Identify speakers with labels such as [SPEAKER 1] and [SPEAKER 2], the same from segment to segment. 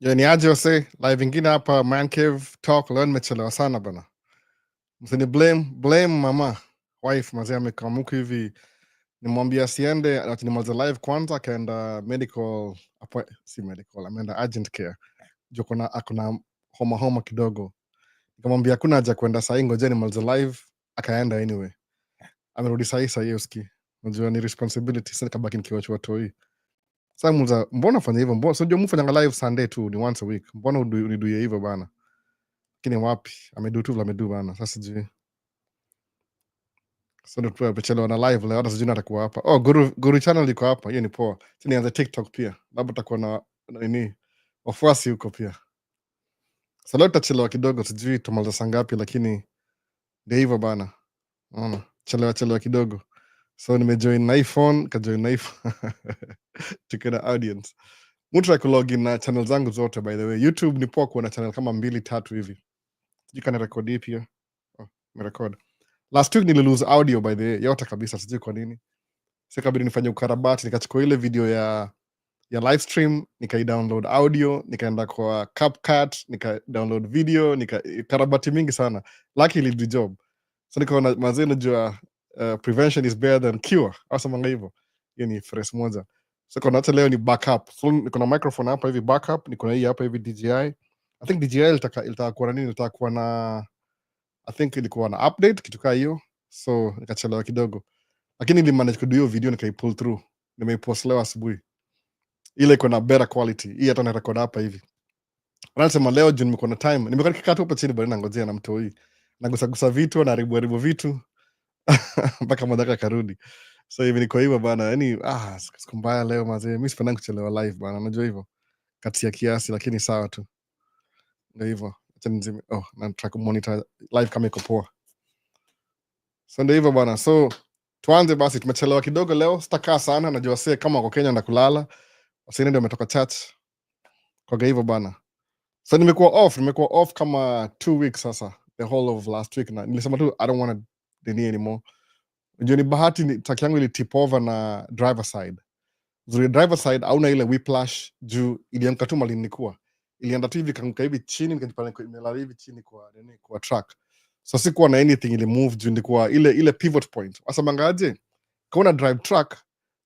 [SPEAKER 1] Ni aje wase live ingine hapa Man Cave Talk. Leo nimechelewa sana bana, msini blame mama wife mazee amekamuka hivi, nimwambia asiende ati nimalize live kwanza, akaenda medical si medical, ameenda urgent care juu akona homa kidogo. Nikamwambia hakuna haja kwenda sahii, ngoja nimalize live, akaenda anyway. Amerudi sahii uski, unajua ni responsibility, sasa nikabaki nikiwachua toi. Sasa muuliza mbona fanya hivyo, mbona sio mfanya live Sunday tu, ni once a week, mbona uniduie hivyo bana? Lakini wapi, amedu tu vile amedu bana. Sasa sijui, sasa ndio tumechelewa na live leo, hata sijui atakuwa hapa. Oh, Guru channel iko hapa, hiyo ni poa. Sasa nianze TikTok pia, labda takuwa na nini wafuasi huko pia. Sasa leo tutachelewa kidogo, sijui tumaliza saa ngapi, lakini ndio hivyo bana. Unaona, chelewa kidogo. So nimejoin na iPhone, kajoin na iPhone. Tukena audience. Mtu akulogin na channel zangu zote by the way. YouTube ni poa kuwa na channel kama 2-3 hivi. Sijui kana record hii pia. Oh, nimerecord. Last week nililose audio by the way, yote kabisa, sijui kwa nini. Sasa kabidi nifanye ukarabati, nikachukua ile video ya live stream, download audio, nikaenda kwa CapCut, download video, karabati mingi sana. Luckily the job. So nikaona mazee, najua prevention is better than cure. Au manga hivyo. Hiyo ni phrase moja. So kuna hata leo ni backup. So niko na microphone hapa hivi backup, niko na hii hapa hivi DJI. I think DJI ilitakuwa na nini? Ilitakuwa na I think ilikuwa na update kitu kaa hiyo, so nikachelewa kidogo, lakini nilimanage kudu hiyo video, nikaipull through, nimeipost leo asubuhi. Ile iko na better quality. Hii hata na record hapa hivi. Anasema leo juu nimekuwa na time, nimekuwa nikikaa tu hapa chini bado nangojea na mtoi, nagusagusa vitu na haribu vitu mpaka madaka karudi. So hivi niko hivyo bana, yani siku mbaya leo mazee. Mimi sifanyangi kuchelewa live bana, unajua hivyo, kati ya kiasi, lakini sawa tu, ndio hivyo. Acha nizime. Oh, na track monitor live kama iko poa. So ndio hivyo bana. So tuanze basi, tumechelewa kidogo leo, sitakaa sana, najua sasa kama wako Kenya na kulala. Wasi ndio umetoka church. Kwa hivyo bana. So nimekuwa off kama 2 weeks sasa, the whole of last week, na nilisema tu I don't want to deny anymore. Unajua ni bahati ni taki yangu ili tip over na driver side. Zuri driver side hauna ile whiplash juu ilianguka tu mali nilikuwa. Ilienda tu hivi kanguka hivi chini, nikajipata nimelala hivi chini kwa track. So sikuwa na anything ili move juu ndikuwa ile pivot point. Sasa mangaje? Kauna drive track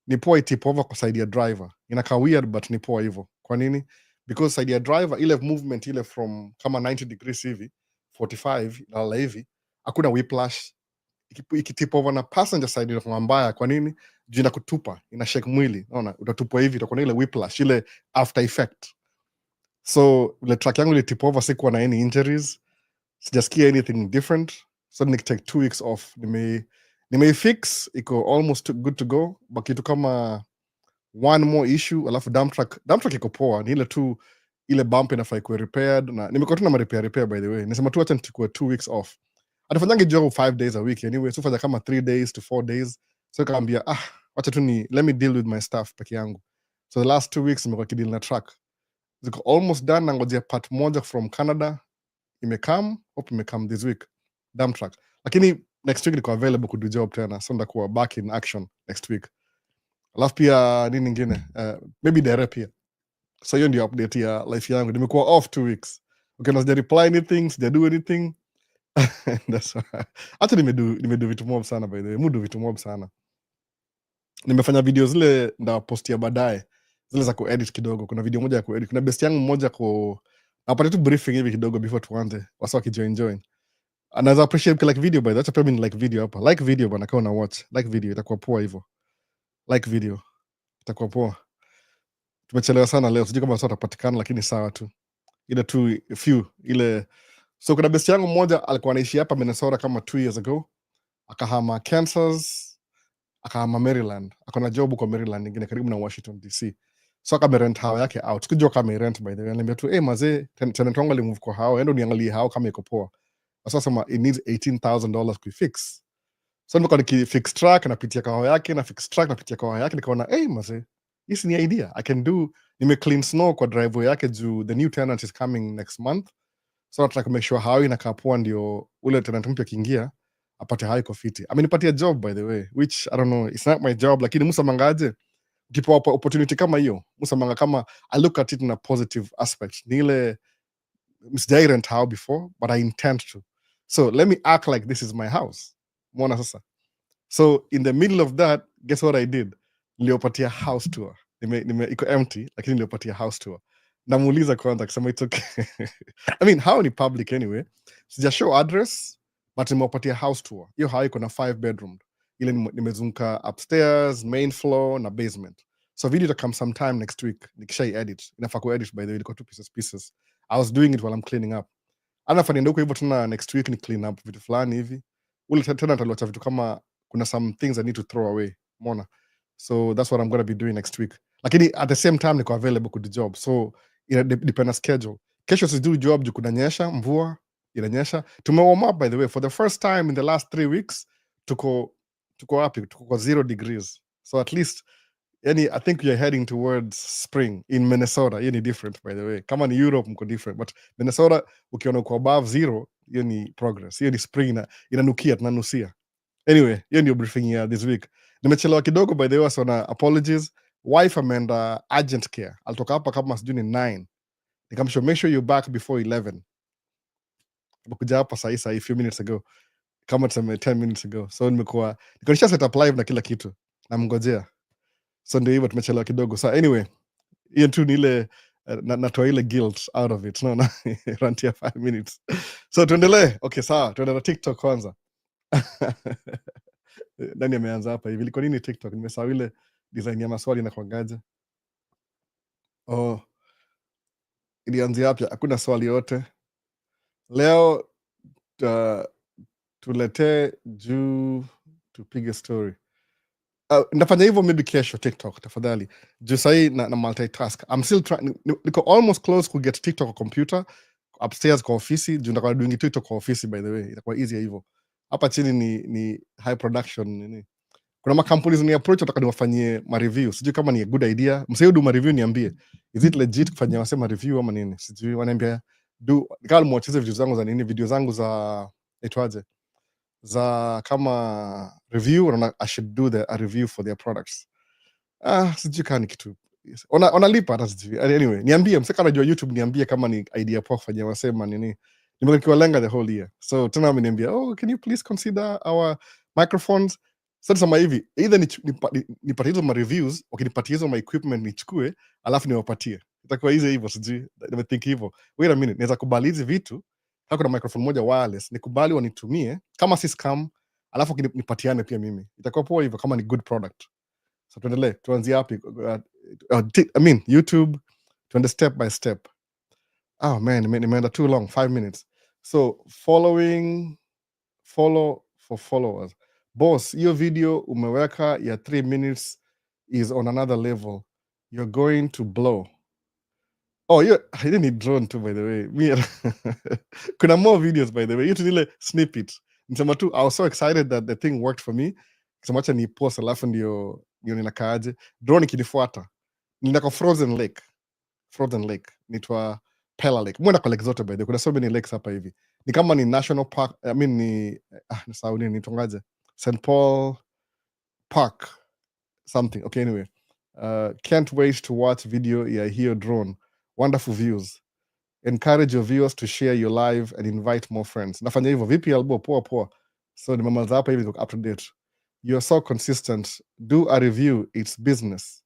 [SPEAKER 1] ni poa tip over kwa side ya driver. Inakaa weird but ni poa hivyo. Kwa nini? Because side ya driver ile movement ile from kama 90 degrees hivi, 45 na hivi, hakuna whiplash. Ikitip over na passenger side inakuwa mbaya. Kwa nini? Juu inakutupa, ina shake mwili. Unaona, utatupwa hivi, utakuwa na ile whiplash, ile after effect. So ile track yangu ile tip over, sikuwa na any injuries, sijasikia anything different. So take 2 weeks off. Nimeifix, iko almost good to go, but kitu kama one more issue, alafu dump truck iko poa, ni ile tu ile bump inafaa ikuwe repaired, na nimekuwa tu na repair by the way. Nisema tu acha nichukue 2 weeks off. Atafanyangi job 5 days a week anyway, so fanya kama 3 days to 4 days. So kaambia wacha tu let me deal with my stuff peke yangu. So the last 2 weeks nimekuwa kideal na truck, ziko almost done, nangojea part moja from Canada hope imekam this week, dump truck. Lakini next week niko available kudu job tena, so ndakuwa back in action next week. Alafu pia nini nyingine, maybe direct pia. So hiyo ndio update ya life yangu. Nimekuwa off 2 weeks. Okay, na sija reply anything, sija do anything. Hata nimedu vitu mob sana by the way. Mudu vitu mob sana. Nimefanya video zile nda postia baadaye, zile za kuedit kidogo. Kuna video moja ya kuedit. Kuna best yangu mmoja napata tu briefing hivi kidogo before tuanze. Wasa wakijoin. Anaweza appreciate like video by the way. Acha pia mimi like video hapa. Like video bana, kama una watch. Like video itakuwa poa hivyo. Like video itakuwa poa. Tumechelewa sana leo, sijui kama sasa utapatikana, lakini sawa tu. Ile tu few ile. So kuna best yangu mmoja alikuwa anaishi hapa Minnesota kama 2 years ago. Akahama Kansas, akahama Maryland. Akona job kwa Maryland nyingine karibu na Washington DC. So akamerent hao yake out. Sikujua kama rent by the way. Niambia tu mazee, tenant wangu alimove kwa hao, endo niangalie hao kama iko poa. Sasa sema it needs $18,000 kuifix. So niko nikifix track napitia kwa hao yake, na fix track napitia kwa hao yake, nikaona mazee, this ni idea I can do. Nime clean snow kwa driveway yake juu the new tenant is coming next month. So nataka to make sure hao inakaa poa, ndio ule tenant mpya kiingia apate high coffee. Amenipatia job by the way, which I don't know, it's not my job, lakini musa mangaje ndipo opportunity kama hiyo musamanga kama I look at it in a positive aspect, ni ile sijai rent how before but I intend to, so let me act like this is my house. Mwona sasa, so in the middle of that, guess what I did? Niliopatia house tour. Iko empty lakini niliopatia house tour. Namuuliza kwanza akisema it's okay. I mean, how ni public anyway. Sija show address but nimewapatia house tour. Hiyo hao iko na 5 bedroom. Ile nimezunguka upstairs, main floor na basement. So video itacome sometime next week. Nikishai edit. Inafaa ku edit by the way, ilikuwa 2 pieces. I was doing it while I'm cleaning up. Alafu nienda huko hivyo tena next week ni clean up vitu fulani hivi. Ule tena nitaliwacha vitu kama kuna some things I need to throw away. Umeona? So that's what I'm going to be doing next week. Lakini at the same time niko available ku the job. So ina depend na schedule. Kesho sijui job juu kunanyesha, mvua inanyesha. Tume warm up by the way for the first time in the last 3 weeks. Tuko wapi? Tuko kwa 0 degrees. So at least yani I think we are heading towards spring in Minnesota. Hiyo ni different by the way. Kama ni Europe mko different, but Minnesota ukiona uko above 0, hiyo ni progress. Hiyo ni spring inanukia, tunanusia. Anyway, hiyo ndio briefing ya this week. Nimechelewa kidogo by the way, so na apologies. Wife ameenda urgent care. Alitoka hapa kama sijui ni 9. Nikamshow make sure you're back before 11. Kuja hapa saa few minutes ago. Kama tuseme 10 minutes ago. So niko nisha set up live na kila kitu. Namngojea. So ndio hivyo tumechelewa kidogo. So anyway, hiyo tu ni ile natoa ile guilt out of it. No, rantia 5 minutes. So tuendelee. Okay, sawa. Tuendelee na TikTok kwanza. Nani ameanza hapa hivi? Liko nini TikTok? Nimesahau ile design ya maswali na kwangaje. Oh, ilianzia hapa. Hakuna swali yote. Leo tuletee juu tupige story. Nitafanya hivyo maybe kesho TikTok tafadhali. Juu sahi na multitask. I'm still trying, niko almost close ku get TikTok kwa computer upstairs kwa ofisi. Juu nitakuwa doing TikTok kwa ofisi by the way. Itakuwa easy hivyo. Hapa chini ni high production nini. Kuna makampuni ni approach wataka niwafanyie ma review. Sijui kama ni a good idea. Msaidu ma review niambie. Is it legit kufanyia wasema review ama nini? Sijui wananiambia nikao mwacheze video zangu za nini, video zangu za itwaje? Za kama review or I should do a review for their products. Sijui kama ni kitu. Wanalipa hata sijui. Anyway, niambie mseka anajua YouTube, niambie kama ni idea poa kufanyia wasema nini. Nimekuwa lenga the whole year. So tena ameniambia, can you please consider our microphones? Sasa sema hivi, either nipatie hizo ma reviews, ukinipatia hizo ma equipment nichukue, alafu niwapatie. Itakuwa easy hivyo, sijui. Nimethink hivyo. Wait a minute, naweza kubali hizi vitu, kama kuna microphone moja wireless, nikubali wanitumie, kama si scam, alafu nipatiane pia mimi. Itakuwa poa hivyo kama ni good product. So tuendelee, tuanzie hapi. YouTube, tuende step by step. Oh man, nimeenda too long, 5 minutes. So follow for followers. Boss, hiyo video umeweka ya 3 minutes is on another level. You're going to blow. Oh, I didn't need drone too by the way. Kuna more videos by the way. Hiyo ile snippet. Nisema tu I was so excited that the thing worked for me. Kisema acha ni post alafu ndio ninakaaje. Drone ikinifuata. Nenda kwa Frozen Lake. Nitwa Pella Lake. Mwenda kwa lake zote by the way. Kuna so many lakes hapa hivi. Ni kama ni national park, nisahau nini nitongaje. St. Paul Park something. Okay, anyway. Can't wait to watch video ya hiyo drone. Wonderful views. Encourage your viewers to share your live and invite more friends. Nafanya hivyo vipi albo poa. So nimemaliza hapa hivi up to date. You're so consistent. Do a review, it's business.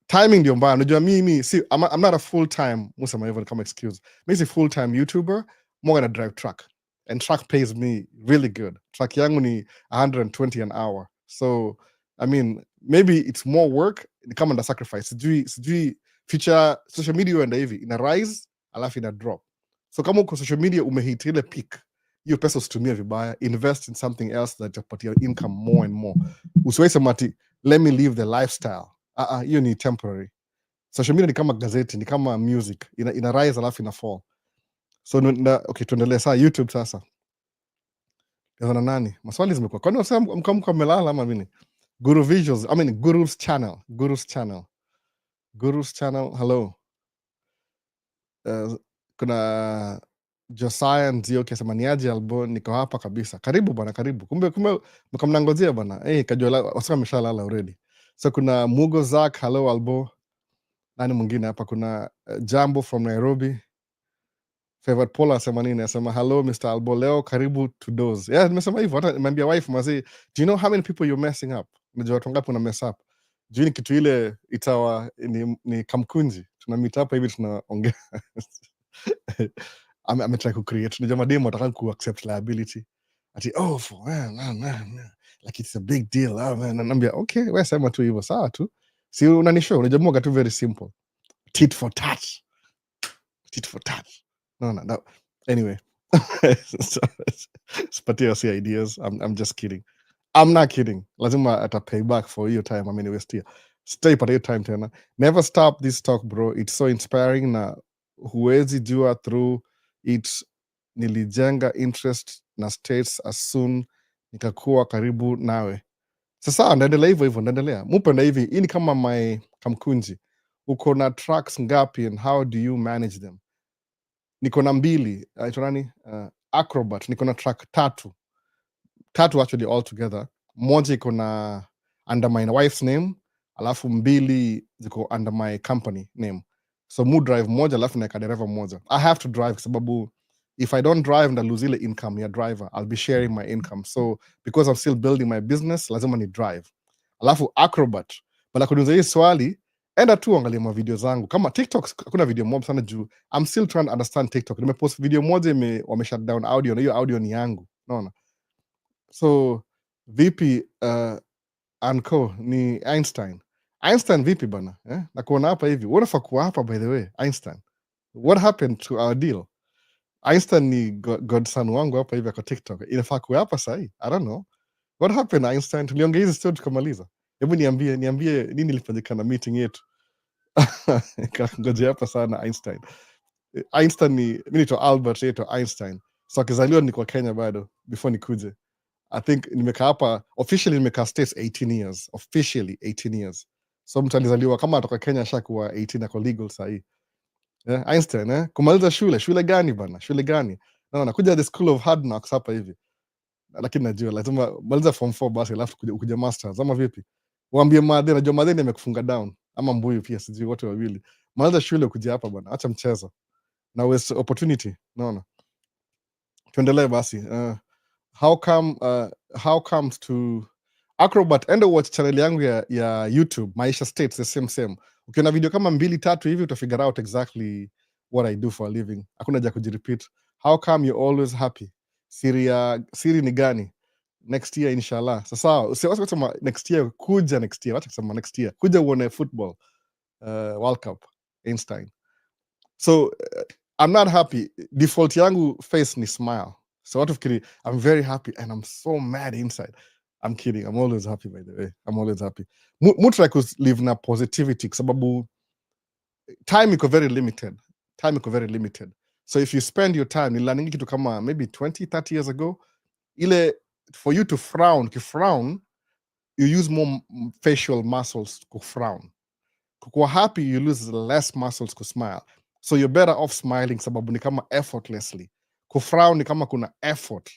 [SPEAKER 1] Timing ndio mbaya. Unajua mimi I'm not a full time, musema hivyo kama excuse. Mimi si full time YouTuber, more gonna drive truck. And truck pays me really good. Truck yangu ni 120 an hour. So I mean, maybe it's more work, ni kama nda sacrifice. Sijui future social media uenda hivi ina rise alafu ina drop. So kama uko social media umehit ile peak, hiyo pesa usitumie vibaya, invest in something else that itakupatia income more and more. Usiwahi sema ati let me live the lifestyle. Hiyo ni temporary. Social media ni kama gazeti, ni kama music, ina rise alafu ina fall. So okay, tuendelee saa YouTube sasa. Yana nani? Maswali zimekuwa. Kwani wasema mkamka melala ama nini? Guru Visuals, Guru's channel, hello. Kuna Josiah Nzio kesema niaje albo, niko hapa kabisa. Karibu bwana, karibu. Kumbe mkamnangojea bwana. Kajua wasema ameshalala already. So kuna Mugo Zak, hello Albo. Nani mwingine hapa? Kuna Jambo from Nairobi. Favorite Paul asema nini? Asema hello Mr. Albo, leo karibu to doze. Yeah, nimesema hivyo. Hata nimeambia wife mazi, do you know how many people you're messing up? Unajua watu ngapi una mess up? Juu ni kitu ile itawa ni kamkunji. Tuna meet hapa hivi tunaongea. Ametry kucreate. Unajua mademu wataka ku accept liability. Ati for man. Like it's a big deal. Oh man. Naambia okay, wewe sema tu hivyo sawa tu. Si unanishow, unajua mwaga tu very simple. Tit for tat. Tit for tat. No. Anyway. Sipatie wasi ideas. I'm just kidding. I'm not kidding. Lazima ata pay back for your time. Ameniwestia. Stay pata hiyo time tena. Never stop this talk bro. It's so inspiring na huwezi jua through it. Nilijenga interest na states as soon nikakuwa karibu nawe. Sasa ndaendelea hivyo hivyo, ndaendelea. Mupenda hivi, hii ni kama my kamkunji. Uko na tracks ngapi and how do you manage them? Niko na mbili, aitwa nani? Acrobat, niko na track tatu actually all together. Moja iko na under my wife's name, alafu mbili ziko under my company name. So mu drive moja, alafu naeka dereva moja. I have to drive kwa sababu if I don't drive nda lose ile income ya driver. I'll be sharing my income. So because I'm still building my business, lazima ni drive. Alafu Acrobat, bala kuniuliza hii swali, enda tu angalia ma video zangu. Kama TikTok hakuna video mob sana juu I'm still trying to understand TikTok. Nimepost video moja wame shut down audio na hiyo audio ni yangu. Unaona? So vipi Anko ni Einstein. Einstein vipi bana? Na kuona hapa hivi. Unafaa kuwa hapa by the way, Einstein. What happened to our deal? Einstein ni godson wangu hapa hivi kwa TikTok. Inafaa kuwa hapa sahi. I don't know. What happened Einstein? Tuliongea hizi story tukamaliza. Hebu niambie nini ilifanyika na meeting yetu. Ngoja hapa sana Einstein. Einstein ni mimi naitwa Albert yetu Einstein. So akizaliwa niko Kenya bado before nikuje. I think nimekaa hapa officially nimekaa States 18 years. Officially 18 years. So mtu alizaliwa kama atoka Kenya ashakuwa 18 ako legal sahi. Einstein kumaliza shule gani bana? Shule gani? Nakuja the school of hard knocks hapa hivi. Lakini najua lazima maliza form 4 basi alafu kuja masters ama vipi? Waambie madhe, najua madhe ndiye amekufunga down ama mbuyu pia sijui wote wawili. Maliza shule kuja hapa bana, acha mchezo. Na waste opportunity, naona. Tuendelee basi. How comes to Acrobat, enda watch channel yangu ya YouTube, Maisha States, the same. Ukiona video kama 2-3 hivi utafigure out exactly what I do for a living. Hakuna haja kujirepeat. How come you're always happy? Siri ni gani? Next year inshallah. Sasa usiwache kusema next year, kuja next year. Wacha kusema next year. Kuja uone football World Cup Einstein. So I'm not happy. Default yangu face ni smile. So watu fikiri I'm very happy and I'm so mad inside. I'm kidding. I'm always happy by the way. I'm always happy. Try to live na positivity kwa sababu time iko very limited. So if you spend your time, nilaningi kitu kama maybe 20-30 years ago, ile for you to frown, you use more facial muscles to frown. Kukuwa happy, you lose less muscles to smile. So you're better off smiling sababu ni kama effortlessly. Kufrown ni kama kuna effort.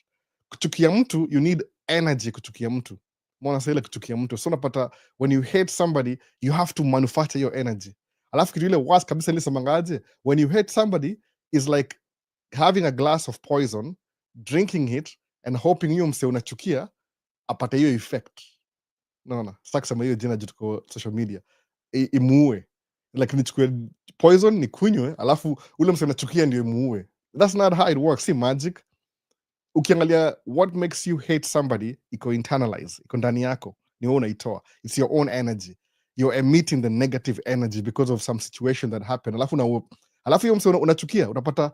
[SPEAKER 1] Kuchukia mtu, you need energy kuchukia mtu. Mwana sa ile kuchukia mtu. So unapata, when you hate somebody, you have to manufacture your energy. Alafu kitu ile worst kabisa nisemanga aje, when you hate somebody, is like having a glass of poison, drinking it, and hoping hiyo mse unachukia, apate hiyo effect. Naona, sitaki kusema hiyo jina juu tuko social media. Imuue. Like nichukue poison nikunywe, alafu ule mse unachukia ndio imuue. That's not how it works. See magic. Ukiangalia what makes you hate somebody, iko internalize, iko ndani yako, ni wewe unaitoa. It's your own energy. You're emitting the negative energy because of some situation that happened. Alafu hiyo mse unachukia, unapata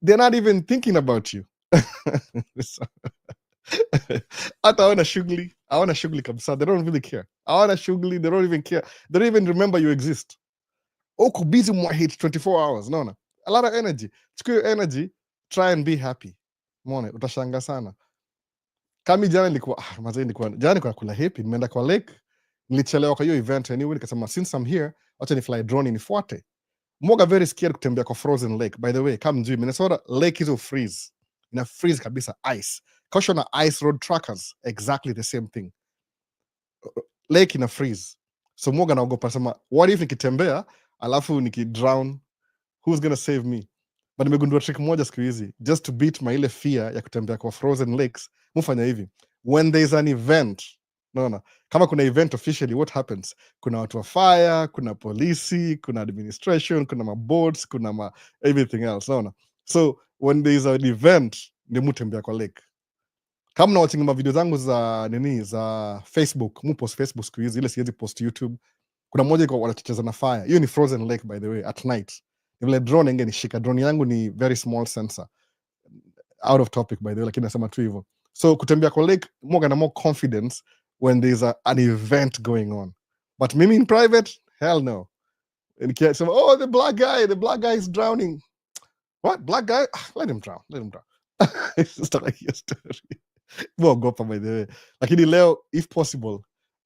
[SPEAKER 1] they're not even thinking about you. Hata hawana shughuli kabisa. They don't really care. Hawana shughuli, they don't even care. They don't even remember you exist. Uko busy hit 24 hours, naona. A lot of energy. Chukua your energy, try and be happy. Umeona, utashanga sana. Kami jana nilikuwa kula happy, nimeenda kwa lake, nilichelewa kwa hiyo event anyway, nikasema since I'm here, acha ni fly drone nifuate. Mwoga very scared kutembea kwa frozen lake. By the way, come mjui, Minnesota lake is freeze. Ina freeze kabisa, ice. Caution na ice road truckers, exactly the same thing. Lake ina freeze. So mwoga naogopa sema what if nikitembea alafu nikidrown, who's gonna save me? But nimegundua trick moja siku hizi, just to beat my ile fear ya kutembea kwa frozen lakes, mufanya hivi, when there's an event, naona kama kuna event officially, what happens, kuna watu wa fire, kuna polisi, kuna administration, kuna maboats, kuna everything else, naona. So when there's an event ndio mutembea kwa lake. Kama na watching video zangu za nini za Facebook, mu post Facebook siku hizi, ile siwezi post YouTube. Kuna moja iko wanacheza na fire, hiyo ni frozen lake by the way, at night. Ni vile drone ingenishika, drone yangu ni very small sensor, out of topic by the way, lakini nasema tu hivyo. So kutembea kwa lake more na more confidence when there's an event going on, but mimi in private, hell no. Nikisema oh the black guy is drowning, what black guy, let him drown, let him drown. It's just like your story. Muogopa by the way, lakini leo if possible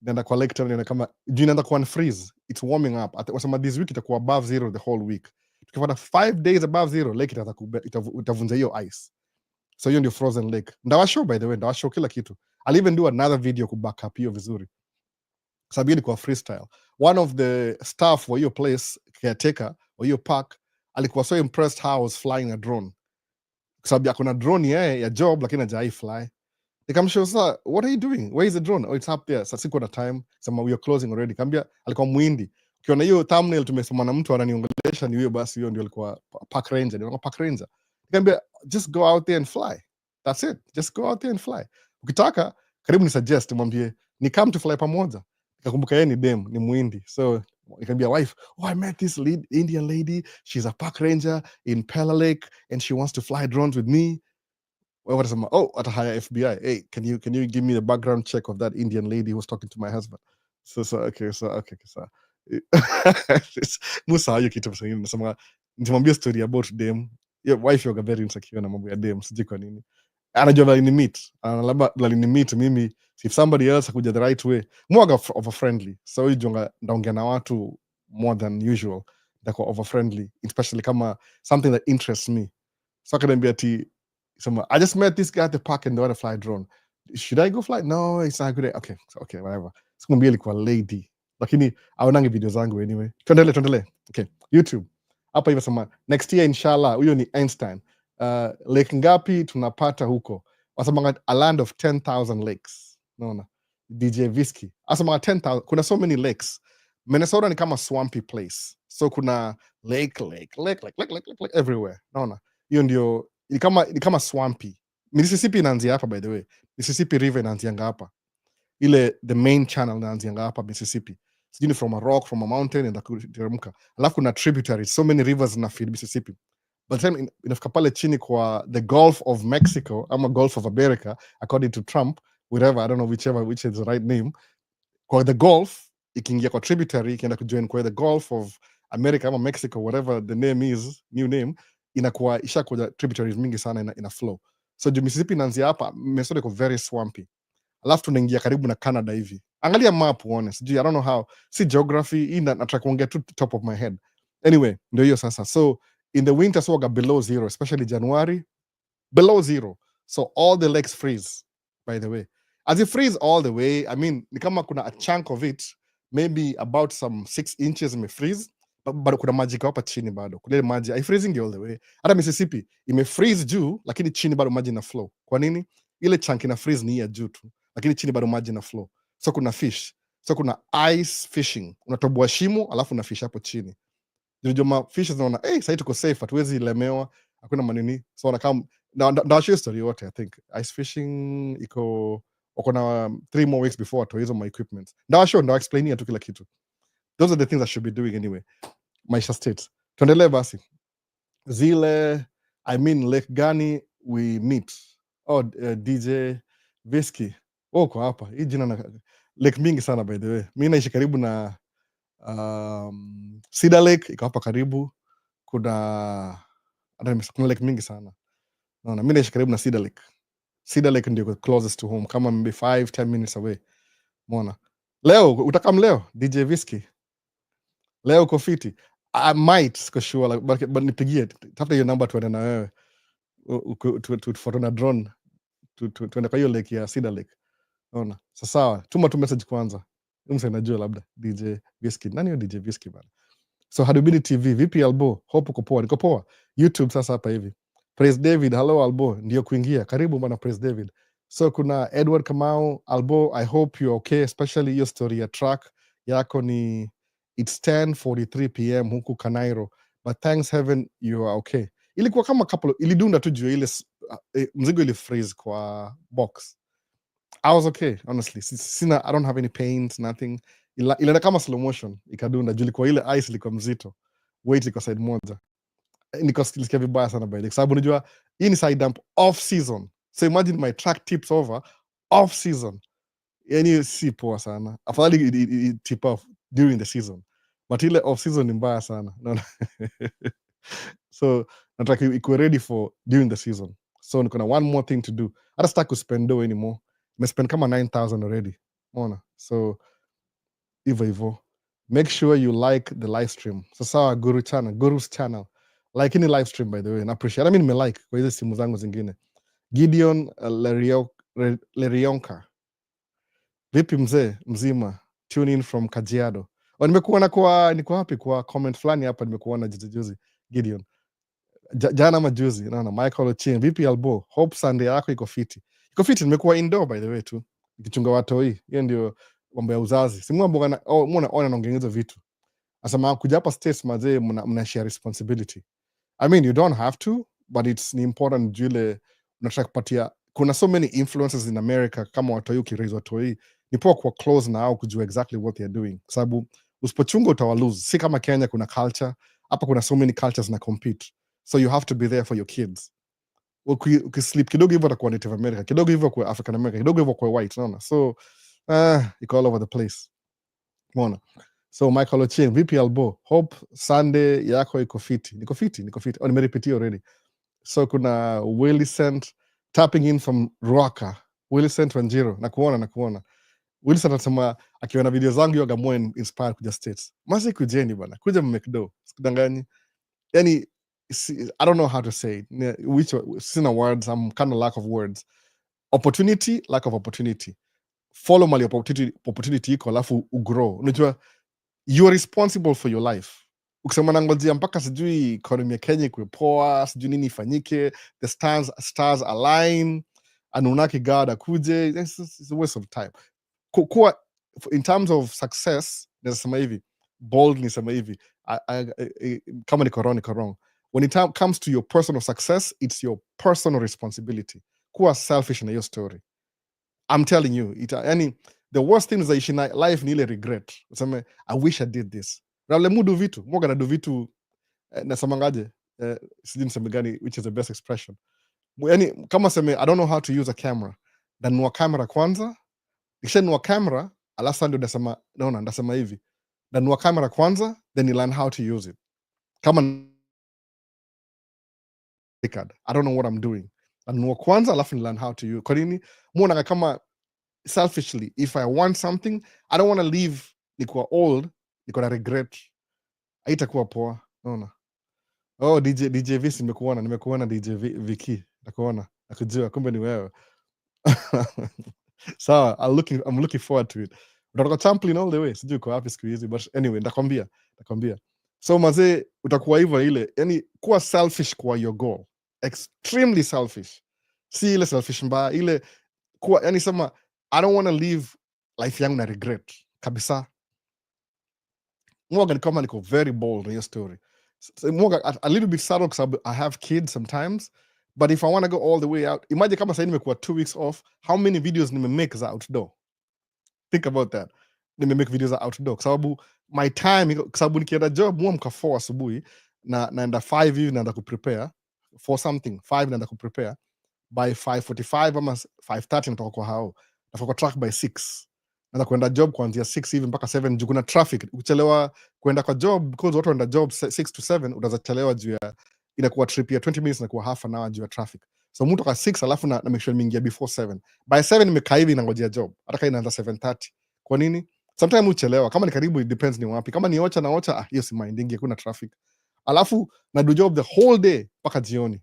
[SPEAKER 1] naenda kwa lake tena, kama juu inaenda kuwa freeze, it's warming up. Wasema this week itakuwa above zero the whole week. Tukipata 5 days above zero, lake itavunja hiyo ice. So hiyo ndio frozen lake. Ndawashow by the way, ndawashow kila kitu. I'll even do another video ku back up hiyo vizuri, sababu hiyo ni kwa freestyle. One of the staff wa hiyo place, caretaker wa hiyo park, alikuwa so impressed how I was flying a drone, kwa sababu akona drone yeye ya job lakini hajai fly. Nikamshow, sasa what are you doing, where is the drone? Oh, it's up there. Sasa siko na time, sema we are closing already. Kambia alikuwa muhindi, ukiona hiyo thumbnail tumesema na mtu ananiongelesha ni huyo, basi hiyo ndio alikuwa park ranger, ndio park ranger. Nikamwambia just go out there and fly, that's it, just go out there and fly. Ukitaka karibu ni suggest, mwambie ni come to fly pamoja. Nikakumbuka yeye ni dem, ni muhindi, so nikamwambia wife, oh I met this Indian lady, she's a park ranger in Pella Lake and she wants to fly drones with me. Oh, at a higher FBI. Hey, can you give me the background check of that Indian lady who was talking to my husband? So Musa hiyo kitu msanii nasema, nitamwambia story about them. Your wife yoga very insecure na mambo ya dem, sijui kwa nini. Anajua vile ni meet, labda vile ni meet mimi, if somebody else akuja the right way, more of a friendly. So hiyo jonga ndaongea na watu more than usual, ndako over friendly, especially kama something that interests me. So akaniambia ati I just met this guy at the park and they want to fly a drone. Should I go fly? No, it's not a good idea. Okay, whatever. Sikumwambia ilikuwa lady, lakini aonange video zangu anyway. Tuendelee. Okay, YouTube. Hapa hivi sema next year inshallah, huyo ni Einstein. Lake ngapi tunapata huko? Wasema a land of 10,000 lakes. Naona DJ Visky asema 10,000. Kuna so many lakes. Minnesota ni kama swampy place, so kuna lake everywhere. Naona hiyo ndio ni kama swampy. Mississippi inaanzia hapa by the way. Mississippi River inaanzianga hapa. Ile the main channel inaanzianga hapa Mississippi. Sijui from a rock, from a mountain, and kuteremka. Alafu kuna tributaries, so many rivers na feed Mississippi. By the time inafika pale chini kwa the Gulf of Mexico ama Gulf of America, according to Trump, whatever, I don't know which is the right name. Kwa the Gulf ikiingia kwa tributary ikienda kujoin kwa the Gulf of America ama Mexico, whatever the name is, new name, inakuwa ishakuja tributaries mingi sana ina flow. So Mississippi inaanzia hapa, Minnesota iko very swampy. Alafu tunaingia karibu na Canada hivi. Angalia map uone, sijui, I don't know how, si geography hii nataka kuongea tu top of my head. Anyway, ndio hiyo sasa. So in the winter so below zero, especially January, below zero. So all the lakes freeze, by the way. As it freeze all the way, I mean, ni kama kuna a chunk of it, maybe about some 6 inches may freeze, but kuna maji kwa hapa chini bado. Kuna ile maji, I freezing all the way. Hata Mississippi, ime freeze juu, lakini chini bado maji na flow. Kwa nini? Ile chunk ina freeze ni ya juu tu, lakini chini bado maji na flow. So kuna fish. So kuna ice fishing. Unatoboa shimo, alafu una fish hapo chini. Ndio fish zinaona, sasa tuko safe, hatuwezi lemewa, hakuna manini. So wanakam na share story yote, I think. Ice fishing iko wako na 3 more weeks before to use my equipment. Ndio explainia tu kila kitu. Those are the things I should be doing anyway. Maisha States. Tuendelee basi. Zile, I mean Lake gani we meet? Oh, DJ Visky. Kwa hapa. Hii jina na lake mingi sana by the way. Mimi naishi karibu na Cedar Lake iko hapa karibu. Kuna lake mingi sana. Naona mimi naishi karibu na Cedar Lake. Cedar Lake ndio closest to home, kama maybe 5-10 minutes away. Umeona? Leo utakam leo DJ Visky. Leo uko fiti? I might, siko sure, but nipigie, tafuta hiyo namba tuende na wewe. Tufoto na drone. Tuende kwa hiyo lake ya Cedar Lake. Unaona? Sawa, tuma tu message kwanza. Mse najua labda DJ Whisky. Nani huyo DJ Whisky bana? So Hadubini TV, vipi Albo? Hope uko poa. Niko poa. YouTube sasa hapa hivi. Praise David, hello Albo. Ndio kuingia. Karibu bana Praise David. So kuna Edward Kamau, Albo, I hope you're okay, especially your story ya track yako ni it's 10:43 p.m. huku Kanairo. But thanks heaven you are okay. Ilikuwa kama couple ilidunda tu juu ya ile mzigo ili freeze kwa box. I was okay, honestly. Sina, I don't have any pains, nothing. Ila kama slow motion ikadunda juu ilikuwa ile ice ilikuwa mzito, weight iko side moja. Nikasikia vibaya sana by the way, sababu unajua hii ni side dump off season, so imagine my track tips over off season. Yani si poa sana, afadhali it tip off during the season, but ile off season ni mbaya sana. No, no. So nataka ikuwe ready for during the season, so niko na one more thing to do. Hata sitaki kuspend dough anymore, nimespend kama 9,000 already, unaona. So hivyo make sure you like the live stream. So sawa, Guru's channel, like any live stream by the way, na appreciate. I mean nimelike kwa hizo simu zangu zingine. Gideon Lerionka, vipi mzee mzima, tune in from Kajiado. Nimekuona niko wapi kwa comment fulani hapa, nimekuona juzi Gideon, jana majuzi. Naona Michael Ochieng, vipi Albo, hope Sunday yako iko fiti. Iko fiti, nimekuwa indoor by the way tu nikichunga watoi. Hiyo ndio mambo ya uzazi. Si mbona ona naongeeza vitu. Asema kuja hapa States mazee, mna share responsibility. I mean you don't have to, but it's important jule unataka kupatia. Kuna so many influences in America, kama watoi ukiraise watoi ni poa kwa close na au kujua exactly what they're doing, kwa sababu usipochunga utawalose. Si kama Kenya kuna culture, hapa kuna so many cultures na compete, so you have to be there for your kids. Ukisleep kidogo hivyo atakuwa Native America, kidogo hivyo kwa African American, kidogo hivyo kwa white, unaona. So iko all over the place, unaona. So Michael Ochieng, vipi Albo, hope Sunday yako iko fiti. Niko fiti. Nimerepeat already. So kuna Willicent tapping in from Ruaka. Willicent Wanjiro, nakuona. Willicent anasema akiona video zangu yoga more inspired kuja States. Masi kujeni bana, kuja mmekdo. Sikudanganyi. Yani I don't know how to say it. Which sina words, I'm kind of lack of words. Lack of opportunity. Follow mali opportunity iko alafu ugrow. Unajua you are responsible for your life. Ukisema nangojea mpaka sijui economy ya Kenya ikuwe poa, sijui nini ifanyike, the stars align, Anunnaki God akuje, it's a waste of time. Kuwa in terms of success, nasema hivi, bold nisema hivi, kama niko wrong. When it comes to your personal success, it's your personal responsibility. Kuwa selfish na hiyo story. I'm telling you, the worst thing is that in life ni ile regret. Useme, I wish I did this. Rale mudu vitu, mwaga na do vitu, nasamangaje, sijui niseme gani, which is the best expression. Yani, kama seme, I don't know how to use a camera. Nanunua camera kwanza, nikishanunua camera, alafu ndio ndasema hivi. Nanunua camera kwanza, then you learn how to use it. Kama I don't know what I'm doing. Nanunua kwanza, alafu ni learn how to use. Kwa nini? Mwana kama selfishly, if I want something, I don't want to leave nikuwa old, nikuwa na regret. Haitakuwa poa, unaona. Oh, DJ Visi nimekuona DJ Viki, nakuona, nakujua, kumbe ni wewe. Sawa, I'm looking forward to it. Utatoka Champlin all the way, sijui kwa wapi siku hizi, but anyway, ndakwambia. So mazee, utakuwa hivyo ile, yani kuwa selfish kwa your goal. Extremely selfish. Si ile selfish mbaya, ile kuwa, yani sema, I don't want to live life yangu na regret kabisa. Mwaga ni kama niko very bold in your story. So, mwaga a little bit subtle because I have kids sometimes, but if I want to go all the way out, imagine kama sasa nimekuwa 2 weeks off, how many videos nimemake za outdoor? Think about that. Nimemake videos za outdoor kwa sababu my time, kwa sababu nikienda job mwamka 4 asubuhi na naenda 5 hivi naenda kuprepare for something, 5 naenda kuprepare, by 5:45 ama 5:30 natoka kwa hao, nafika kwa track by 6, naenda kwenda job kuanzia 6 hivi mpaka 7 juu kuna traffic. Uchelewa kwenda kwa job because watu wanaenda job 6 to 7, utachelewa juu ya inakuwa trip ya 20 minutes na kuwa half an hour juu ya traffic. So mtu kwa 6 alafu na make sure nimeingia before 7. By 7 nimekaa hivi nangojea job. Hata kama inaanza 7:30. Kwa nini? Sometimes uchelewa. Kama ni karibu, it depends ni wapi. Kama ni Ocha, hiyo si mindingi, kuna traffic. Alafu na do job the whole day mpaka jioni.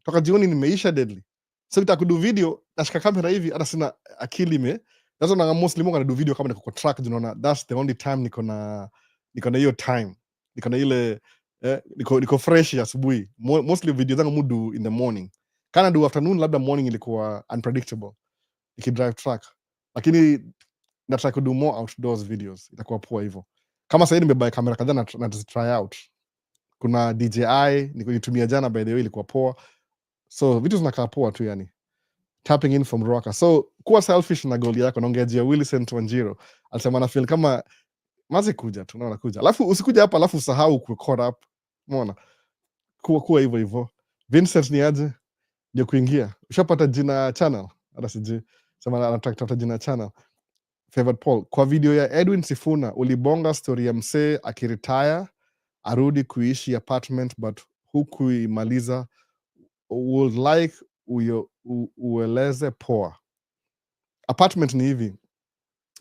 [SPEAKER 1] Toka jioni nimeisha deadly. So nitakudu video, nashika kamera hivi, hata sina akili That's why mostly Mungu anadu video kama niko kwa track, unaona that's the only time niko na hiyo time, niko na ile niko fresh asubuhi. Mostly video zangu mudu in the morning, kana do afternoon, labda morning ilikuwa unpredictable nikidrive truck, lakini nataka kudo more outdoors videos, itakuwa poa hivyo. Kama sasa nimebuy kamera kadhaa na try out. Kuna DJI nitumia jana, by the way, ilikuwa poa. So vitu zinakaa poa tu yani. Tapping in from Rocker. So kuwa selfish na goal yako, naongea Wilson Wanjiro. Alisema na feel kama mazi kuja tu, naona kuja. Alafu usikuja hapa alafu usahau ku caught up. Umeona? Kuwa hivyo hivyo. Vincent ni aje? Ndio kuingia. Ushapata jina channel? Hata sijui. Sema anataka kutafuta jina channel. Favored Paul. Kwa video ya Edwin Sifuna ulibonga story ya msee akiretire arudi kuishi apartment but hukuimaliza. Would like ueleze poa. Apartment ni hivi.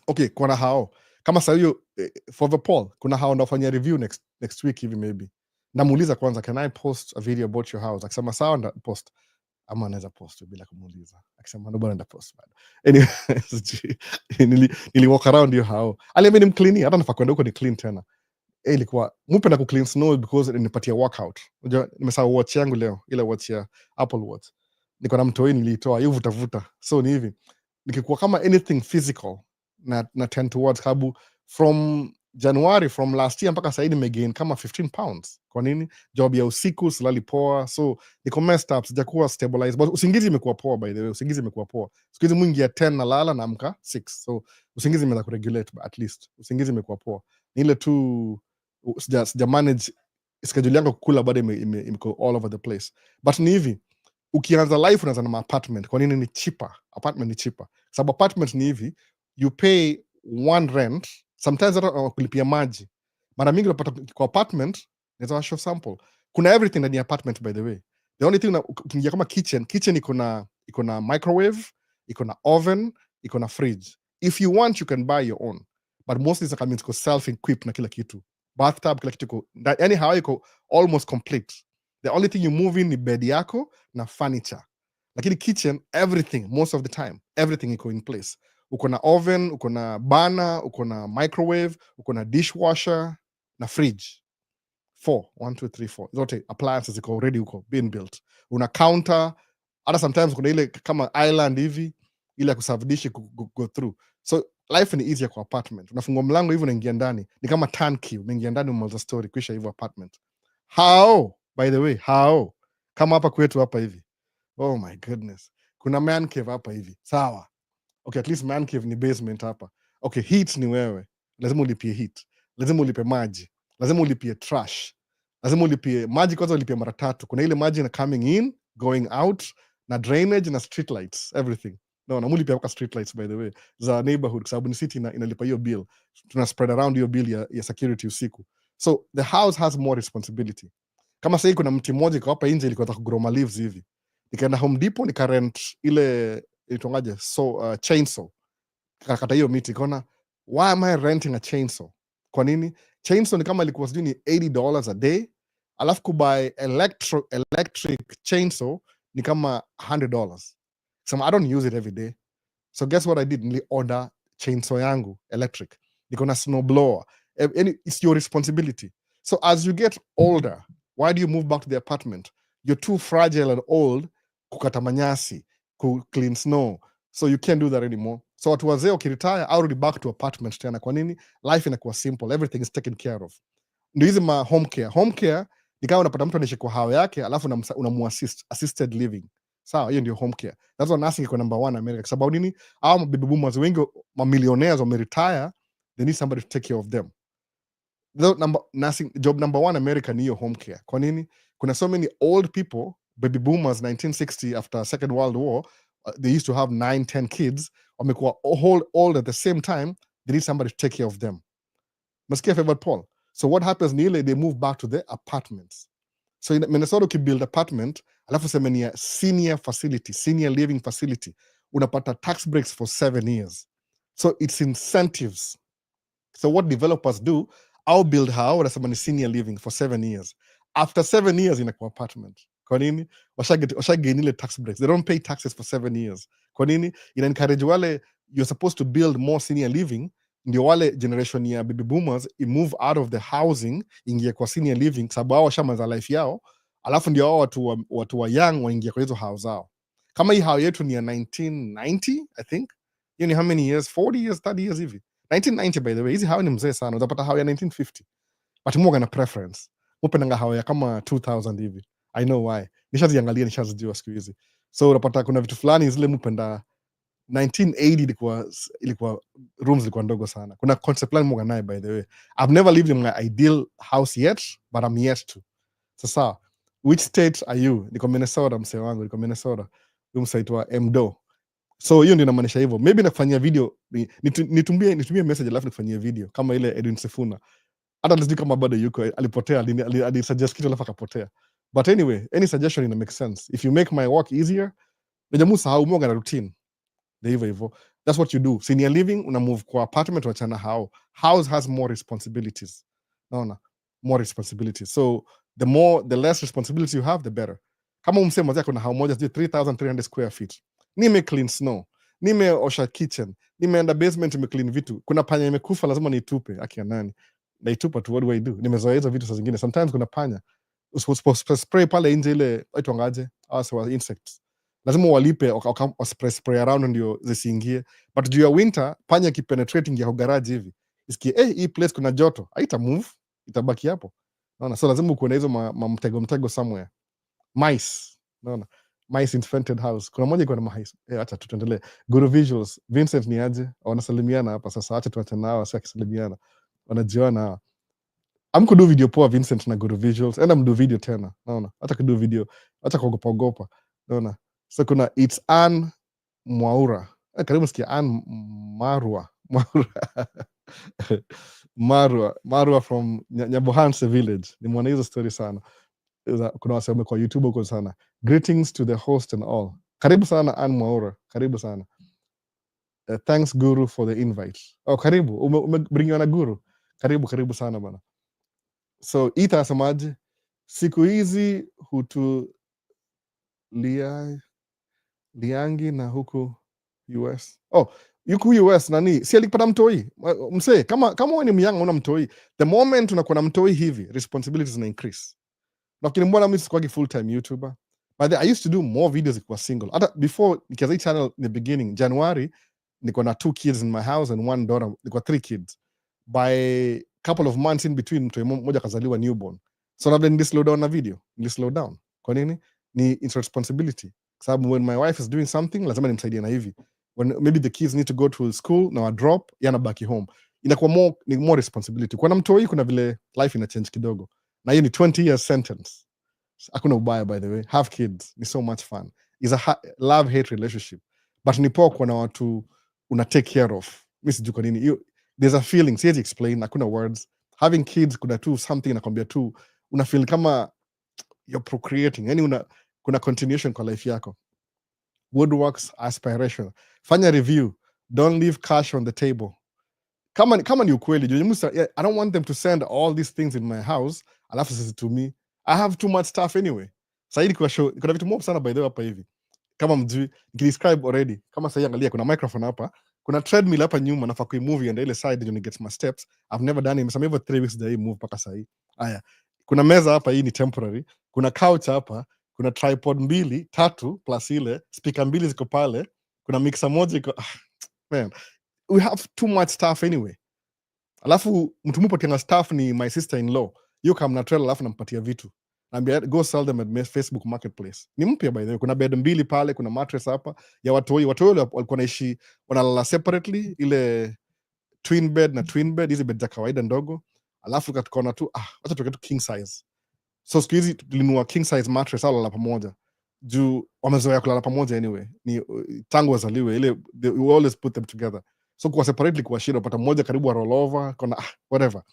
[SPEAKER 1] Okay, kuna hao. Kama sasa hiyo for the Paul, kuna hao ndafanya review next week hivi maybe. Namuuliza kwanza, can I post a video about your house? Akisema sawa, nda post. Ama anaweza post bila kumuuliza. Akisema ndo bwana nda post bado. Anyway, nili walk around hiyo hao. Aliambia nimclean, hata nafaa kwenda huko ni clean tena. Ilikuwa mupenda ku clean snow because nipatia workout. Unajua nimesahau watch yangu leo, ile watch ya Apple Watch. Niko na mtoi nilitoa, hiyo vuta. So ni hivi. Nikikuwa kama anything physical na tend towards kabu from January, from last year mpaka sasa nimegain kama 15 pounds. Kwa nini? Job ya usiku, silali poa. So niko messed up, sijakuwa stabilized. But usingizi imekuwa poa, by the way. Usingizi imekuwa poa. Siku hizi mwingi ya 10 na lala na amka 6. So usingizi imeanza kuregulate, but at least usingizi imekuwa poa. Ni ile tu sija manage schedule yangu kukula, bado imeko all over the place. But ni hivi, ukianza life unaanza na apartment. Kwa nini ni cheaper? Apartment ni cheaper. Sababu apartment ni hivi, you pay one rent, sometimes hata kulipia maji. Mara mingi unapata kwa apartment, naweza show sample. Kuna everything ndani ya apartment, by the way. The only thing ukiingia kama kitchen iko na microwave, iko na oven, iko na fridge. If you want, you can buy your own. But mostly zaka means self-equipped na kila kitu. Bathtub, kila kitu. Yani hawa iko almost complete. The only thing you move in ni bed yako na furniture. Lakini kitchen, everything, most of the time, everything iko in place. Uko na oven, uko na burner, uko na microwave, uko na dishwasher na fridge. 4, 1, 2, 3, 4. Zote appliances ziko already uko being built. Una counter, hata sometimes kuna ile kama island hivi, ile ya kuserve dish go through. So life ni easier kwa apartment. Unafungua mlango hivi unaingia ndani. Ni kama turnkey, unaingia ndani umaliza story kuisha hivyo apartment. How? By the way, how? Kama hapa kwetu hapa hivi. Oh my goodness. Kuna man cave hapa hivi. Sawa. Okay, at least man cave ni basement hapa. Okay, heat ni wewe. Lazima ulipie heat. Lazima ulipe maji. Lazima ulipie trash. Lazima ulipie maji, kwanza ulipie mara 3. Kuna ile maji na coming in, going out, na drainage na street lights, everything. No, na mulipia mpaka street lights, by the way, za neighborhood, kwa sababu ni city inalipa hiyo bill. Tuna spread around hiyo bill ya security usiku. So the house has more responsibility. Kama sasa kuna mti mmoja kwa hapa nje ilikuwa nataka kugrow leaves hivi. Nikaenda Home Depot nikarent ile itongaje chainsaw. Kakata hiyo miti, kaona why am I renting a chainsaw? Kwa nini? Chainsaw ni kama ilikuwa sijui ni $80 a day, alafu kubuy electric chainsaw ni kama $100. So I don't use it every day. So guess what I did? Nili order chainsaw yangu electric. Niko na snow blower. It's your responsibility. So as you get older, why do you move back to the apartment? You're too fragile and old kukata manyasi, ku clean snow. So you can't do that anymore. So watu wazee wakiretire, already back to apartment tena. Kwa nini? Life inakuwa simple. Everything is taken care of. Ndio hizi ma home care. Home care ni kama unapata mtu anaishi kwa hao yake, alafu unamuassist, assisted living. Sawa, hiyo ndio home care. That's why nursing iko number 1 America. Kwa sababu nini? Hao baby boomers wengi, mamillionaires wameretire, they need somebody to take care of them. Job number 1 America ni hiyo home care. Kwa nini? Kuna so many old people, baby boomers 1960 after Second World War, they used to have 9, 10 kids. Wamekuwa old at the same time, they need somebody to take care of them. Masikia Favored Paul. So what happens ni ile they move back to the apartments. So in Minnesota ukibuild apartment, alafu sema ni senior facility, senior living facility, unapata tax breaks for 7 years. So it's incentives. So what developers do, I'll build how wanasema ni senior living for 7 years. After 7 years inakuwa apartment. Kwa nini? Washagain ile tax breaks. They don't pay taxes for 7 years. Kwa nini? Ina encourage wale you're supposed to build more senior living, ndio wale generation ya baby boomers move out of the housing ingie kwa senior living, sababu hao washamaliza life yao, alafu ndio hao watu wa young waingie kwa hizo house zao. Kama hii house yetu ni ya 1990 I think, hiyo ni how many years, 40 years, 30 years hivi. 1990 by the way, hizi house ni mzee sana, utapata house ya 1950 but muga na preference, mupendanga house ya kama 2000 hivi. I know why, nishaziangalia, nishazijua siku hizi. So unapata kuna vitu fulani zile mupenda 1980 ilikuwa rooms zilikuwa ndogo sana. Kuna concept plan moga naye by the way. I've never lived in my ideal house yet, but I'm yet to. Sasa, which state are you? Niko Minnesota, msee wangu, niko Minnesota. Huyu msee aitwa Mdo. So hiyo ndio inamaanisha hivyo. Maybe nakufanyia video, nitumie message alafu nikufanyie video kama ile Edwin Sifuna. Hata sijui kama bado yuko, alipotea, alisuggest kitu alafu akapotea. But anyway, any suggestion ina make sense. If you make my work easier, najamu sahau moga na routine. Hivyo. That's what you do. Senior living, una move kwa apartment, wachana how. House has more responsibilities. Naona, more responsibilities. So the less responsibility you have, the better. Kama umsema zako na how moja 3,300 square feet. Nime clean snow. Nime osha kitchen. Nimeenda basement, nime clean vitu. Kuna panya imekufa, lazima niitupe. Akia nani? Naitupa tu, what do I do? Nimezoea hizo vitu saa zingine. Sometimes kuna panya. Spray pale nje ile, waitwangaje? Hawa insects. Lazima walipe spray around ndio zisiingie, but juu ya winter panya kipenetrate ingia kwa garage hivi isikie hii place kuna joto, haita move, itabaki hapo. Unaona, so lazima uko na hizo mtego somewhere. Mice, unaona, mice infested house. Kuna moja iko na mice. Acha tuendelee. Guru Visuals, Vincent ni aje? Wanasalimiana hapa sasa, acha tuache nao sasa kisalimiana. Wanajiona amkudu video poa Vincent na Guru Visuals. Enda mdu video tena. Unaona, hata kudu video, acha kuogopa. Unaona. So kuna it's Ann Mwaura. Karibu sikia Ann Marwa. Marwa from Nyabohanse village. Nimeona hizo story sana. Kuna waseme kwa YouTube huko sana. Greetings to the host and all. Karibu sana Ann Mwaura. Karibu sana. Thanks Guru for the invite. Oh, karibu. Umebringiwa na Guru. Karibu sana bana. So Ita asemaje? Siku hizi liangi na huku US. Yuku US nani? Si alikipata mtoi. Msee, kama wewe ni myanga una mtoi, the moment unakuwa na mtoi hivi, responsibilities zina increase. Nafikiri mbona mimi sikuwa full time YouTuber. But I used to do more videos kwa single. Hata before nikianza hii channel in the beginning, January, niko na 2 kids in my house and 1 daughter, niko 3 kids. By couple of months in between, mtoi mmoja kazaliwa newborn. So labda nili slow down na video. Nili slow down. Kwa nini? Ni it's responsibility. Sababu when my wife is doing something, lazima nimsaidie na hivi. When maybe the kids need to go to school, na drop, yana baki home. Inakuwa more responsibility. Kwa na mtoi kuna vile life ina change kidogo. Na hiyo ni 20 years sentence. Hakuna ubaya by the way. Have kids. Ni so much fun. It's a love-hate relationship. But ni poa kwa na watu una take care of. Mimi sijui kwa nini. There's a feeling, siwezi explain, hakuna words. Having kids kuna tu something inakwambia tu una feel kama you're procreating. Yani kuna continuation kwa life yako. Woodworks aspiration. Fanya review. Don't leave cash on the table. Kama ni ukweli, I don't want them to send all these things in my house, alafu sisi to me. I have too much stuff anyway. Saidi kwa show, kuna vitu mob sana by the way hapa hivi. Kama mjui, describe already. Kama sasa angalia kuna microphone hapa, kuna treadmill hapa nyuma nafaa kuimove and ile side ndio get my steps. I've never done it. Nimesema hivyo 3 weeks day move paka sasa hii. Haya. Kuna meza hapa, hii ni temporary. Kuna couch hapa, kuna tripod 2, 3 plus ile, speaker 2 ziko pale, kuna mixer moja iko man. We have too much stuff anyway. Alafu mtu mpatia staff ni my sister-in-law. Kama na trailer alafu nampatia vitu. Naambia go sell them at Facebook Marketplace. Ni mpya by the way. Kuna bed 2 pale, kuna mattress hapa ya watoi. Watoi walikuwa naishi wanalala separately, ile twin bed, hizi bed za kawaida ndogo. Alafu tukaona tu acha tuweke tu king size. So siku hizi tulinunua king size mattress au lala pamoja. Juu wamezoea kulala pamoja anyway. Ni tangu wazaliwe ile we always put them together. So kwa separately kwa shida pata mmoja karibu wa rollover, kuna whatever.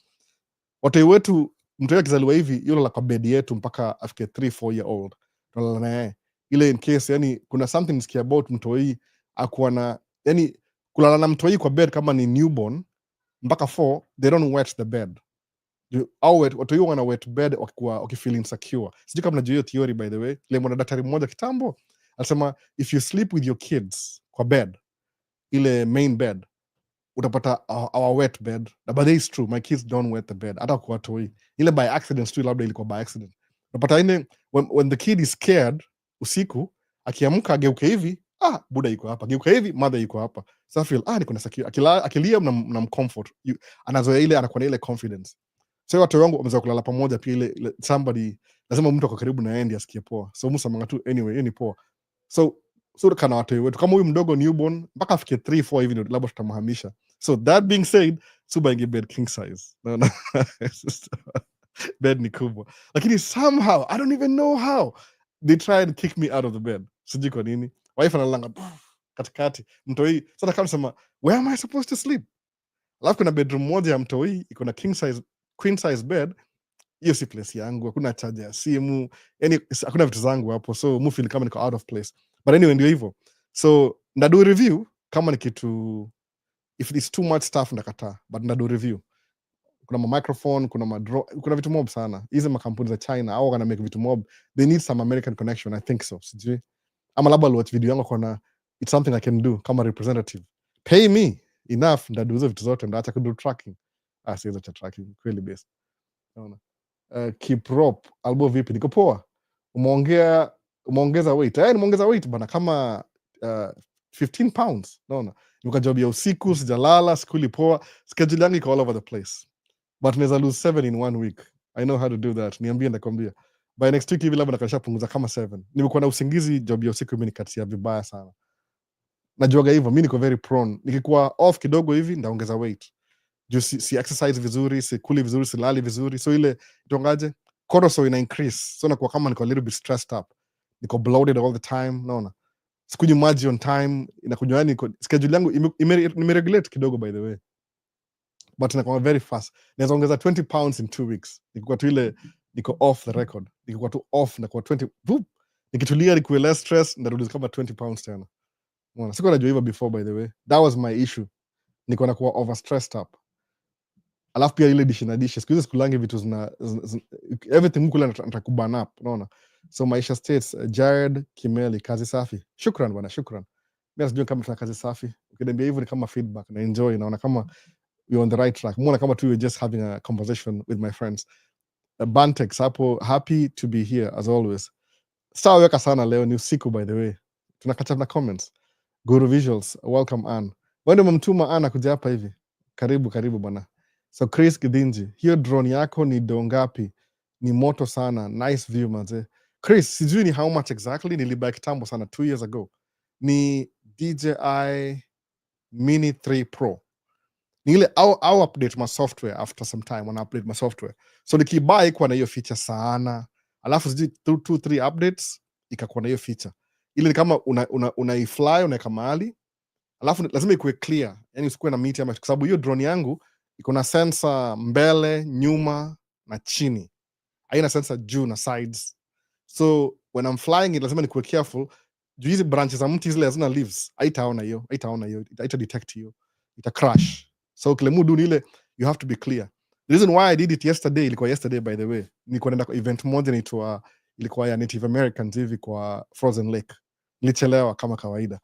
[SPEAKER 1] Watoi wetu mtu yake kizaliwa hivi yule la kwa bed yetu mpaka afike 3-4 year old. Tunalala naye. Ile in case yani kuna something skia about mtoi akuwa na yani kulala na mtoi kwa bed kama ni newborn mpaka 4 they don't wet the bed. Au watoi wana wet bed wakifeel insecure. Sijui kama unajua hiyo theory by the way. Ile mwana daktari mmoja kitambo alisema if you sleep with your kids kwa bed ile main bed utapata our wet bed, but that is true, my kids don't wet the bed hata kwa toi, ile by accident tu, labda ilikuwa by accident. Unapata ile when the kid is scared usiku, akiamka ageuke hivi, buda iko hapa, geuka hivi, mother iko hapa. So feel niko na secure, akilia na comfort, anazoea ile, anakuwa na ile confidence. So watu wangu wameweza kulala pamoja pia, ile somebody lazima mtu ako karibu na yeye ndiye asikie poa, so msamanga tu anyway, ni poa. So kana watu wetu kama huyu mdogo newborn mpaka afike 3-4 hivi ndio labda tutamhamisha. So that being said, subangi bed king size, no. Bed ni kubwa, lakini somehow I don't even know how they try and kick me out of the bed. Sijui kwa nini wife analanga katikati mtoi. Sasa kama sema where am I supposed to sleep? Alafu kuna bedroom moja ya mtoi iko na king size queen size bed. Hiyo si place yangu, hakuna charger ya simu, yani hakuna vitu zangu hapo, so mu feel kama niko out of place. But anyway, ndio hivyo. So ndadu review kama ni kitu, if it's too much stuff ndakataa, but ndadu review. Kuna microphone, kuna vitu mob sana. Hizi makampuni za China au wana make vitu mob, they need some American connection, I think so. Sijui ama labda watch video yangu kona, it's something I can do kama representative. Pay me enough, ndadu hizo vitu zote, ndaacha kudu tracking. Siwezi acha tracking kweli best. Naona Kiprop albo vipi? Niko poa. Umeongeza weight? Nimeongeza weight bana, kama 15 pounds. Naona niko job ya usiku, sijalala, skuli poa, schedule yangu iko all over the place, but naweza lose 7 in 1 week. I know how to do that. Niambie, ndakwambia by next week hivi labda nakasha punguza kama 7. Nimekuwa na usingizi, job ya usiku mimi nikatia vibaya sana, najuaga hivyo. Mimi niko very prone, nikikuwa off kidogo hivi ndaongeza weight juu si exercise vizuri, si kuli vizuri, si lali vizuri, so ile itongaje cortisol ina increase, so nakuwa kama niko a little bit stressed up, niko bloated all the time. Naona sikunywi maji on time, inakunywa, yani schedule yangu nimeregulate kidogo by the way, but inakuwa very fast. Naweza ongeza 20 pounds in 2 weeks, nikikuwa tu ile niko off the record, nikikuwa tu off na kwa 20 boop, nikitulia nikuwe less stress, ndarudi kama 20 pounds tena. Unaona, sikuwa najua hivyo before by the way, that was my issue, niko nakuwa over stressed up. Alafu pia ile dish siku hizi sikulangi vitu everything mkula natakuban up, unaona. So Maisha states, Jared Kimeli, kazi safi. Shukran bwana, shukran. Mimi sijui kama tuna kazi safi, ukiniambia hivyo ni kama feedback na enjoy, naona kama we're on the right track, mbona kama tu we're just having a conversation with my friends. Bantex hapo, happy to be here as always. Sawa, weka sana, leo ni usiku by the way, tunakata na comments. Guru Visuals, welcome Ann. Wewe ndio umemtuma Ann kuja hapa hivi, karibu bwana. So Chris Gidinji, hiyo drone yako ni dongapi? Ni moto sana, nice view manze. Chris, sijui ni how much exactly, nilibuy kitambo sana 2 years ago. Ni DJI Mini 3 Pro. Ni ile au update my software after some time, wana update my software. So nikibuy kwa na hiyo feature sana, alafu sijui 2-3 updates ikakuwa na hiyo feature. Ile ni kama unaifly unaweka mahali, alafu lazima ikuwe clear, yani usikuwe na miti ama, kwa sababu hiyo drone yangu iko na sensor mbele, nyuma na chini, haina sensor juu na sides. So when I'm flying it lazima nikuwe careful juu hizi branches za mti zile hazina leaves, haitaona hiyo, haita detect hiyo, ita crash. So kile mudu ni ile, you have to be clear. The reason why I did it yesterday, ilikuwa yesterday by the way, nilikuwa naenda kwa event moja inaitwa, ilikuwa ya Native Americans hivi kwa Frozen Lake. Nilichelewa kama kawaida,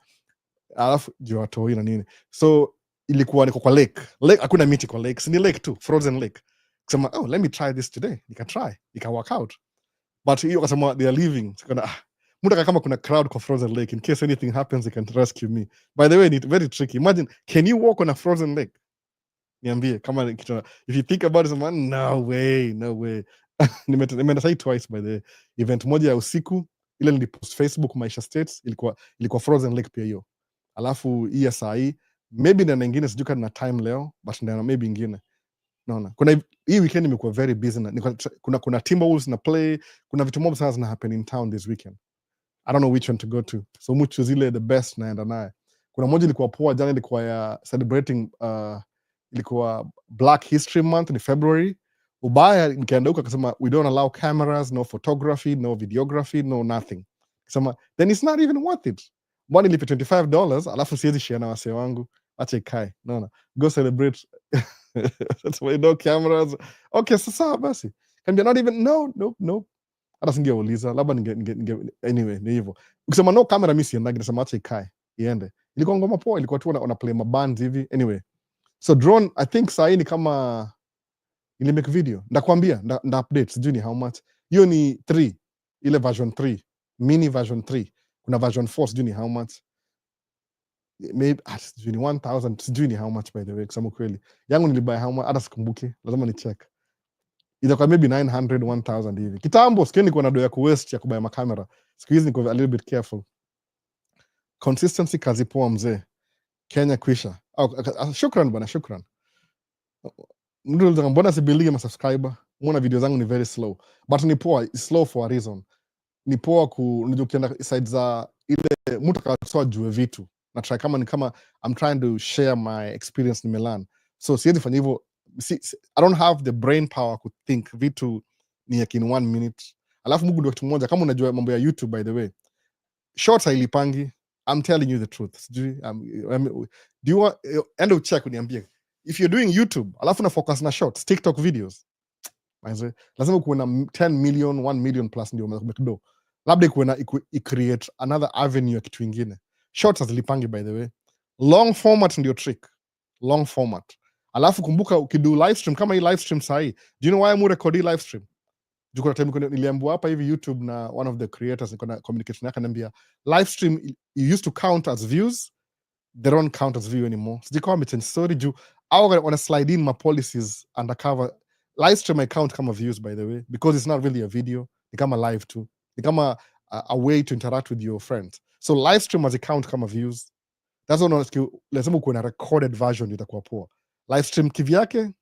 [SPEAKER 1] alafu juu watoi na nini, so ilikuwa niko kwa lake, hakuna miti kwa lake, si ni lake tu, Frozen Lake. Kusema let me try this today, nika work out, but hiyo kasema they are leaving, sikona muda kama kuna crowd kwa Frozen Lake, in case anything happens they can rescue me. By the way, it's very tricky. Imagine, can you walk on a frozen lake? Niambie kama kitu, if you think about it, no way. Nimeenda sai twice by the event moja ya usiku, ile nilipost Facebook Maisha States, ilikuwa Frozen Lake pia hiyo. Alafu hii ya saa hii maybe na nyingine sijui kama na time leo, but na maybe ingine. Naona kuna hii weekend imekuwa very busy na kuna Timberwolves na play, kuna vitu mob sana zina happen in town this weekend. I don't know which one to go to, so much zile the best naenda naye. Kuna moja ilikuwa poa jana, ilikuwa ya celebrating ilikuwa Black History Month in February. Ubaya nikaenda huko akasema we don't allow cameras, no photography, no videography, no nothing. Akasema then it's not even worth it. Mbona nilipe $25 alafu siwezi share na wase wangu, acha ikae. Naona go celebrate. That's why no cameras. Okay, sasa basi can be not even no. Hata singeuliza, labda anyway ni hivyo. Ukisema no camera mimi siendagi, nasema acha ikae iende. ilikuwa ngoma poa, ilikuwa tu wana play mabands hivi. Anyway, so drone I think saa hii ni kama ili make video, ndakwambia nda update, sijui ni how much. Hiyo ni 3, ile version 3, mini version 3. Kuna version 4, sijui ni how much, maybe sijui ni 1000, sijui ni how much by the way, kusema kweli. Yangu nilibuy how much hata sikumbuki, lazima ni check. Itakuwa maybe 900 1000 hivi. Kitambo siku nilikuwa na doya ku waste ya kubuy makamera. Siku hizi niko a little bit careful. Consistency kazi poa mzee. Kenya kwisha. Shukran bana, shukran. Mbona sibuilding ma subscriber? Mbona video zangu ni very slow. But ni poa, it's slow for a reason. Ni poa unajua ukienda side za ile mtu akatoa jue vitu. Na try kama I'm trying to share my experience ni Milan. So siwezi fanya hivyo. I don't have the brain power to think vitu ni in 1 minute. Alafu Mungu ndio kitu moja, kama unajua mambo ya YouTube by the way. Shorts hailipangi. I'm telling you the truth. Do you want end of check uniambie. If you're doing YouTube, alafu na focus na shorts, TikTok videos. Lazima kuwe na 10 million, 1 million plus ndio umekdo. Labda kuwe na create another avenue ya kitu ingine. Shorts hazilipangi by the way. Long format ndio trick. Long format. Alafu kumbuka ukidu live stream kama hii live stream sahi. Do you know why I'm recording live stream? Kuna time niliambiwa hapa hivi YouTube na one of the creators niko na communication yake ananiambia live stream you used to count as views, they don't count as view anymore. Sijui amechange story juu au wana slide in my policies undercover. Live stream I count kama views by the way because it's not really a video, ni kama live too, ni kama a way to interact with your friends. So live stream as count kama views. That's why lazima kuwe na recorded version itakuwa poa. Live stream kivyake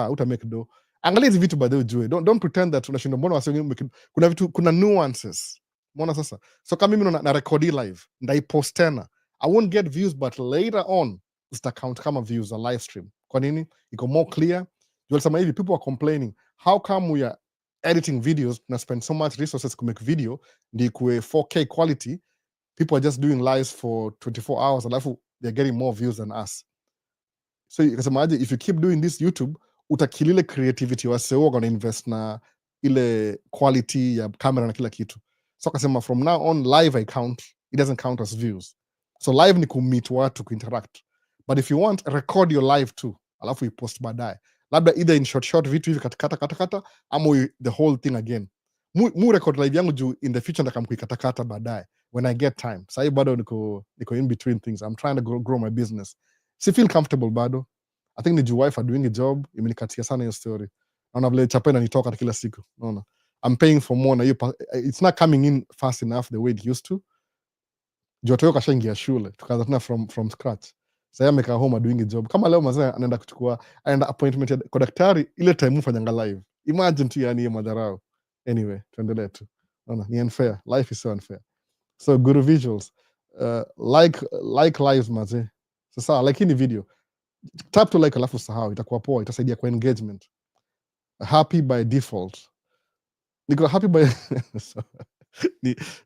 [SPEAKER 1] uta make do. Angalia hizi vitu by the way ujue. Don't pretend that unashinda mbona wasi kuna vitu, kuna nuances. Mbona sasa? So kama mimi na record live, ndaipost tena. I won't get views but later on ita count kama views za live stream. Kwa nini? Iko more clear. Sema hivi people are complaining how come we are editing videos na spend so much resources to make video ndi kuwe 4K quality. People are just doing lives for 24 hours alafu they're getting more views than us. So ikasema aje, if you keep doing this YouTube utakilile creativity waseo gonna invest na ile quality ya camera na kila kitu. So akasema from now on live I count, it doesn't count as views. So live ni kumeet watu, kuinteract. But if you want, record your live too alafu you post baadaye, labda either in short vitu hivi katakata ama the whole thing again. Mu record live yangu juu in the future ndaka mkuikatakata baadaye when I get time. Sahi bado niko in between things. I'm trying to grow my business. Si feel comfortable bado. I think the wife are doing a job, imenikatia sana hiyo story. Naona vile chapa inanitoka kila siku. Naona I'm paying for more na hiyo, it's not coming in fast enough the way it used to. Juu watoto kashaingia shule, tukaanza tena from scratch. Sasa amekaa home doing a job. Kama leo mazee anaenda appointment kwa daktari ile time ufanyanga live. Imagine tu yani hiyo madharau. Anyway, tuendelee tu. Naona ni unfair. Life is so unfair. So good visuals. Like lives mazee. Sasa like hii video. Tap to like alafu sahau, itakuwa poa, itasaidia kwa engagement. Happy by default. Niko happy by so,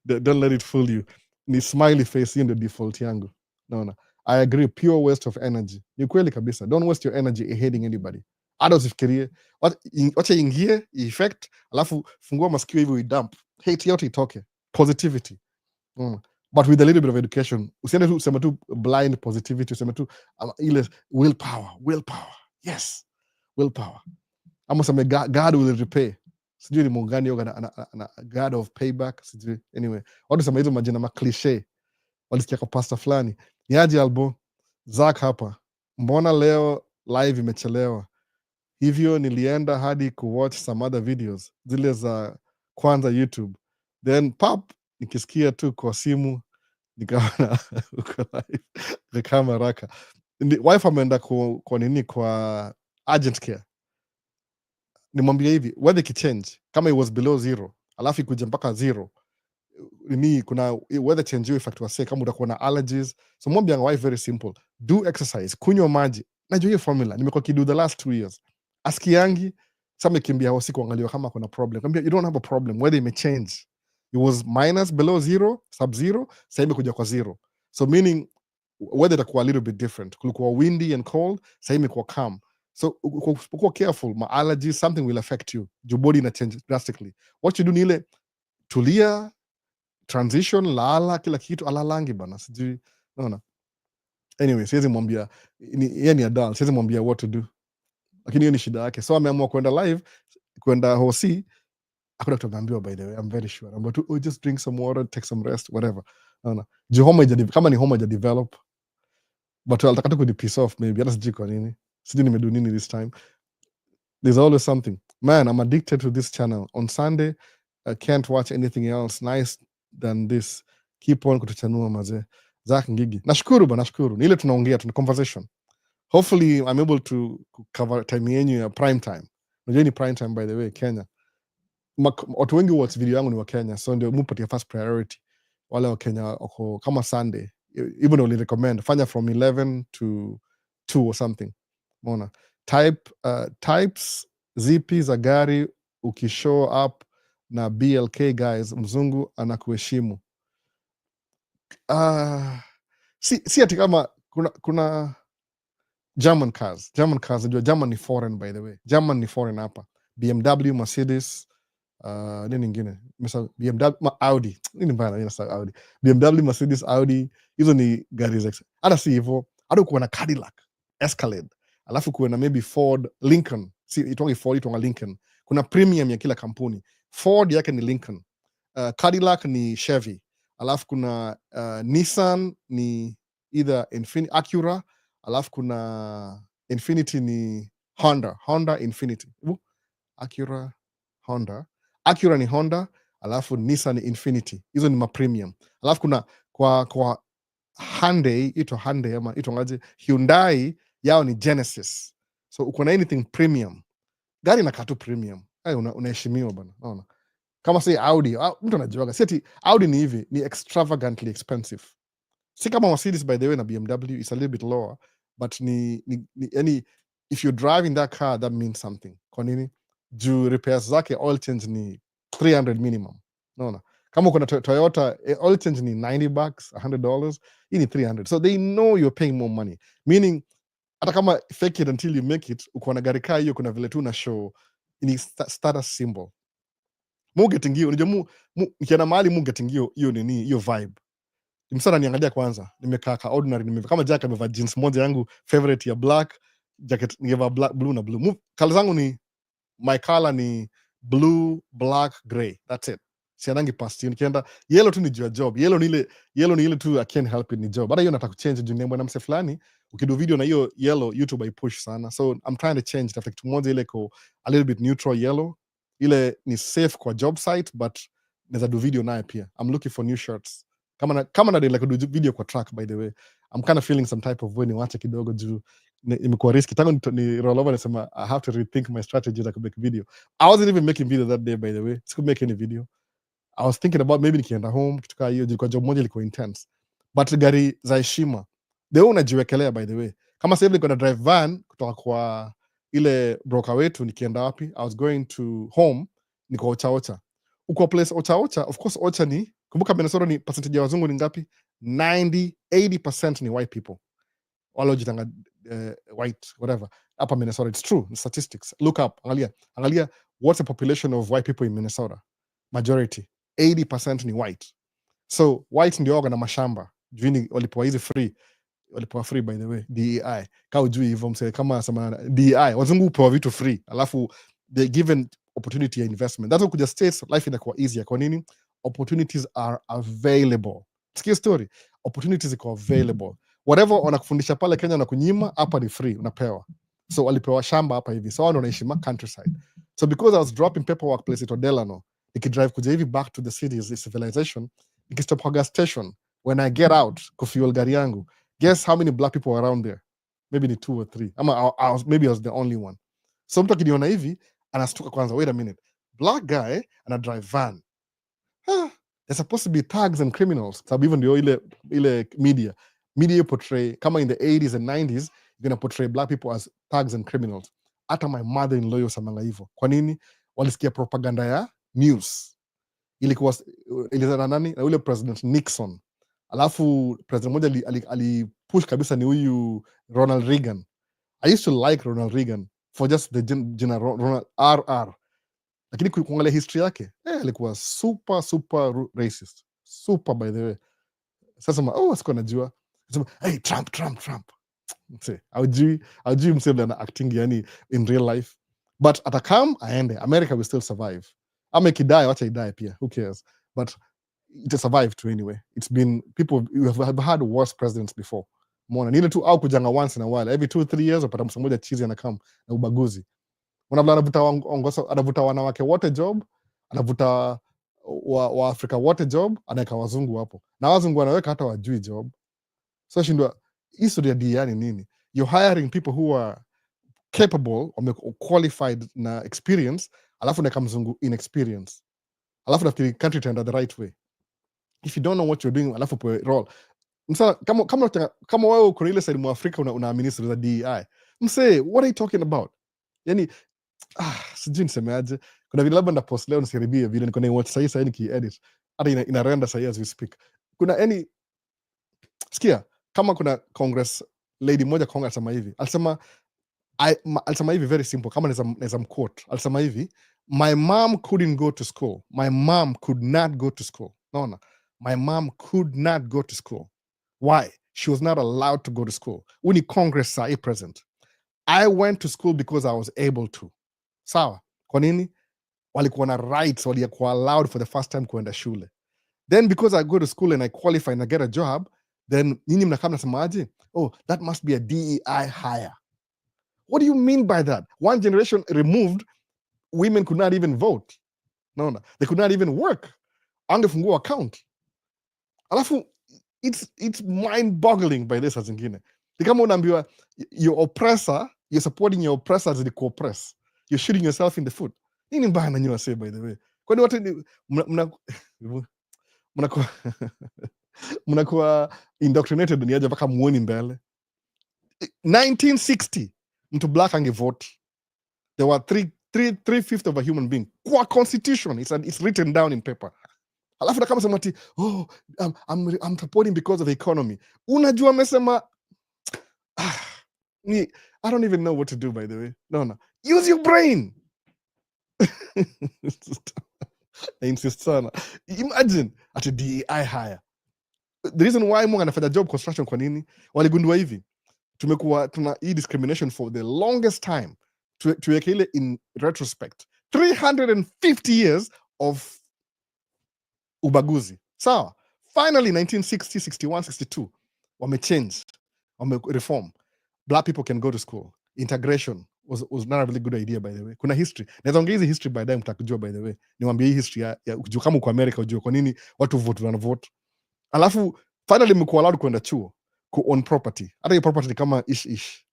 [SPEAKER 1] don't let it fool you. Ni smiley face in the default yangu. Naona. I agree, pure waste of energy. Ni kweli kabisa. Don't waste your energy hating anybody. Hata usifikirie. Wacha ingie, effect, alafu fungua masikio hivyo idump. Hate yote itoke. Positivity. But with a little bit of education. Usiende tu useme tu blind positivity, useme tu ile willpower. Yes. Willpower. Ama useme God will repay. Sijui ni Mungu gani yoga na God of payback. Sijui. Anyway, watu sema hizo majina ma cliche. Walisikia kwa pasta fulani. Niaje albo, Zach hapa. Mbona leo live imechelewa? Hivyo nilienda hadi kuwatch some other videos. Zile za kwanza YouTube. Then pop, nikisikia tu kwa simu, nikaona uko live. Nikama haraka. Wife ameenda kwa nini kwa urgent care. Nimwambia hivi, weather ikichange, kama it was below 0, alafu ikuje mpaka 0, kuna weather change hiyo effect wase kama utakuwa na allergies. So mwambia wife very simple, do exercise, kunywa maji. Najua hiyo formula nimekuwa kidu the last 2 years. Askiangi sasa kimbia hosi kuangalia kama kuna problem. Mwambia you don't have a problem, weather may change. It was minus below 0, sub 0, sasa imekuja kwa 0. So meaning weather itakuwa a little bit different. Kulikuwa windy and cold, sasa imekuwa calm. So uko careful, my allergies, something will affect you. Your body na change drastically. What you do ni ile tulia, transition, lala, kila kitu alalangi bana. Sijui, naona. Anyway, siwezi mwambia yeye ni adult, siwezi mwambia what to do, lakini hiyo ni shida yake. So ameamua kwenda live, kwenda hosi. Hakuna kitu ameambiwa, by the way, I'm very sure. But oh, just drink some water, take some rest, whatever. Naona juu homa kama ni homa develop, but alitaka tu piece off maybe. Hata sijui kwa nini, sijui nimedo nini this time. There's always something. Man, I'm addicted to this channel. On Sunday, I can't watch anything else nice than this. Keep on kutuchanua mazee. Zach Ngigi. Nashukuru. Ni ile tunaongea, tuna conversation. Hopefully I'm able to cover time yenyu ya prime time. Unajua ni prime time, by the way, Kenya. Watu wengi watch video yangu ni wa Kenya, so ndio mupatia first priority. Wale wa Kenya wako kama Sunday, even only recommend fanya from 11 to 2 or something. Umeona? Types zipi za gari ukishow up na BLK guys, mzungu anakuheshimu. Si ati kama kuna German cars. Najua German ni foreign, by the way. German ni foreign hapa. BMW, Mercedes, nini ingine? BMW, Audi. Nini mbaya na Audi? BMW, Mercedes, Audi. Hizo ni gari za. Hata si hivyo. Hata kuwa na Cadillac, Escalade. Alafu kuwa na maybe Ford, Lincoln. Si itongi Ford, itonga Lincoln. Kuna premium ya kila kampuni. Ford yake ni Lincoln. Cadillac ni Chevy. Alafu kuna Nissan ni either Acura. Alafu kuna Infinity ni Honda Infinity. Acura ni Honda, alafu Nissan ni Infinity. Hizo ni premium. Alafu kuna kwa Hyundai, ama ngaje, Hyundai yao ni Genesis. So uko na anything premium, gari inakaa tu premium, unaheshimiwa bana. Unaona, kama say Audi, mtu anajuaga, si ati Audi ni hivi, ni extravagantly expensive. Si kama Mercedes, by the way, na BMW is a little bit lower, but ni yani, if you're driving that car, that means something. Kwa nini? Juu repairs zake, oil change ni 300 minimum. Naona kama uko na Toyota, oil change ni $90, $100, hii ni 300. So they know you're paying more money, meaning hata kama fake it until you make it, uko na gari kaa hiyo, kuna vile tu na show ni status symbol. Mu getting hiyo, unajua nikienda mahali mu getting hiyo nini, hiyo vibe. Msana niangalia kwanza, nimekaa ka ordinary, kama Jack amevaa jeans moja yangu favorite ya black, jacket ngeva black, blue na blue. Color zangu ni, my color ni blue, black, gray. That's it. Sianangi past hiyo. Nikienda yellow tu ni juu ya job. Yellow ni ile tu, I can't help it, ni job. Hata hiyo nataka kuchange juu niambia na mse fulani, ukidu video na hiyo yellow YouTube I push sana. So I'm trying to change it. Kitu moja ile ko a little bit neutral yellow. Ile ni safe kwa job site, but naweza do video naye pia. I'm looking for new shirts. Kama na like do video kwa track, by the way. I'm kind of feeling some type of way, niwache kidogo juu imekuwa risky. Tangu ni roll over nasema I have to rethink my strategy to make video. I wasn't even making video that day, by the way. Siku make any video. I was thinking about maybe nikienda home kitu kaa hiyo, kwa job moja ilikuwa intense. But gari za heshima, leo unajiwekelea, by the way. Kama sasa hivi niko na drive van kutoka kwa ile broker wetu, nikienda wapi? I was going to home, niko Ocha. Uko place Ocha, of course Ocha ni, kumbuka Minnesota ni percentage ya wazungu ni ngapi? 80% ni white people. Wale wajitanga white, whatever. Hapa Minnesota, it's true, statistics. Look up, angalia what's the population of white people in Minnesota? Majority 80% ni white. So white ndio waga na mashamba. Juini walipewa hizi free. Walipewa free, by the way, DEI. Kaa ujui hivyo mse, kama sama DEI, wazungu hupewa vitu free. Alafu they given opportunity ya investment. That's why kuja states life inakuwa easier. Kwa nini? Opportunities are available. Sikia story. Opportunities iko available. Whatever wanakufundisha pale Kenya na kunyima, hapa ni free, unapewa. So walipewa shamba hapa hivi. So wao wanaishi countryside. So because I was dropping paperwork place ito Delano, nikidrive kuja hivi back to the city's civilization, nikistop kwa gas station, when I get out kufuel gari yangu, guess how many black people were around there? Maybe ni 2 or 3. Ama maybe I was the only one. So mtu akiniona hivi anastuka kwanza, wait a minute, black guy ana drive van. There's supposed to be thugs and criminals. Sababu hivyo ndio ile media portray, kama in the 80s and 90s, you're gonna portray black people as thugs and criminals. Hata my mother-in-law yosamanga hivyo. Kwa nini? Walisikia propaganda ya news. Ilikuwa ilizana nani? Na ule President Nixon. Alafu president moja alipush kabisa ni huyu Ronald Reagan. I used to like Ronald Reagan for just the general Ronald RR. Lakini kuangalia history yake, alikuwa super racist. Super, by the way. Sasa sikuwa najua. Sema, hey, Trump. Mse, haujui mse vile ana acting yani in real life. But atakam aende, America will still survive. Ama ikidai, wacha idai pia, who cares? But it survived too anyway. It's been, people, you have had worse presidents before. Mona, ni ile tu au kujanga once in a while. Every 2-3 years, upata msa moja chizi anakam na ubaguzi. Unavla anavuta wanawake wote job, anavuta wa Afrika wote job, anaweka wazungu hapo. Na wazungu wanaweka hata wajui job. So shindwa, history ya DEI ni nini? You're hiring people who are capable, qualified na experience, alafu naweka mzungu inexperience. Alafu nafikiri country itaenda the right way. If you don't know what you're doing, alafu pe role. Msa, kama wewe uko ile side mwa Afrika unaamini siri za DEI. Mse, what are you talking about? Yani, sijui nisemeaje. Kuna vile labda ndapost leo nisiribie vile niko na watch sasa nikiedit. Hata ina render sasa as we speak. Kuna sikia, kama kuna Congress lady moja Congress alisema hivi. Alisema hivi very simple, kama naweza mquote. Alisema hivi, my mom couldn't go to school. My mom could not go to school. Naona, my mom could not go to school. Why? She was not allowed to go to school. When Congress sahi present, I went to school because I was able to. Sawa, kwa nini? Walikuwa na rights, walikuwa allowed for the first time kuenda shule. Then because I go to school and I qualify and I get a job, then nyinyi mnakaa mnasemaje? Oh, that must be a DEI hire. What do you mean by that? One generation removed, women could not even vote. No, they could not even work. Angefungua account. Alafu, it's mind-boggling by this as ingine. Ni kama unaambiwa, your oppressor, you're supporting your oppressor as the co-oppress. You're shooting yourself in the foot. Nini mbaya na nyinyi say, by the way? Kwani watu mnakuwa indoctrinated duniaje mpaka muoni mbele. 1960, mtu black angevote. There were 3/5 of a human being. Kwa constitution, it's written down in paper. Alafu na kama sema ati, oh, I'm supporting because of the economy. Unajua mesema, I don't even know what to do, by the way. No. Use your brain. I insist sana. Imagine at a DEI hire. The reason why Mungu anafanya job construction kwa nini? Waligundua hivi. Tumekuwa tuna hii discrimination for the longest time. Tuweke ile in retrospect. 350 years of ubaguzi. Sawa. Finally 1960, 61, 62 wamechange. Reform. Black people can go to school. Integration was not a really good idea, by the way. Kuna history. Naweza ongea hizi history baadaye mtakujua, by the way. Niwaambie hii history ya ujue kama uko America ujue kwa nini watu vote wanavote. Alafu finally mko allowed kwenda chuo ku own property. Hata hiyo property ni kama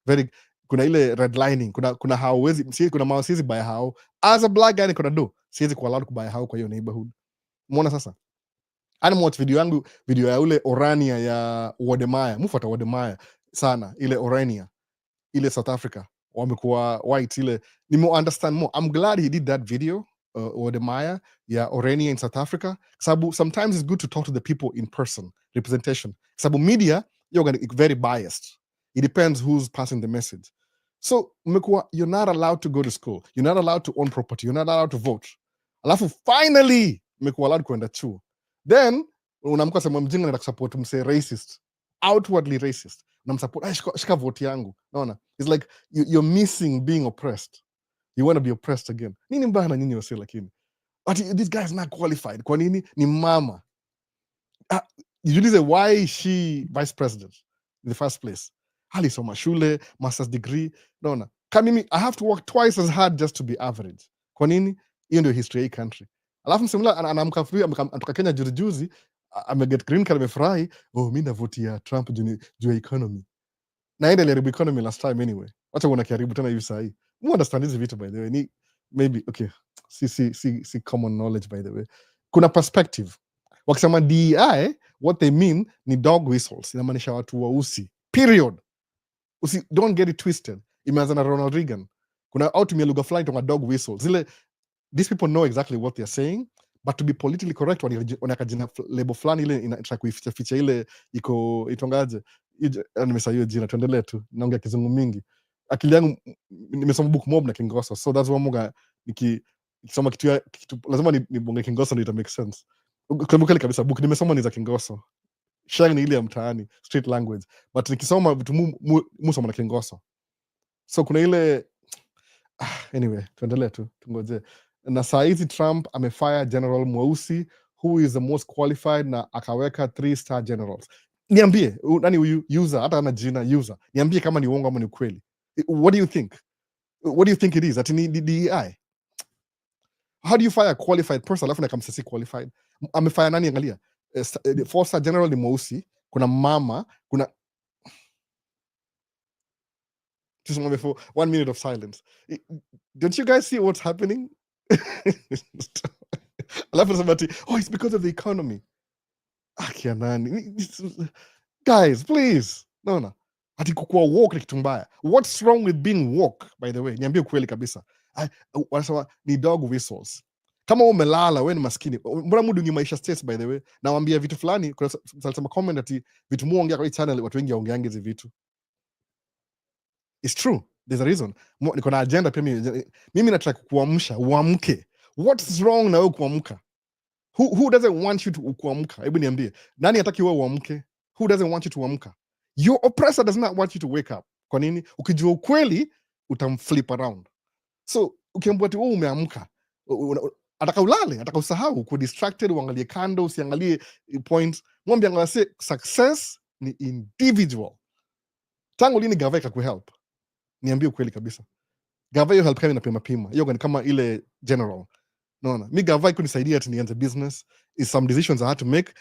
[SPEAKER 1] very, kuna ile redlining, kuna hauwezi, kuna mao siwezi buy how. As a black guy kuna do siwezi ku allowed ku buy how kwa hiyo neighborhood. Umeona sasa? Watch video ya ule Orania ya Wodemaya. Mfuata Wodemaya sana, ile Orania, ile South Africa. Wamekuwa white ile. Nimo understand more. I'm glad he did that video, Wodemaya ya Orania in South Africa. Sababu sometimes it's good to talk to the people in person, representation. Sababu media, you're very biased. It depends who's passing the message. So, you're not allowed to go to school. You're not allowed to own property. You're not allowed to vote. Alafu finally, allowed kwenda chuo. Then, unamka sema mjinga na kusupport mse racist. Outwardly racist. Unamsupport, shika vote yangu. Naona? It's like, you're missing being oppressed. You want to be oppressed again. Nini mbaya na nyinyi wase lakini? But this guy is not qualified. Kwa nini? Ni mama. Usually why is she vice president in the first place? Alisoma shule, master's degree. Naona? Kama I have to work twice as hard just to be average. Kwa nini? Hiyo ndio history ya country. Alafu msemla anamkafuria anatoka Kenya juzi ameget green card amefurahi, oh mimi na vote ya Trump juu ya economy. Naenda ile economy last time anyway. Wacha uone karibu tena hivi sahi. Mu understand hizi vitu by the way. Ni maybe okay. See common knowledge by the way. Kuna perspective. Wakisema DEI, what they mean ni dog whistles. Inamaanisha watu weusi. Period. Don't get it twisted. Imeanza na Ronald Reagan. Kuna autumia lugha fulani toka dog whistles. These people know exactly what they're saying, but to be politically correct, wanaka jina label fulani ile inataka kuificha ile iko itongaje. Nimesahau jina, tuendelee tu. Naongea kizungu mingi. Akili yangu nimesoma book mob na Kingoso. So that's why Munga nikisoma kitu lazima nibonge Kingoso ndio ita make sense. Kwa kabisa book nimesoma ni za Kingoso. Sheng ni ile ya mtaani, street language. But nikisoma vitu musoma na Kingoso. So kuna ile anyway, tuendelee tu, tungoje. Na saa hizi Trump amefire general mweusi who is the most qualified na akaweka 3-star generals. Niambie, nani huyu user, hata ana jina user. Niambie kama ni uongo ama ni kweli. What do you think? What do you think it is? Ati ni DEI? How do you fire a qualified person alafu nakamsa si qualified? Amefire nani? Angalia, 4-star general ni mweusi, kuna mama, kuna just before 1 minute of silence. Don't you guys see what's happening? Alafu nasema ati, oh, it's because of the economy. Akia nani? Guys, please. No. Ati kukua woke ni kitu mbaya. What's wrong with being woke, by the way? Niambie kweli kabisa. Wanasema ni dog whistles. Kama umelala, wewe ni maskini. Mbona mudungi Maisha States, by the way? Nawaambia vitu fulani, kuna sema comment ati vitu muongea kwa hii channel, watu wengi haongeangi hizi vitu. It's true. There's a reason. Niko na agenda pia mimi nataka kuamsha, uamke. What's wrong na wewe kuamka? Who doesn't want you to kuamka? Hebu niambie. Nani hataki wewe uamke? Who doesn't want you to kuamka? Your oppressor does not want you to wake up. Kwa nini? Ukijua ukweli, utamflip around. So, ukiambiwa ati wewe umeamka, ataka ulale, ataka usahau, uko distracted, uangalie kando, usiangalie points. Mwambie angalia success ni individual. Tangu lini gava ikakuhelp? Niambie ukweli kabisa. Gava hiyo help kama inapima. Hiyo ni kama ile general. Naona. Mi gava ikunisaidia ati nianze business. Is some decisions I had to make.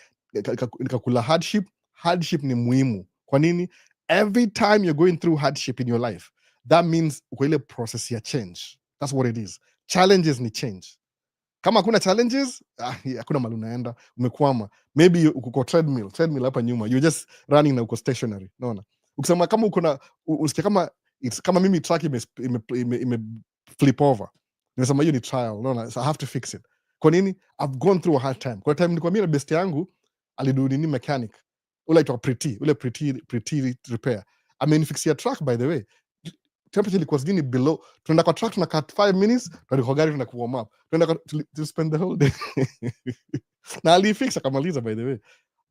[SPEAKER 1] Nikakula hardship. Hardship ni muhimu. Kwa nini? Every time you're going through hardship in your life, that means uko ile process ya change. That's what it is. Challenges ni change. Kama hakuna challenges, hakuna mahali unaenda, umekwama. Maybe uko treadmill hapa nyuma. You're just running na uko stationary. Naona. Ukisema kama uko na usikia kama it's kama mimi track ime flip over. Nimesema hiyo ni trial. Unaona? So I have to fix it. Kwa nini? I've gone through a hard time. Kwa time nilikuwa mimi na best yangu alidu nini mechanic. Ule aitwa Pretty repair. Amenifixia truck, by the way. Temperature ilikuwa zingine below. Tunaenda kwa truck, tunakaa 5 minutes, tunaenda kwa gari, tunaenda warm up. Tunaenda to spend the whole day. Na alifix akamaliza, by the way.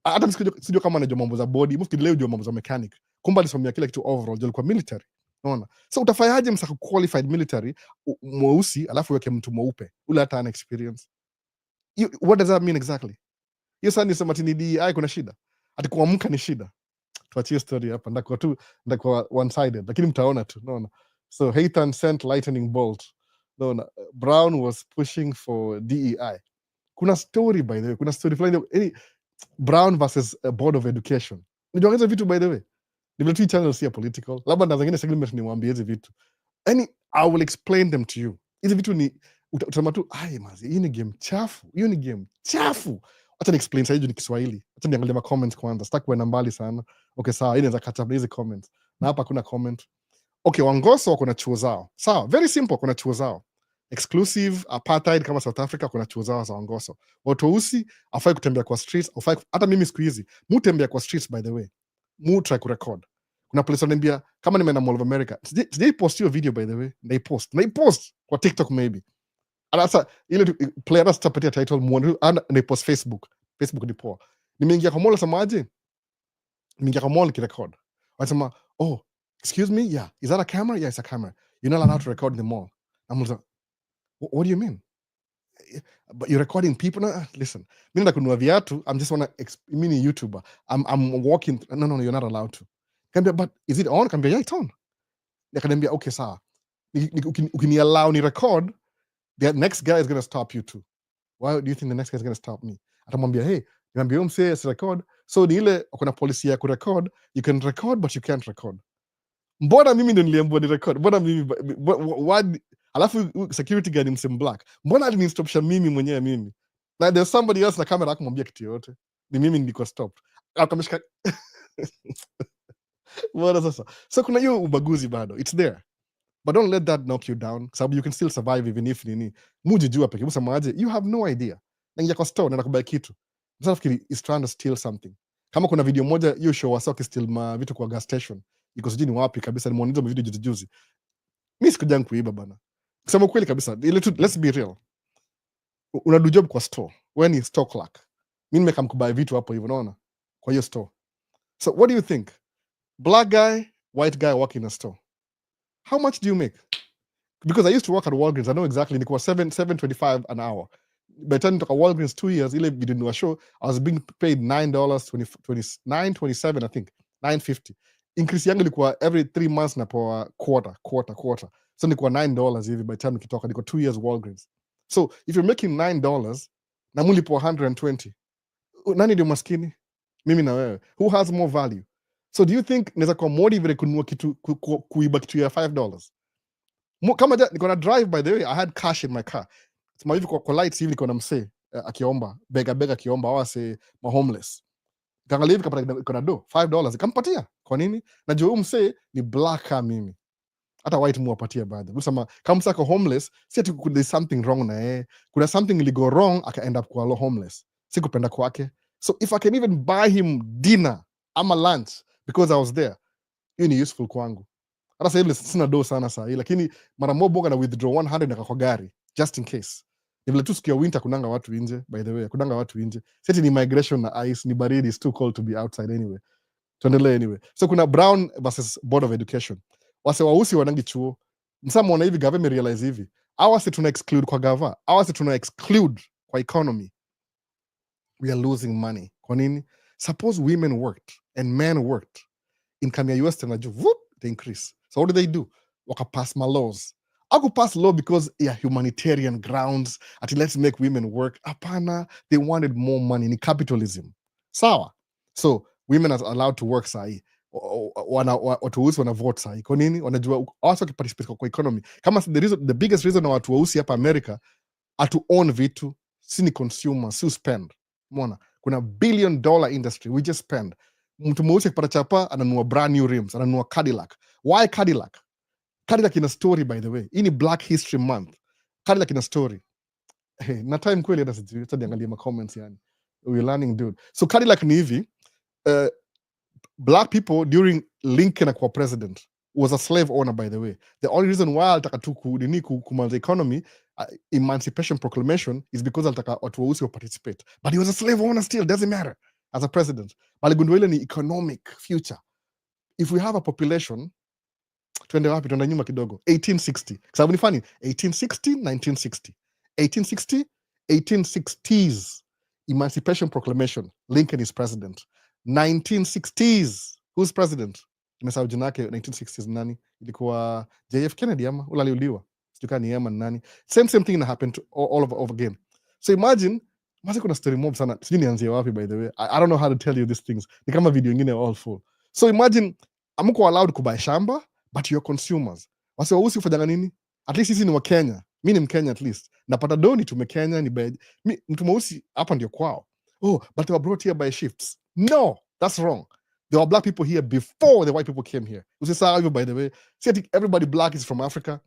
[SPEAKER 1] Hata sijui kama anajua mambo za body, must leo jua mambo za mechanic. Kumbe alisomea kila kitu overall, ndio alikuwa military. Unaona? So utafanyaje msaka qualified military mweusi alafu weke mtu mweupe? Ule hata ana experience. What does that mean exactly? Hiyo sasa nisema ati ni DEI kuna shida. Ati kuamka ni shida. Tuachie story hapa. Ndakuwa one sided, lakini mtaona tu. Unaona? So Haytham sent lightning bolt. Unaona? Brown was pushing for DEI. Kuna story, by the way. Kuna story fulani Brown versus Board of Education. Unajua hizo vitu, by the way. Ni vile tu channel si political. Labda na zingine segment niwaambie hizi vitu. I will explain them to you. Hizi vitu ni utasema tu, mazi, hii ni game chafu. Hiyo ni game chafu. Acha ni explain sasa ni Kiswahili. Acha niangalie ma comments kwanza. Sitaki kwenda mbali sana. Okay, sawa. Hii inaweza catch up hizi comments. Na hapa kuna comment. Okay, Wangoso wako na chuo zao. Sawa, very simple, kuna chuo zao. Exclusive apartheid kama South Africa, kuna chuo zao za Wangoso. Watu weusi afai kutembea kwa streets, hata mimi siku hizi mutembea kwa streets, by the way. Mu try kurecord. Kuna place wananiambia kama nimeenda Mall of America. Sijai post hiyo video, by the way. Naipost kwa TikTok maybe. Sasa ile player hata sitapatia title muone, naipost Facebook. Facebook ni poa. Nimeingia kwa mall samaje? Nimeingia kwa mall kirecord. Wanasema, "Oh, excuse me, yeah. Is that a camera? Yeah, it's a camera. You're not allowed to record in the mall." I'm like, what do you mean? But you're recording people? No, listen. Mimi nataka kununua viatu. I'm just mimi ni YouTuber. I'm walking. No, you're not allowed to. Kambia, but is it on? Kambia, yeah, it's on. Akaniambia, okay, sawa. Ukini-allow ni record, the next guy is going to stop you too. Why do you think the next guy is going to stop me? Atamwambia, hey, niambia mse record. So ni ile kuna policy ya kurecord, you can record but you can't record. Mbona mimi ndio niliambiwa ni record? Mbona mimi alafu security guard mse black. Mbona alinistopisha mimi mwenyewe mimi? Na there's somebody else na camera akamwambia kitu yote. Ni mimi niko stopped. Akamshika. Mbona sasa? So kuna hiyo ubaguzi bado. It's there. But don't let that knock you down. Sababu you can still survive even if nini. Mujijua peke. Msamaje, you have no idea. Naingia kwa store na kubuy kitu. Msasa fikiri is trying to steal something. Kama kuna video moja hiyo show wasa steal vitu kwa gas station. Iko sijui ni wapi kabisa, nimeona hizo video juzi. Mimi sikuja kuiba bana. Kusema kweli kabisa, let's be real. Unadu job kwa store. Wewe ni store clerk. Mimi nimekam kubuy vitu hapo hivyo, unaona? kwa hiyo store. So what do you think? Black guy, white guy working in a store. How much do you make? Because I used to work at Walgreens, I know exactly. It was $7.25 an hour. By the time I took a Walgreens 2 years, ile we didn't do a show, I was being paid $9.27, I think, $9.50. Increase yangu ilikuwa every 3 months na per quarter. So nilikuwa $9 hivi by the time nikitoka, niko 2 years Walgreens. So if you're making $9 na mulipo 120, nani ndio maskini? Mimi na wewe. Who has more value? So do you think naweza kuwa motivated kununua kitu kuiba kitu ya $5? Kama niko na drive, by the way, I had cash in my car. Sema hivi kwa lights hivi niko na msee akiomba bega akiomba au ase ma homeless. Kaangalia hivi kapata niko na do $5 nikampatia. Kwa nini? Najua huyu msee ni black kama mimi. Hata white muwapatia baadhi. Unasema kama msee ako homeless, si ati there's something wrong na yeye. Kuna something ili go wrong aka end up kwa homeless. Si kupenda kwake. So if I can even buy him dinner ama lunch because I was there, hiyo ni useful kwangu. Hata sasa hivi sina do sana saa hii, lakini mara moja boga na withdraw 100 na kwa gari just in case. Ni vile tu siku ya winter kunanga watu nje, by the way, kunanga watu nje. Sasa ni migration na ice, ni baridi, it's too cold to be outside anyway. Tuendelee anyway. So kuna Brown versus Board of Education. Wase wausi wanangi chuo. Msa muona hivi gava realize hivi. Awase tuna exclude kwa gava. Awase tuna exclude kwa economy. We are losing money. Kwa nini? Suppose women worked and men worked. Income ya US tena juu, whoop, they increase. So what do? Wakapass my laws. Aku pass law because humanitarian grounds. Ati let's make women work. Apana, they wanted more money. Ni capitalism. Sawa. So women are allowed to work sahi. Watu weusi wana vote sahi. Kwa nini? Wanajua also wakiparticipate kwa economy. Kama the biggest reason watu weusi hapa America atu own vitu, si ni consumer, si spend. Mwana, kuna $1 billion industry, we just spend. Mtu mweusi akipata chapa ananunua brand new rims, ananunua Cadillac. Why Cadillac? Cadillac in a story, by the way. Hii ni Black History Month. Cadillac in a story. Hey, na time kweli hata sijui, hata niangalie ma comments yani. We're learning, dude. So Cadillac ni hivi, black people during Lincoln akuwa president was a slave owner, by the way. The only reason why alitaka tu kumanza economy, Emancipation Proclamation, is because alitaka watu weusi participate. But he was a slave owner still, doesn't matter, as a president. Aligundua ile ni economic future. If we have a population, twende wapi? Twende nyuma kidogo. 1860. Kwa sababu ni funny. 1860, 1960. 1860, 1860s. Emancipation Proclamation. Lincoln is president. 1960s. Who's president? Nimesahau jina yake. 1960s nani? Ilikuwa JF Kennedy ama ule aliuliwa. Sijui ni yeye nani. Same thing happened all over again. So imagine kuna story mob sana. Sijui nianzie wapi, by the way. I don't know how to tell you these things. Ni kama video nyingine all full. So imagine amuko allowed kubuy shamba, but you're consumers. Wase wausi ufanyanga nini? At least sisi ni wa Kenya. Mimi ni Mkenya at least. Napata doni tumekenya ni bad. Mtu mweusi hapa ndio kwao. Oh, but they were brought here by shifts. No, that's wrong. There were black people here before the white people came here. Usisahau hivyo, by the way. See, I think everybody black is from Africa.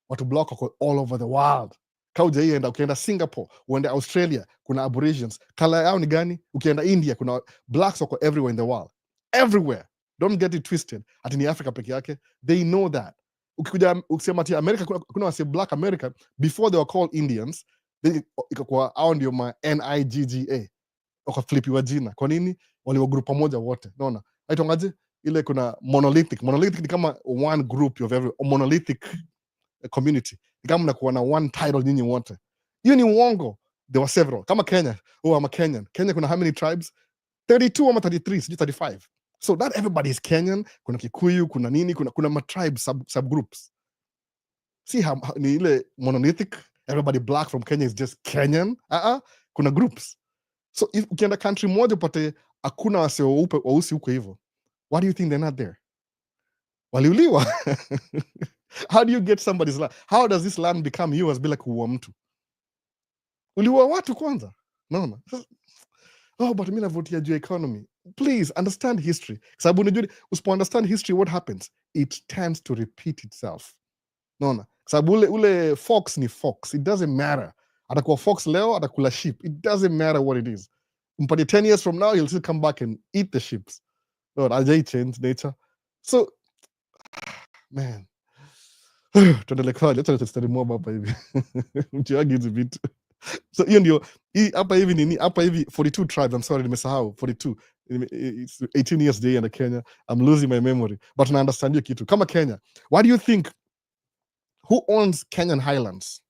[SPEAKER 1] Watu black wako all over the world. Kauja hii ukienda Singapore, uende Australia, kuna Aborigines. Kala yao ni gani? Ukienda India, kuna blacks wako everywhere in the world. Everywhere. Don't get it twisted. Ati ni Africa peke yake. They know that. Ukikuja ukisema ati America, kuna wase black America, before they were called Indians, ikakuwa hao ndio ma NIGGA. Wakaflipiwa jina. Kwa nini? Waliwa group pamoja wote. Unaona? Aitongaje? Ile kuna monolithic. Monolithic ni kama one group of every monolithic community. Ni kama mnakuwa na one title nyinyi wote. Hiyo ni uongo. There were several. Kama Kenya. Oh, I'm a Kenyan. Kenya kuna how many tribes? 32 ama 33, sijui 35. So not everybody is Kenyan. Kuna Kikuyu, kuna nini, kuna ma tribes subgroups. See how ni ile monolithic, everybody black from Kenya is just Kenyan. Kuna groups. So if ukienda country moja upate hakuna wase weusi huko hivyo. Why do you think they're not there? Waliuliwa. How do you get somebody's land? How does this land become yours bila kuua mtu? Uliua watu kwanza. No. Oh, but mimi navotia juu economy. Please understand history. Sababu unajua usipo understand history, what happens? It tends to repeat itself. Naona? Sababu ule fox ni fox. It doesn't matter. Atakuwa fox leo, atakula sheep. It doesn't matter what it is. Mpati 10 years from now, he'll still come back and eat the sheep. No, ajai change nature. So, man. Tuendele kwaje, acha tustudy more hapa hivi. Mtiagi hizi vitu. So hiyo ndio hapa hivi nini? Hapa hivi 42 tribes, I'm sorry nimesahau. 42. It's 18 years day in Kenya. I'm losing my memory, but I understand you kitu kama Kenya. Why do you think, who owns Kenyan Highlands?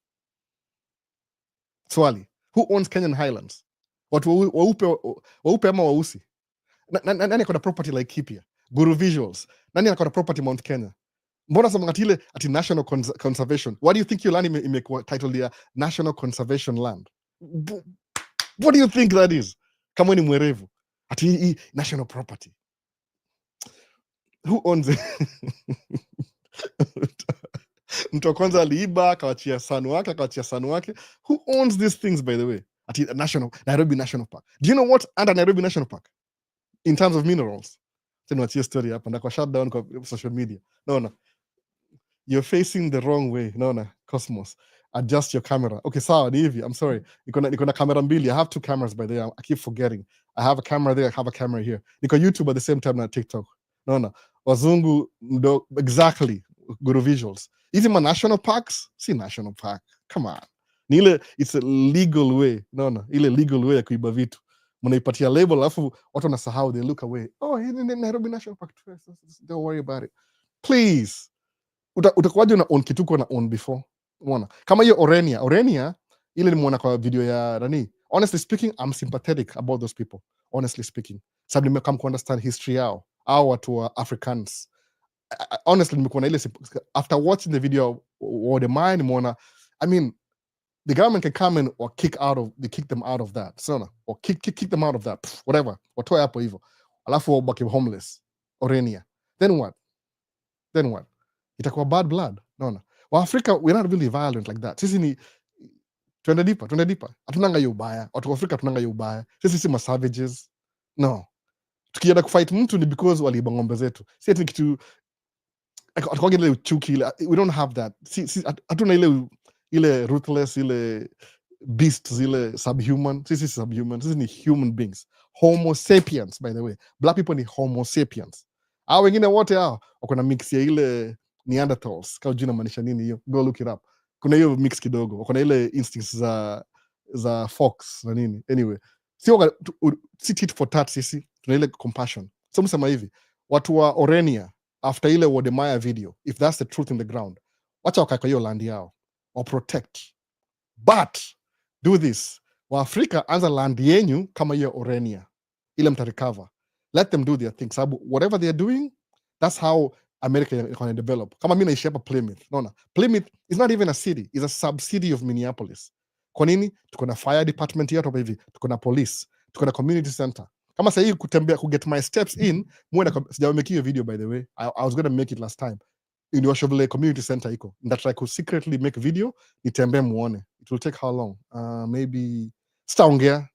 [SPEAKER 1] Swali, who owns Kenyan Highlands? Watu weupe ama weusi? Nani akona property like Kipia? Guru Visuals. Nani akona property Mount Kenya? Mbona sema atile ati national conservation? Why do you think your land imekuwa titled ya national conservation land? What do you think that is? Kama ni mwerevu. Ati national property. Who owns it? Mtu wa kwanza aliiba akawachia sanu wake. Who owns these things, by the way? Ati Nairobi National Park. Do you know what's under Nairobi National Park in terms of minerals? Niwachie story hapa na kwa shutdown kwa social media. No, you're facing the wrong way. No, Cosmos, adjust your camera. Okay, sawa ni hivi. I'm sorry, niko na camera mbili. I have two cameras, by the way. I keep forgetting. I have a camera there, I have a camera here. Niko YouTube at the same time na TikTok. No, wazungu ndo exactly. Guru Visuals. Hizi ma national parks, si national park. Come on. Ni ile, it's a legal way. No, ile legal way ya kuiba vitu. Mnaipatia label alafu watu wanasahau, they look away. Oh, hii ni Nairobi National Park. Don't worry about it. Please. Utakuwaje una own kitu kwa na own before? Umeona? Kama hiyo Orenia ile nimeona kwa video ya nani. Honestly speaking, I'm sympathetic about those people. Honestly speaking. Sababu nimekam ku understand history yao. Au watu wa Africans. Honestly, nimekuwa ile after watching the video or the mind nimeona, I mean, the government can come in or kick them out of that. So, or kick them out of that. Whatever. Watoe hapo hivyo. Alafu wabaki homeless. Orenia. Then what? Itakuwa bad blood. No. Well, Africa, we're not really violent like that. Sisi ni twende deeper. Hatunanga hiyo ubaya. Watu wa Afrika hatunanga hiyo ubaya. Sisi si savages. No. Tukienda kufight mtu ni because waliiba ng'ombe zetu. Si ati kitu ile uchuki ile. We don't have that. Hatuna ile ruthless, ile beasts, ile subhuman. Sisi subhuman. Sisi ni human beings. Homo sapiens, by the way. Black people ni Homo sapiens. Hao wengine wote hao wako na mix ya ile Neanderthals. Kama jina maanisha nini hiyo? Go look it up. Kuna hiyo mix kidogo. Wako na ile instincts za fox na nini. Anyway, si tit for tat sisi. Tuna ile compassion. So msema hivi, watu wa Orenia after ile Wodemaya video, if that's the truth in the ground, wacha wakaeka hiyo land yao or protect. But do this. Wa Afrika anza land yenyu kama hiyo Orenia. Ile mtarecover. Let them do their thing. Sababu whatever they're doing, that's how America is going to develop. Kama mimi naishi hapa Plymouth. No. Plymouth is not even a city. It's a sub-city of Minneapolis. Kwa nini? Tuko na fire department yetu hapa hivi. Tuko na police. Tuko na community center. Kama sasa hii kutembea get my steps in, sijawameki hiyo video by the way. I was going to make it last time. Ndio Chevrolet community center iko. That I could secretly make video, nitembee muone. It will take how long? Maybe sitaongea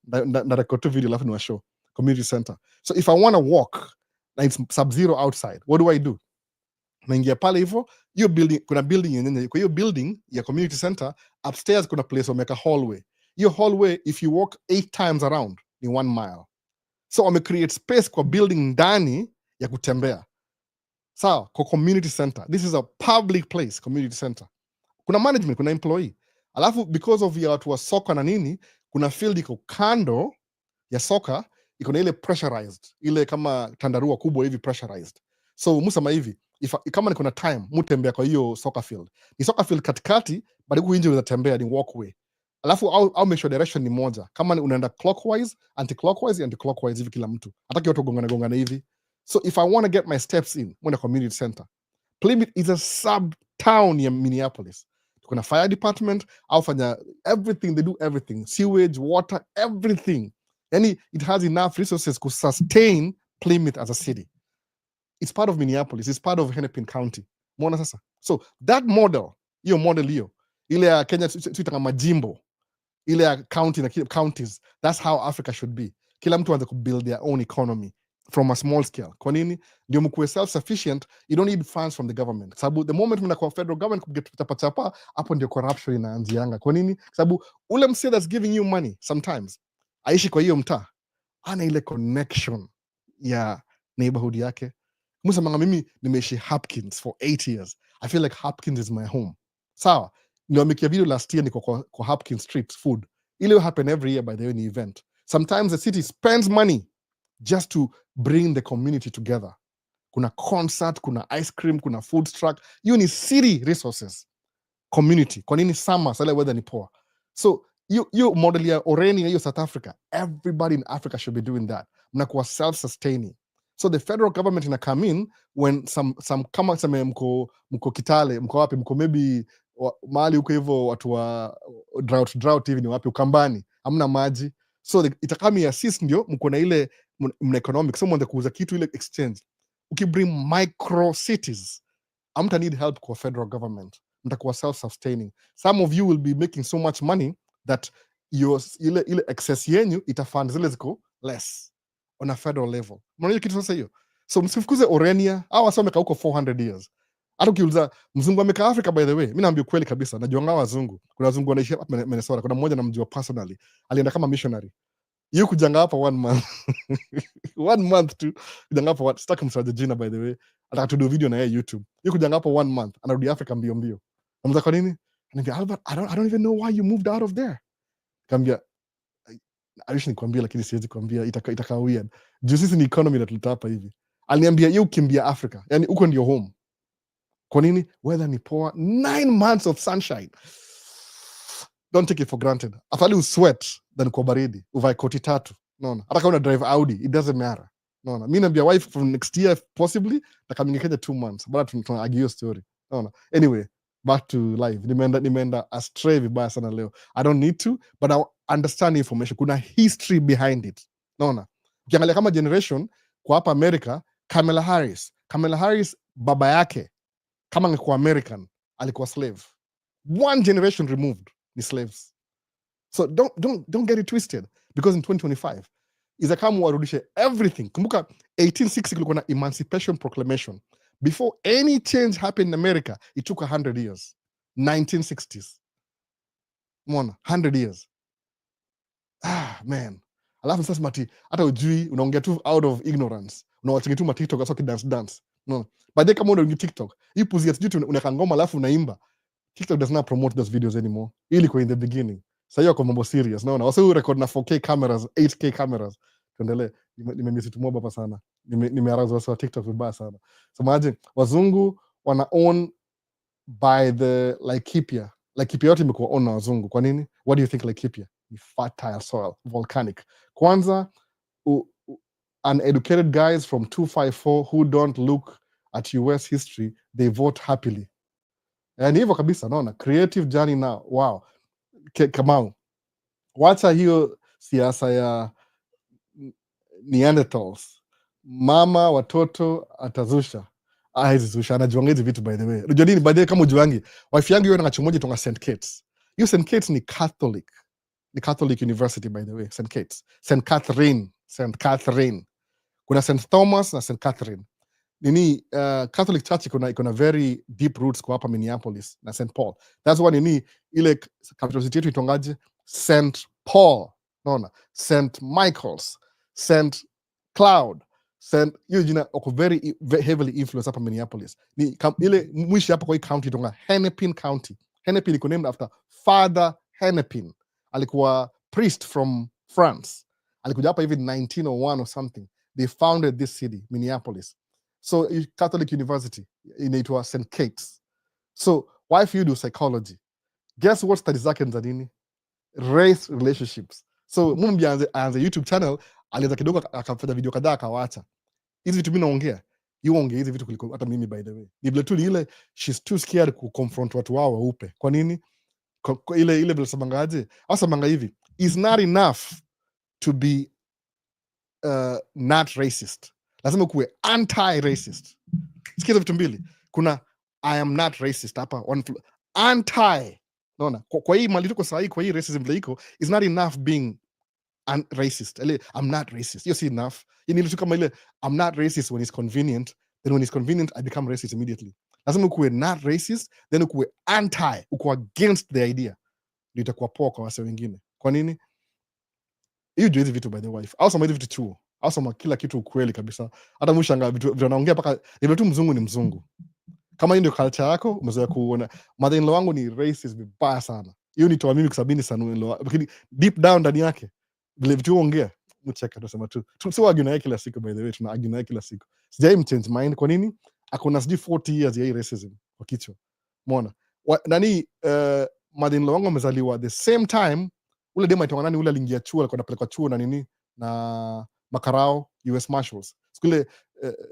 [SPEAKER 1] na record video alafu ni show community center. So if I want to walk na it's sub-zero outside, what do? Naingia pale hivyo, hiyo building, kuna building yenyewe. Kwa hiyo building ya community center, upstairs kuna place wameka hallway. Hiyo hallway, if you walk 8 times around, ni 1 mile. So wame create space kwa building ndani ya kutembea. Sawa, kwa community center. This is a public place, community center. Kuna management, kuna employee. Alafu because of ya watu wa soka na nini, kuna field iko kando ya soka, iko na ile pressurized, ile kama tandarua kubwa hivi pressurized. So musema hivi, kama niko na time, mutembea kwa hiyo soccer field. Ni soccer field katikati, bali huko nje unatembea ni walkway. Alafu au make sure direction ni moja. Kama unaenda clockwise, anti-clockwise hivi kila mtu. Hataki watu gongana hivi. So if I want to get my steps in, mwenda community center. Plymouth is a sub-town ya Minneapolis. Kuna fire department, au fanya everything, they do everything. Sewage, water, everything. Yani it has enough resources to sustain Plymouth as a city. It's part of Minneapolis. It's part of Hennepin County. Mwona sasa. So that model, hiyo, ile ya Kenya tuita kama majimbo, ile ya county na counties, that's how Africa should be. Kila mtu anze build their own economy from a small scale. Kwa nini? Ndio mkuwe self-sufficient, you don't need funds from the government. Sababu the moment mnakuwa federal government kuget chapa, hapo ndio corruption inaanzianga. Kwa nini? Sababu ule msee that's giving you money sometimes, aishi kwa hiyo mtaa, ana ile connection ya neighborhood yake. Musa mimi nimeishi Hopkins for 8 years. I feel like Hopkins is my home. Sawa, niwamekia video last year niko kwa Hopkins street food. Ile happen every year by the way ni event. Sometimes the city spends money just to bring the community together. Kuna concert, kuna ice cream, kuna food truck. Hiyo ni city resources. Community. Kwa nini summer sale weather ni poor? So you model ya Orenia, hiyo South Africa, everybody in Africa should be doing that. Mnakuwa self-sustaining. So the federal government ina come in when some kama sema mko Kitale, mko wapi, mko maybe mahali huko hivyo watu wa drought hivi ni wapi, Ukambani, hamna maji. So itakami assist ndio mko na ile mna economic, so mwende kuuza kitu ile exchange. Ukibring micro cities, amta need help kwa federal government. Mtakuwa self-sustaining. Some of you will be making so much money that ile excess yenyu itafund zile ziko less on a federal level. Mnaona kitu sasa hiyo? So msifukuze Orenia au wasome huko 400 years. Hata ukiuliza mzungu amekaa Africa, by the way, mimi naambia kweli kabisa, najuanga wazungu. Kuna wazungu wanaishi hapa Minnesota. Kuna mmoja namjua personally, alienda kama missionary. Yeye kujanga hapa 1 month. 1 month tu kujanga hapa, sitaki msaje jina, by the way. Ataka to do video na yeye YouTube. Yeye kujanga hapa 1 month, anarudi Africa mbio mbio. Namza kwa nini? Anambia, Albert, I don't even know why you moved out of there. Kambia, I wish nikwambia lakini siwezi kuambia, itaka weird. Juu sisi ni economy na tulita hapa hivi. Aliniambia yeye ukimbia Africa, yani uko ndio home. Kwa nini? Weather ni poor, 9 months of sunshine. Don't take it for granted. Afadhali usweat than kwa baridi, uvae koti 3. Unaona? Hata kama una drive Audi, it doesn't matter. Unaona? Mimi naambia wife from next year possibly takamingekea 2 months. Bado tunaargue story. Unaona? Anyway, back to life. Nimeenda astray vibaya sana leo. I don't need to, but I understand information. Kuna history behind it. Unaona? Ukiangalia kama generation kwa hapa America, Kamala Harris baba yake kama angekuwa American alikuwa slave. 1 generation removed ni slaves. So don't get it twisted, because in 2025 is kama warudishe everything. Kumbuka 1860 kulikuwa na Emancipation Proclamation. Before any change happened in America, it took 100 years. 1960s. Mwana, 100 years. Man. Alafu sasa mati, hata ujui, unaongea tu out of ignorance. Unawatenge tu TikTok asoki dance. No. But then kama unaongea TikTok, hii puzi ya tujutu unaweka ngoma alafu unaimba. TikTok does not promote those videos anymore. Ilikuwa in the beginning. Sasa hiyo kwa mambo serious. Naona wase record na 4K cameras, 8K cameras. Tuendelee. Nimemiss tu hapa sana. Nimearazwa wase wa TikTok vibaya sana. So imagine wazungu wana own by the Laikipia. Laikipia yote imekuwa own na wazungu. Kwa nini? What do you think Laikipia? Ni fertile soil, volcanic. Kwanza uneducated guys from 254 who don't look at US history, they vote happily. Ni hivyo kabisa, naona creative journey now. Wow. Kamau, wacha hiyo siasa ya Neanderthals. Mama watoto atazusha. Hizi zusha, anajuanga hizi vitu by the way. Unajua nini, by the way, kama ujuangi, wife yangu yeye anachumoja tonga St. Kate's. Hiyo St. Kate's ni Catholic. Ni Catholic University, by the way, St. Kate's. St. Catherine. Kuna St. Thomas na St. Catherine. Nini Catholic Church iko very deep roots kwa hapa Minneapolis na St. Paul. That's why nini ile capital city yetu itongaje St. Paul, naona St. Michael's, St. Cloud, hiyo jina oko very heavily influenced hapa Minneapolis. Ni ile mwishi hapa kwa hii county itonga Hennepin County. Hennepin iko named after Father Hennepin. Alikuwa priest from France. Alikuja hapa hivi 1901 or something. They founded this city, Minneapolis. So Catholic University inaitwa St. Kate's. So why if you do psychology, guess what studies zake nzanini? Race relationships. So mumbi aanze YouTube channel, alianza kidogo akafanya video kadhaa akawacha. Hizi vitu mimi naongea, ongea hizi vitu kuliko hata mimi, by the way. Ni vile tu ile she's too scared to confront watu wao weupe. Kwa nini? Ile vile sabangaje? Asa manga hivi, is not enough to be not racist. Lazima kuwe anti-racist. Sikiza vitu mbili. Kuna I am not racist hapa, anti. Naona kwa hii mali tuko sahi, kwa hii racism vile iko, is not enough being racist. I'm not racist. Hiyo si enough. Ni ile kama ile I'm not racist when it's convenient, then when it's convenient I become racist immediately. Lazima kuwe not racist, then kuwe anti, uko against the idea. Ndio itakuwa poa kwa wase wengine. Kwa nini? Hiyo ndio hizi vitu, by the wife. Au soma hizi vitu chuo. Au soma kila kitu ukweli kabisa. Hata mshanga vitu anaongea paka ile tu mzungu ni mzungu. Kama hiyo ndio culture yako, umezoea kuona mother-in-law wangu ni racist vibaya sana. Hiyo ni toa mimi kusabini sana in-law. Lakini deep down ndani yake vile vitu ongea, mcheka tunasema tu sio argue naye kila siku, by the way tuna argue naye kila siku, sijai mchange mind. Kwa nini? Akona sijui 40 years ya hii racism kwa kichwa, umeona nani mother-in-law wangu amezaliwa the same time ule dem aitwa nani, ule aliingia chuo, alikuwa anapelekwa chuo na nini na makarao US Marshals siku ile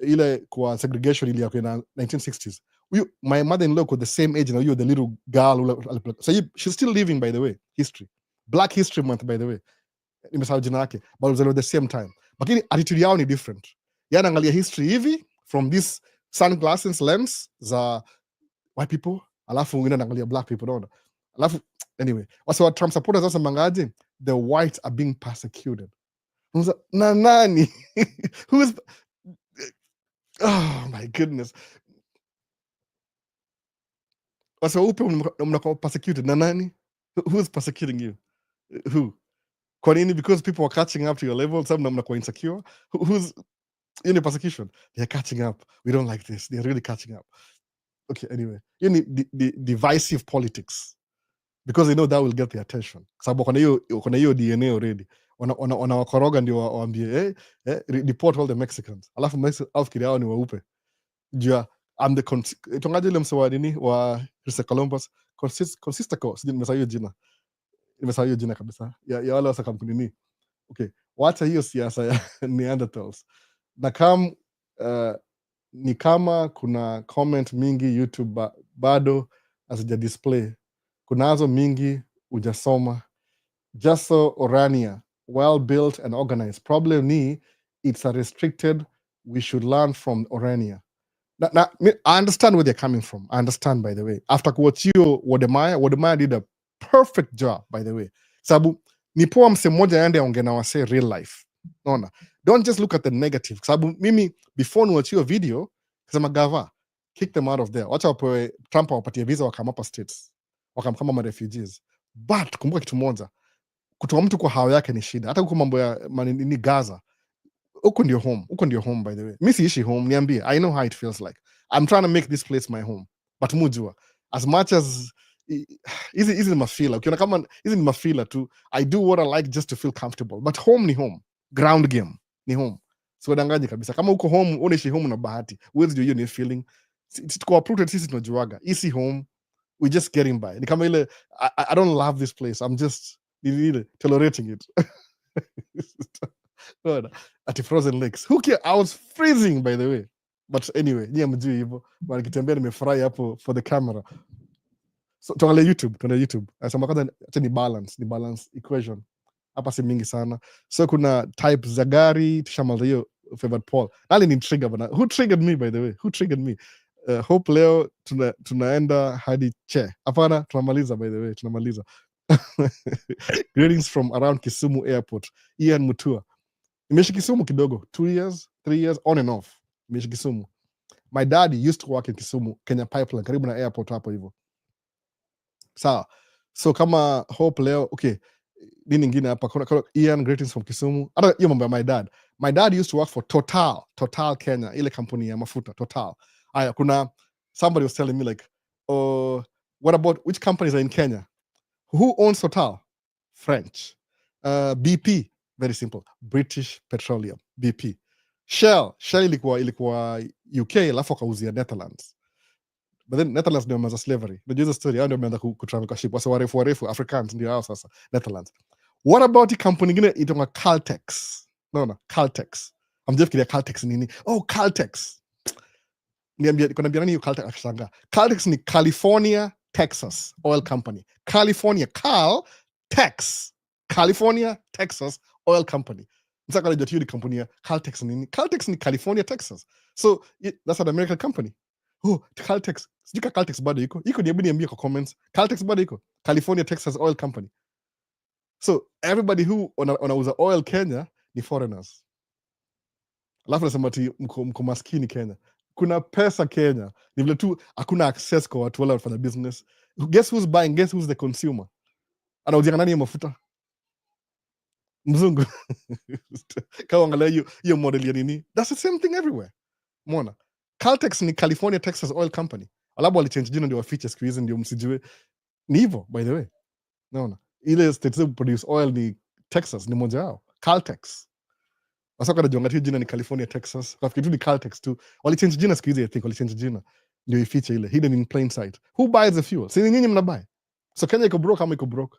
[SPEAKER 1] ile kwa segregation ile ya 1960s. Huyu my mother-in-law was the same age na huyo the little girl ule, so she's still living, by the way. History, Black History Month, by the way, nimesahau jina yake, but was at the same time, lakini attitude yao ni different. Yana angalia history hivi from this sunglasses lens za white people, alafu wengine anaangalia black people, unaona. Alafu anyway, wasa Trump supporters sasa mangaje, the whites are being persecuted. Na nani? Who is, oh my goodness. Wasa upe mnakuwa persecuted na nani? Who is persecuting you? Who? Kwa nini? Because people are catching up to your level. Some mnakuwa insecure. Who's in the persecution? They're catching up. We don't like this. They're really catching up. Okay, anyway, you need the divisive politics, because they know that will get the attention. Sababu kuna hiyo DNA already. Wanawakoroga ndio waambie deport all the Mexicans. Alafu fikiri hao ni weupe. Jua I'm the tongaje ile msewa nini wa Christopher Columbus consistico, sijui nimesahau hiyo jina kabisa. Ya wale wasa kampuni ni. Okay, wacha hiyo siasa ya Neanderthals. Na ni kama kuna comment mingi YouTube bado asija display. Kunazo mingi ujasoma. Jaso Orania, well built and organized. Problem ni it's a restricted. We should learn from Orania. Now, I understand where they're coming from. I understand, by the way. After kuachio Wodemaya did a perfect job, by the way. Sabu ni poa mse mmoja aende aongee na wase real life. Naona. Don't just look at the negative. Sabu mimi before niwachio video kasema gava kick them out of there. Wacha wapewe Trump wapatie visa wakamapa states. Wakamkama ma refugees. But kumbuka kitu moja. Kutoa mtu kwa hao yake ni shida. Hata huko mambo ya ni Gaza. Huko ndio home, by the way. Mi siishi home, niambie. I know how it feels like. I'm trying to make this place my home. But mujua, as much as hizi ni mafila. Ukiona kama hizi ni mafila tu, I do what I like just to feel comfortable. But home ni home. Ground game ni home. Siwadanganyi kabisa. Kama uko home, unaishi home na bahati. Huwezi jua hiyo ni feeling. Tuko uprooted sisi tunajuaga. Isi home, we just getting by. Ni kama ile, I don't love this place. I'm just tolerating it. At Frozen Lakes. Who care? I was freezing, by the way. But anyway, nyie mjui hivyo. Nikitembea nimefurahi hapo for the camera. So tuangalie YouTube. Nasema kwanza acha ni balance equation. Hapa si mingi sana. So kuna type za gari, tushamaliza hiyo favorite Paul. Nali ni trigger bana. Who triggered me, by the way? Who triggered me? Hope leo tunaenda hadi che. Hapana, tunamaliza, by the way, tunamaliza. Greetings from around Kisumu Airport. Ian Mutua. Nimeishi Kisumu kidogo, 2 years, 3 years, on and off. Nimeishi Kisumu. My dad used to work in Kisumu, Kenya Pipeline, karibu na airport hapo hivyo. Sawa. So kama Hope leo, okay, nini ingine hapa? Ian, greetings from Kisumu. Hata hiyo mambo ya my dad. My dad used to work for Total Kenya, ile kampuni ya mafuta, Total. Aya, kuna somebody was telling me like, what about which companies are in Kenya? Who owns Total? French. BP, very simple, British Petroleum, BP. Shell ilikuwa UK, alafu wakauzia Netherlands. But then Netherlands ndio wameanza slavery. Ndio hizo story, hao ndio wameanza kutravel kwa ship. Wasa warefu Africans ndio hao sasa Netherlands. What about the company nyingine inaitwa Caltex? No, Caltex. Amjefikiria Caltex nini? Oh, Caltex. Niambia nani hiyo Caltex akishanga. Caltex ni California, Texas Oil Company. California, Texas Oil Company. Msaka ndio hiyo kampuni ya Caltex nini? Caltex ni California, Texas. So that's an American company. Oh, Caltex. Sijika Caltex bado iko. Iko niambie kwa comments. Caltex bado iko. California, Texas Oil Company. So everybody who wanauza oil Kenya ni foreigners. Alafu nasema ati mko maskini Kenya. Kuna pesa Kenya. Ni vile tu hakuna access kwa watu wale wanafanya business. Guess who's buying? Guess who's the consumer? Anauzia nani mafuta? Mzungu. Kama angalia hiyo model ya nini? That's the same thing everywhere. Umeona? Caltex ni California, Texas Oil Company. Alafu walichange jina ndio wafiche siku hizi ndio msijue. Ni hivyo, by the way. Unaona? Ile states produce oil ni Texas, ni moja wao. Caltex. Wasaka najuanga tu jina ni California, Texas. Kafikiri tu ni Caltex tu. Walichange jina siku hizi, I think walichange jina. Ndio ifiche ile hidden in plain sight. Who buys the fuel? Si nyinyi mnabuy. So Kenya iko broke ama iko broke?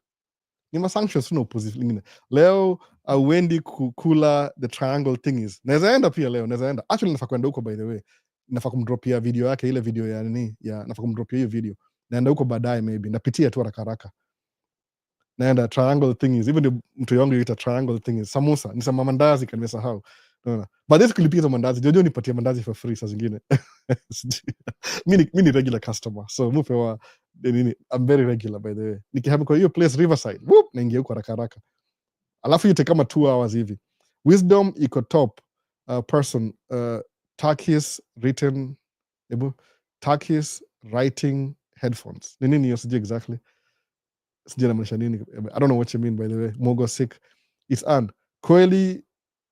[SPEAKER 1] Ni ma sanctions tuna opposition lingine. Leo auendi kukula the triangle thingies. Naweza enda pia leo, naweza enda. Actually nafaa kwenda huko by the way. Nafaa kumdropia video yake, ile video ya nini? Ya nafaa kumdropia hiyo video. Naenda huko baadaye maybe. Napitia tu haraka haraka. Naenda triangle thingies. Even the mtu wangu yuita triangle thingies. Samosa, nisema mandazi nimesahau. Unaona? But this kulipia hizo mandazi. Jojo nipatie mandazi for free saa zingine. Mimi ni regular customer. So mupewa nini? I'm very regular by the way. Nikihama kwa hiyo place Riverside, whoop, naingia huko haraka haraka. Alafu yote kama 2 hours hivi. Wisdom iko top person Takis written Takis writing headphones. Ni nini hiyo sijui exactly. Sijui namaanisha nini. I don't know what you mean by the way. Mogo sick. It's on. Kweli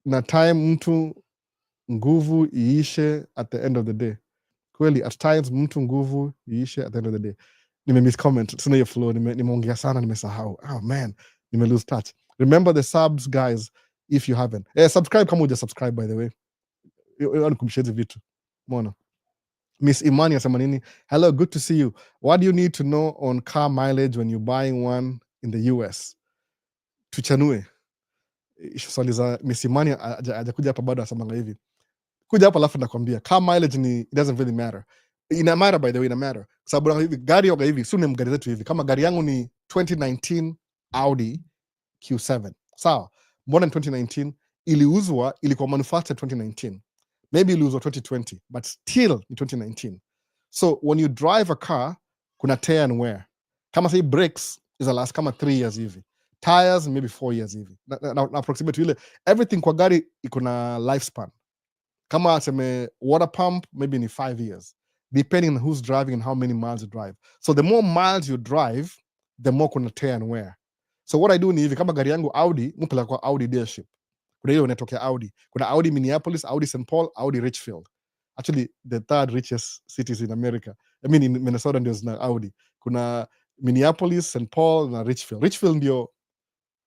[SPEAKER 1] na time mtu nguvu iishe at the end of the day. Kweli at times mtu nguvu iishe at the end of the day. Miss comment. Sina hiyo flow. Nimeongea sana nimesahau. Oh man. Lose touch. Remember the subs guys if you haven't. Subscribe kama uja subscribe by the way. Nikumshia hizi vitu. Umeona? Miss Imani asema nini? Hello, good to see you. What do you need to know on car mileage when you're buying one in the US? Tuchanue. Swali za Miss Imani hajakuja hapa bado asemanga hivi. Kuja hapa alafu nakwambia car mileage ni it doesn't really matter. Ina matter by the way, ina matter. Kwa sababu hivi gari yoga hivi, sio gari zetu hivi. Kama gari yangu ni 2019 Audi Q7. Sawa. Mbona in 2019 ilikuwa manufactured 2019. Maybe iliuzwa 2020, but still in 2019. So when you drive a car, kuna tear and wear. Kama say brakes is the last kama 3 years hivi. Tires maybe 4 years hivi. Na approximate ile everything kwa gari iko na lifespan. Kama aseme water pump maybe ni 5 years, depending on who's driving and how many miles you drive. So the more miles you drive, the more kuna tear and wear. So what I do ni hivi, kama gari yangu Audi, mpela kwa Audi dealership. Kuna hiyo inatokea Audi. Kuna Audi Minneapolis, Audi St. Paul, Audi Richfield. Actually, the third richest cities in America. I mean, in Minnesota ndio zina Audi. Kuna Minneapolis, St. Paul na Richfield. Richfield ndio,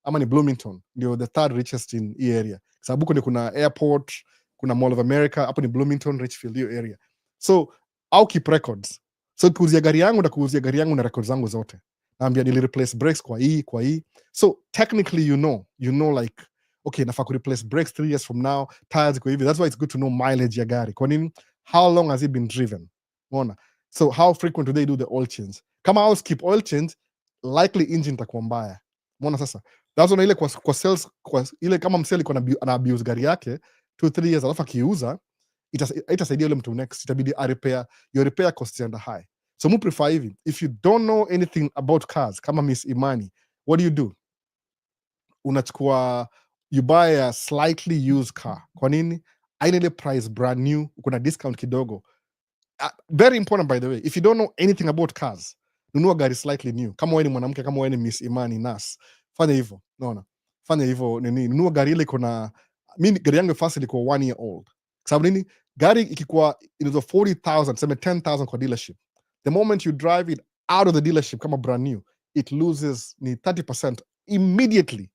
[SPEAKER 1] ama ni Bloomington, ndio the third richest in hii area. Sababu huko kuna airport, kuna Mall of America, hapo ni Bloomington, Richfield, hiyo area. So, au keep records. So, kuuzia gari yangu na records zangu zote. Naambia nili replace brakes kwa hii. So, technically you know like, okay, nafaa ku replace brakes 3 years from now, tires kwa hivi. That's why it's good to know mileage ya gari. Kwa nini? How long has it been driven? Unaona? So, how frequent do they do the oil change? Kama au skip oil change, likely engine itakuwa mbaya. Unaona sasa? That's why ile kwa sales, kwa ile kama mseli ana abuse gari yake 2-3 years alafu akiuza, itasaidia yule mtu next, itabidi repair, your repair costs are high. So mu prefer hivi, if you don't know anything about cars kama Miss Imani, what do? Unachukua, you buy a slightly used car. Kwa nini? Aina ile price brand new, kuna discount kidogo. Very important by the way, if you don't know anything about cars, nunua gari slightly new. Kama wewe ni mwanamke, kama wewe ni Miss Imani Nas, fanya hivyo. Unaona? Fanya hivyo nini? Nunua gari ile kuna, mimi gari yangu first ilikuwa 1 year old. Sababu nini? Gari ikikuwa inauzwa 40,000, sema 10,000 kwa dealership. The moment you drive it out of the dealership kama brand new, it loses ni 30% immediately.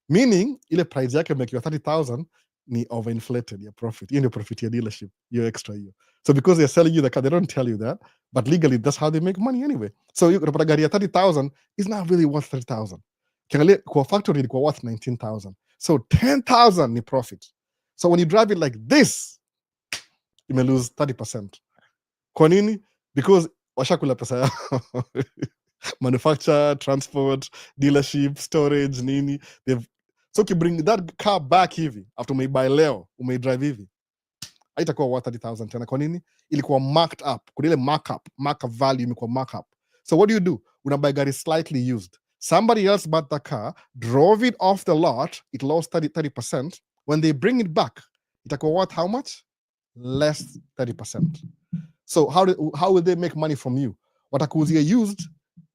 [SPEAKER 1] Meaning ile price yake imekiwa 30,000 ni overinflated your profit. Hiyo ndio profit ya dealership, your extra hiyo. So because they're selling you the car, they don't tell you that, but legally that's how they make money anyway. So unapata gari ya 30,000 is not really worth 30,000. Kiangalia kwa factory ilikuwa worth 19,000. So 10,000 ni profit. So when you drive it like this, you may lose 30%. Kwa nini? Because washakula pesa yao. Manufacture, transport, dealership, storage, nini. So you bring that car back hivi, after umeibuy leo, umeidrive hivi, haitakuwa worth 30,000 tena. Kwa nini? Ilikuwa marked up. Kuna ile markup value imekuwa markup. So what do? Unabuy gari slightly used. Somebody else bought the car, drove it off the lot, it lost 30%. When they bring it back, itakuwa worth how much? Less 30%. So how will they make money from you? Watakuuzia used,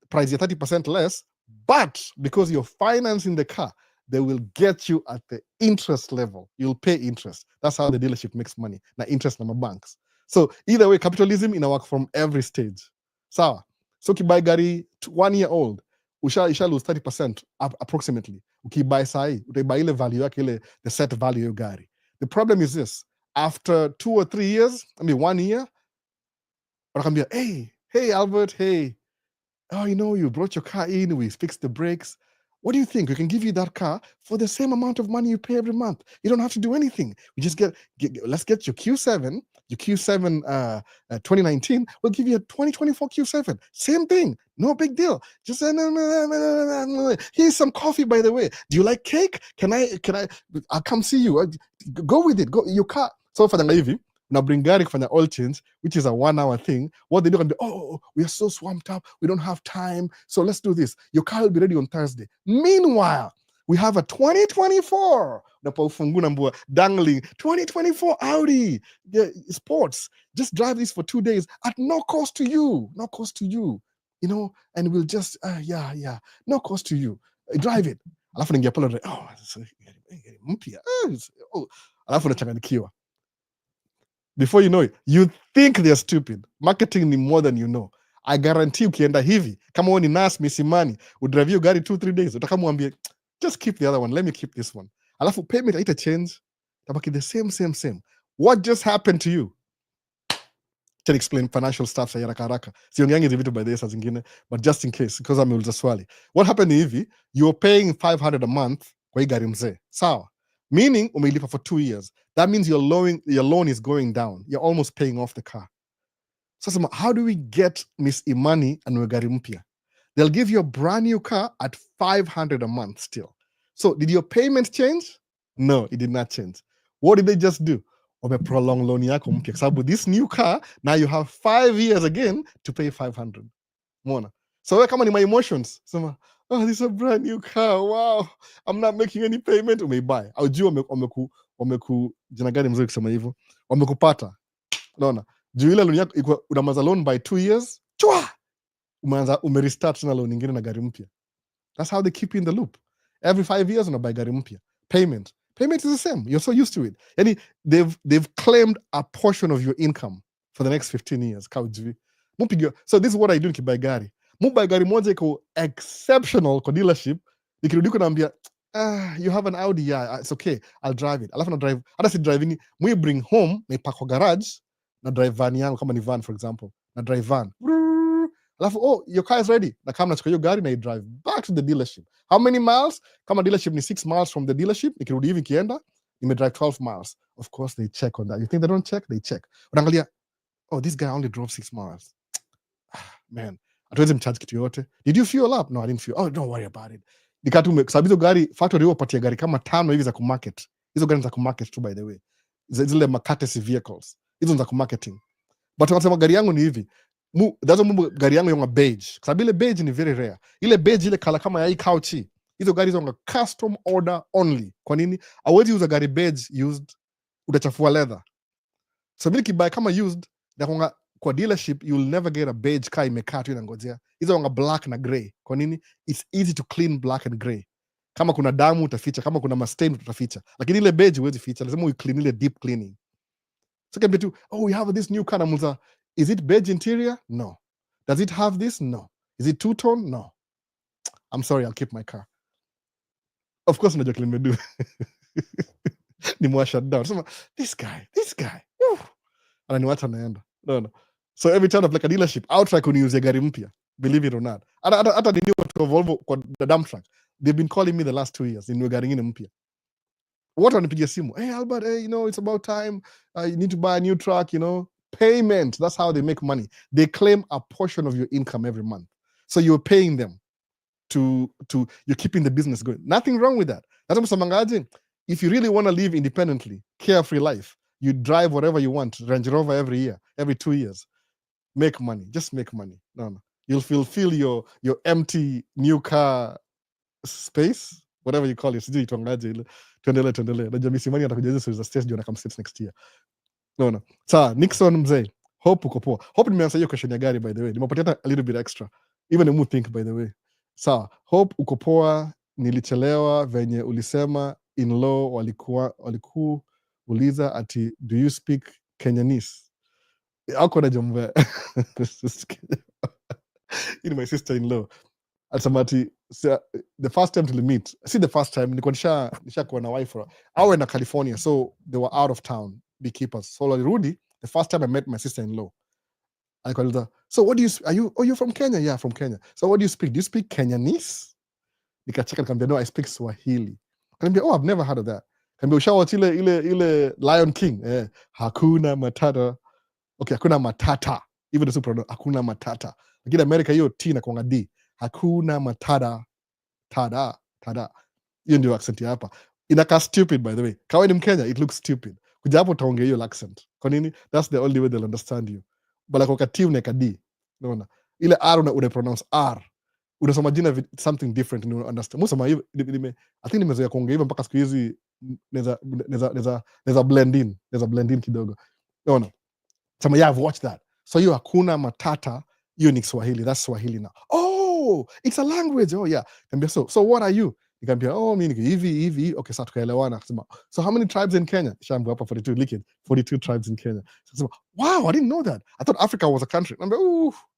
[SPEAKER 1] price ya 30% less, but because you're financing the car, they will get you at the interest level. You'll pay interest. That's how the dealership makes money. Na interest na banks. So either way, capitalism ina work from every stage. Sawa. So ukibuy gari 1 year old, isha lose 30% approximately. Ukibuy sahi, utaibuy ile value yake, ile the set value ya gari. The problem is this: after 2 or 3 years, I mean 1 year, wanakwambia, hey Albert, hey, oh, you brought your car in, we fixed the brakes. What do you think? We can give you that car for the same amount of money you pay every month. You don't have to do anything. We just let's get your Q7, 2019. We'll give you a 2024 Q7. Same thing. No big deal. Just here's some coffee, by the way. Do you like cake? I'll come see you. Go with it. Go your car. So for the Navy, now bring gari kufanya oil change, which is a 1 hour thing. What they do can be, we are so swamped up, we don't have time, so let's do this. Your car will be ready on Thursday. Meanwhile, we have a 2024 dangling 2024 Audi sports. Just drive this for 2 days at no cost to you. No cost to you. And we'll just no cost to you. Drive it. Alafu ningia pale, mpya. Alafu nachanganyikiwa. Before you know it, you think they're stupid. Marketing ni more than you know. I guarantee ukienda hivi, kama wewe ni nurse misimani, udrive your gari 2-3 days, utakamwambia just keep the other one, let me keep this one. Alafu payment haita change, tabaki the same. What just happened to you? Can explain financial stuff sa haraka. Siongeangi hizi vitu by the saa zingine, but just in case, because ameuliza swali. What happened hivi, you're paying 500 a month kwa hii gari mzee. Sawa. Meaning umeilipa for 2 years. That means your loan is going down. You're almost paying off the car. So how do we get Miss Imani and gari mpya? They'll give you a brand new car at 500 a month still. So did your payment change? No, it did not change. What did they just do? Prolong loan yako mpya. So with this new car, now you have 5 years again to pay 500. Mona. So kama ni my emotions. So, this is a brand new car. Wow. I'm not making any payment. Umeibuy. Aujua jina gani mzuri kusema hivyo? Wamekupata. Unaona? Juu ile loan yako unamaza loan by 2 years. Chwa! Umerestart na loan nyingine na gari mpya. That's how they keep you in the loop. Every 5 years unabuy gari mpya. Payment is the same. You're so used to it. Yani they've claimed a portion of your income for the next 15 years. So this is what I do nikibuy gari. Mubuy gari moja iko exceptional kwa dealership. Nikirudi naambia, you have an Audi, yeah, it's okay, I'll drive it. Alafu na drive, hata si driving, we bring home, na park kwa garage, na drive van yangu, kama ni van for example, na drive van. Alafu, your car is ready. Na kama nachukua hiyo gari na drive back to the dealership. How many miles? Kama dealership ni 6 miles from the dealership, nikirudi hivi kienda, drive 12 miles. Of course they check on that. You think they don't check? They check. Unaangalia, this guy only drove 6 miles. Man, hatuwezi mcharge kitu yote. Did you fuel up? No, I didn't fuel. Don't worry about it. Sababu hizo gari factory wapatia gari kama 5 hivi za kumarket. Hizo gari za kumarket tu, by the way. Zile courtesy vehicles. Hizo za kumarketing. But wanasema gari yangu ni hivi. Gari yangu yonga beige. Sababu ile beige ni very rare. Ile beige ile kala kama ya hii couch. Hizo gari zonga custom order only. Kwa nini? Hawezi uza gari beige used, utachafua leather. So mimi kibuy kama used, na kwa dealership you'll never get a beige car imekaa tu inangojea. Hizo wanga black na grey. Kwa nini? It's easy to clean black and grey. Kama kuna damu utaficha, kama kuna mastain utaficha. Lakini ile beige huwezi ficha, lazima clean ile deep cleaning. So can be too, we have this new car, namuza, is it beige interior? No. Does it have this? No. Is it two-tone? No. I'm sorry, I'll keep my car. Of course najua kile nimedu. Nimwa shut down. So, this guy. Ananiwacha naenda. No. So every time I like a dealership, I'll try kuniuzia gari mpya. Believe it or not. Hata nini watu Volvo kwa the dump truck. They've been calling me the last 2 years. Ninunue gari ngine mpya. Watu wanipigia simu. Hey Albert, it's about time. You need to buy a new truck, Payment. That's how they make money. They claim a portion of your income every month. So you're paying them to you're keeping the business going. Nothing wrong with that. That's what I'm. If you really want to live independently, carefree life, you drive whatever you want, Range Rover every year, every 2 years. Make money. Just make money. No. You'll fulfill your empty new car space, whatever you call it. Sijui tuangaje ile. Tuendelee. Najua misimani atakuja hizo za stage ndio na come states next year. No. Sawa, Nixon mzee. Hope uko poa. Hope nimeanza hiyo question ya gari, by the way. Nimepatia hata a little bit extra. Even a mood think, by the way. Sawa, Hope uko poa. Nilichelewa venye ulisema in-law walikuwa uliza ati do you speak Kenyanese? Ako na jombe. My sister-in-law. Alisema ati So, the first time tulimeet, see the first time nilikuwa nishakuwa na wife awe na California, so they were out of town beekeepers. So walirudi, the first time I met my sister-in-law, alikuwa, so what do you you're from Kenya? Yeah, from Kenya. So what do you speak? Do you speak Kenyanese? Nikacheka nikamwambia, no, I speak Swahili. Akaniambia, oh, I've never heard of that. Akaniambia, ushawacha ile Lion King, hakuna matata. Okay, hakuna matata, even the super, hakuna matata, lakini America hiyo T na kuanga D, hakuna matata, tada. Hiyo ndio accent ya hapa, inakaa stupid by the way. Kawa ni Mkenya, it looks stupid. Kuja hapo utaongea hiyo accent. Kwa nini? That's the only way they'll understand you. Bala kwa T unaweka D, unaona ile R una pronounce R, unasoma jina something different, you understand. Musoma hiyo I think nimezoea kuongea hivyo mpaka siku hizi neza blend in kidogo, unaona. Sema, yeah, I've watched that. So hiyo hakuna matata, hiyo ni Swahili. That's Swahili now. Oh, it's a language. Oh yeah. Kambia, so what are you? Nikambia, oh, mimi hivi. Okay, sasa tukaelewana. Sema, so how many tribes in Kenya? Shambu hapa 42 liquid. 42 tribes in Kenya. Sema, wow, I didn't know that. I thought Africa was a country. Kambia,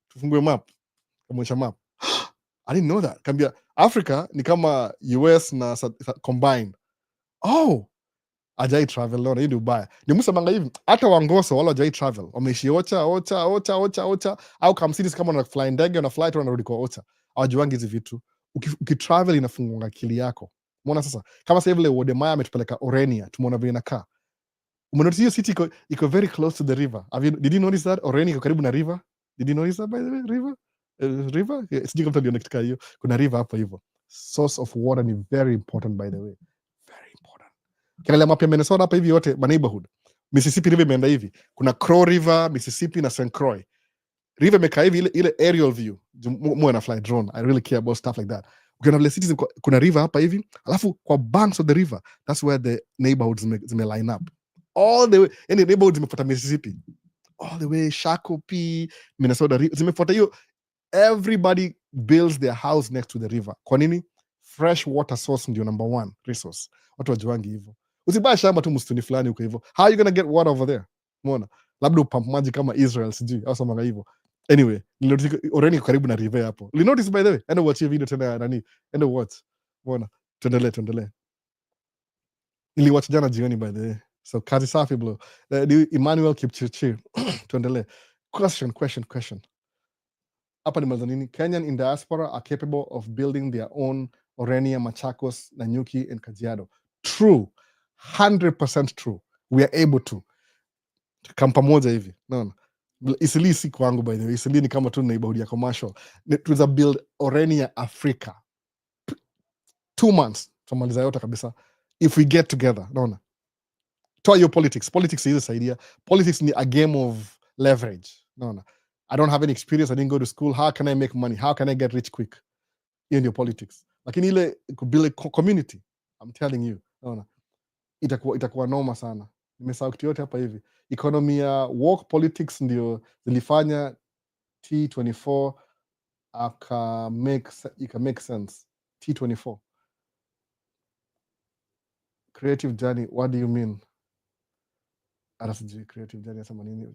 [SPEAKER 1] tufungue map. Kamwonyesha map. I didn't know that. Kambia, Africa ni kama US na combined. Oh, ajai travel, naona hii ndio ubaya. Ni msemanga hivi, hata Wangoso wala ajai travel, wameishi Ocha au Kamsitis, kama na fly ndege na flight wanarudi kwa Ocha. Hawajuangi hizi vitu. Ukitravel inafungua akili yako. Umeona sasa? Kama sasa vile Wodemaya ametupeleka Orenia, tumeona vile inakaa. Umenotice hiyo city iko very close to the river. Did you notice that Orenia iko karibu na river? Did you notice that by the way? River? Sijui kama tuliona kitu hiyo. Kuna river hapo hivyo. Source of water ni very important by the way. Very important. Kiangalia mapya Minnesota hapa hivi yote ma neighborhood. Mississippi River imeenda hivi. Kuna Crow River, Mississippi na St. Croix. River imekaa hivi, ile aerial view. Mwe na fly drone. I really care about stuff like that. Ukiona vile cities kuna river hapa hivi, alafu kwa banks of the river, that's where the neighborhoods zime line up. All the way, any neighborhoods zimefuata Mississippi. All the way, Shakopee, Minnesota, zimefuata hiyo. Everybody builds their house next to the river. Kwa nini? Fresh water source ndio number one resource. Watu wajuangi hivyo. Usibaye shamba tu msituni fulani huko hivyo. How are you gonna get water over there? Umeona? Labda upump maji kama Israel sijui au somanga hivyo. Anyway, already karibu na river hapo. You notice by the way, enda watch video tena nani? Enda watch. Umeona? Tuendelee. Niliwatch jana jioni by the way. So kazi safi bro. Emmanuel Kipchirchir. Tuendelee. Question. Hapa ni nini? Kenyan in diaspora are capable of building their own Orenia, Machakos, Nanyuki, and Kajiado. True. 100% true. We are able to. Kampa moja hivi. No. Isili si kwangu by the way. Isili ni kama tu neighborhood ya commercial. Tuweza build Orenia Africa. 2 months. Tumaliza yote kabisa. If we get together. No. Toa your politics. Politics is this idea. Politics ni a game of leverage. No. I don't have any experience. I didn't go to school. How can I make money? How can I get rich quick? In your politics. Lakini ile build a community. I'm telling you. Naona. Itakuwa noma sana. Nimesahau kitu yote hapa hivi. Economy ya woke politics ndio zilifanya T24 ika make sense. T24. Creative journey. What do you mean? Creative journey sama nini?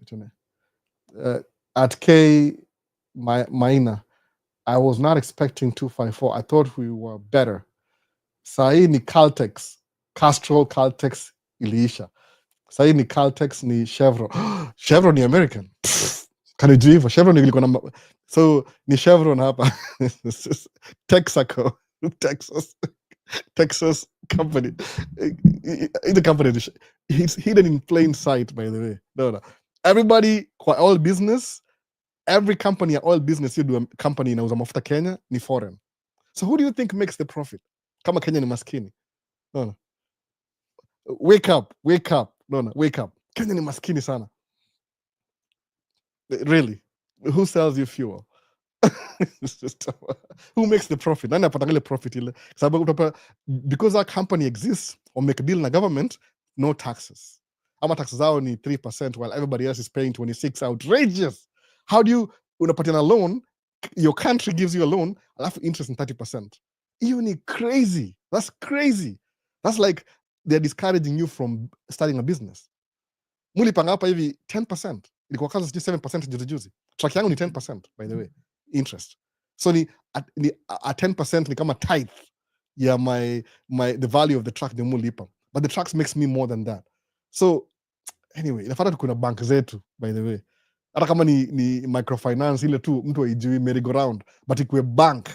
[SPEAKER 1] At K Maina, I was not expecting 254. I thought we were better. Sahi ni Caltex. Castrol Caltex iliisha. Sahi ni Caltex ni Chevron. Chevron ni American. Kanijua hivyo. Chevron ilikuwa na so ni Chevron hapa. Texaco. Texas company. The company it's hidden in plain sight by the way. No. Everybody kwa all business, every company oil business you do a company inauza mafuta Kenya ni foreign. So who do you think makes the profit? Kama Kenya ni maskini. No. Wake up. No, wake up. Kenya ni maskini sana. Really? Who sells you fuel? Who makes the profit? Nani apata ile profit ile? Sababu because our company exists or make a deal na government, no taxes. Ama taxes zao ni 3% while everybody else is paying 26%. Outrageous. How do you unapatiana loan, your country gives you a loan, alafu interest in 30%. Hiyo ni crazy. That's crazy. That's like they're discouraging you from starting a business. Mulipanga hapa hivi 10%. Ilikuwa kaza 7% juzi. Track yangu ni 10% by the way. Interest. So a 10% ni kama tithe ya the value of the truck ni mulipa, but the trucks makes me more than that. So anyway, inafuata tukuna bank zetu, by the way, hata kama ni microfinance ile tu mtu aijui merry-go-round, but ikuwe bank.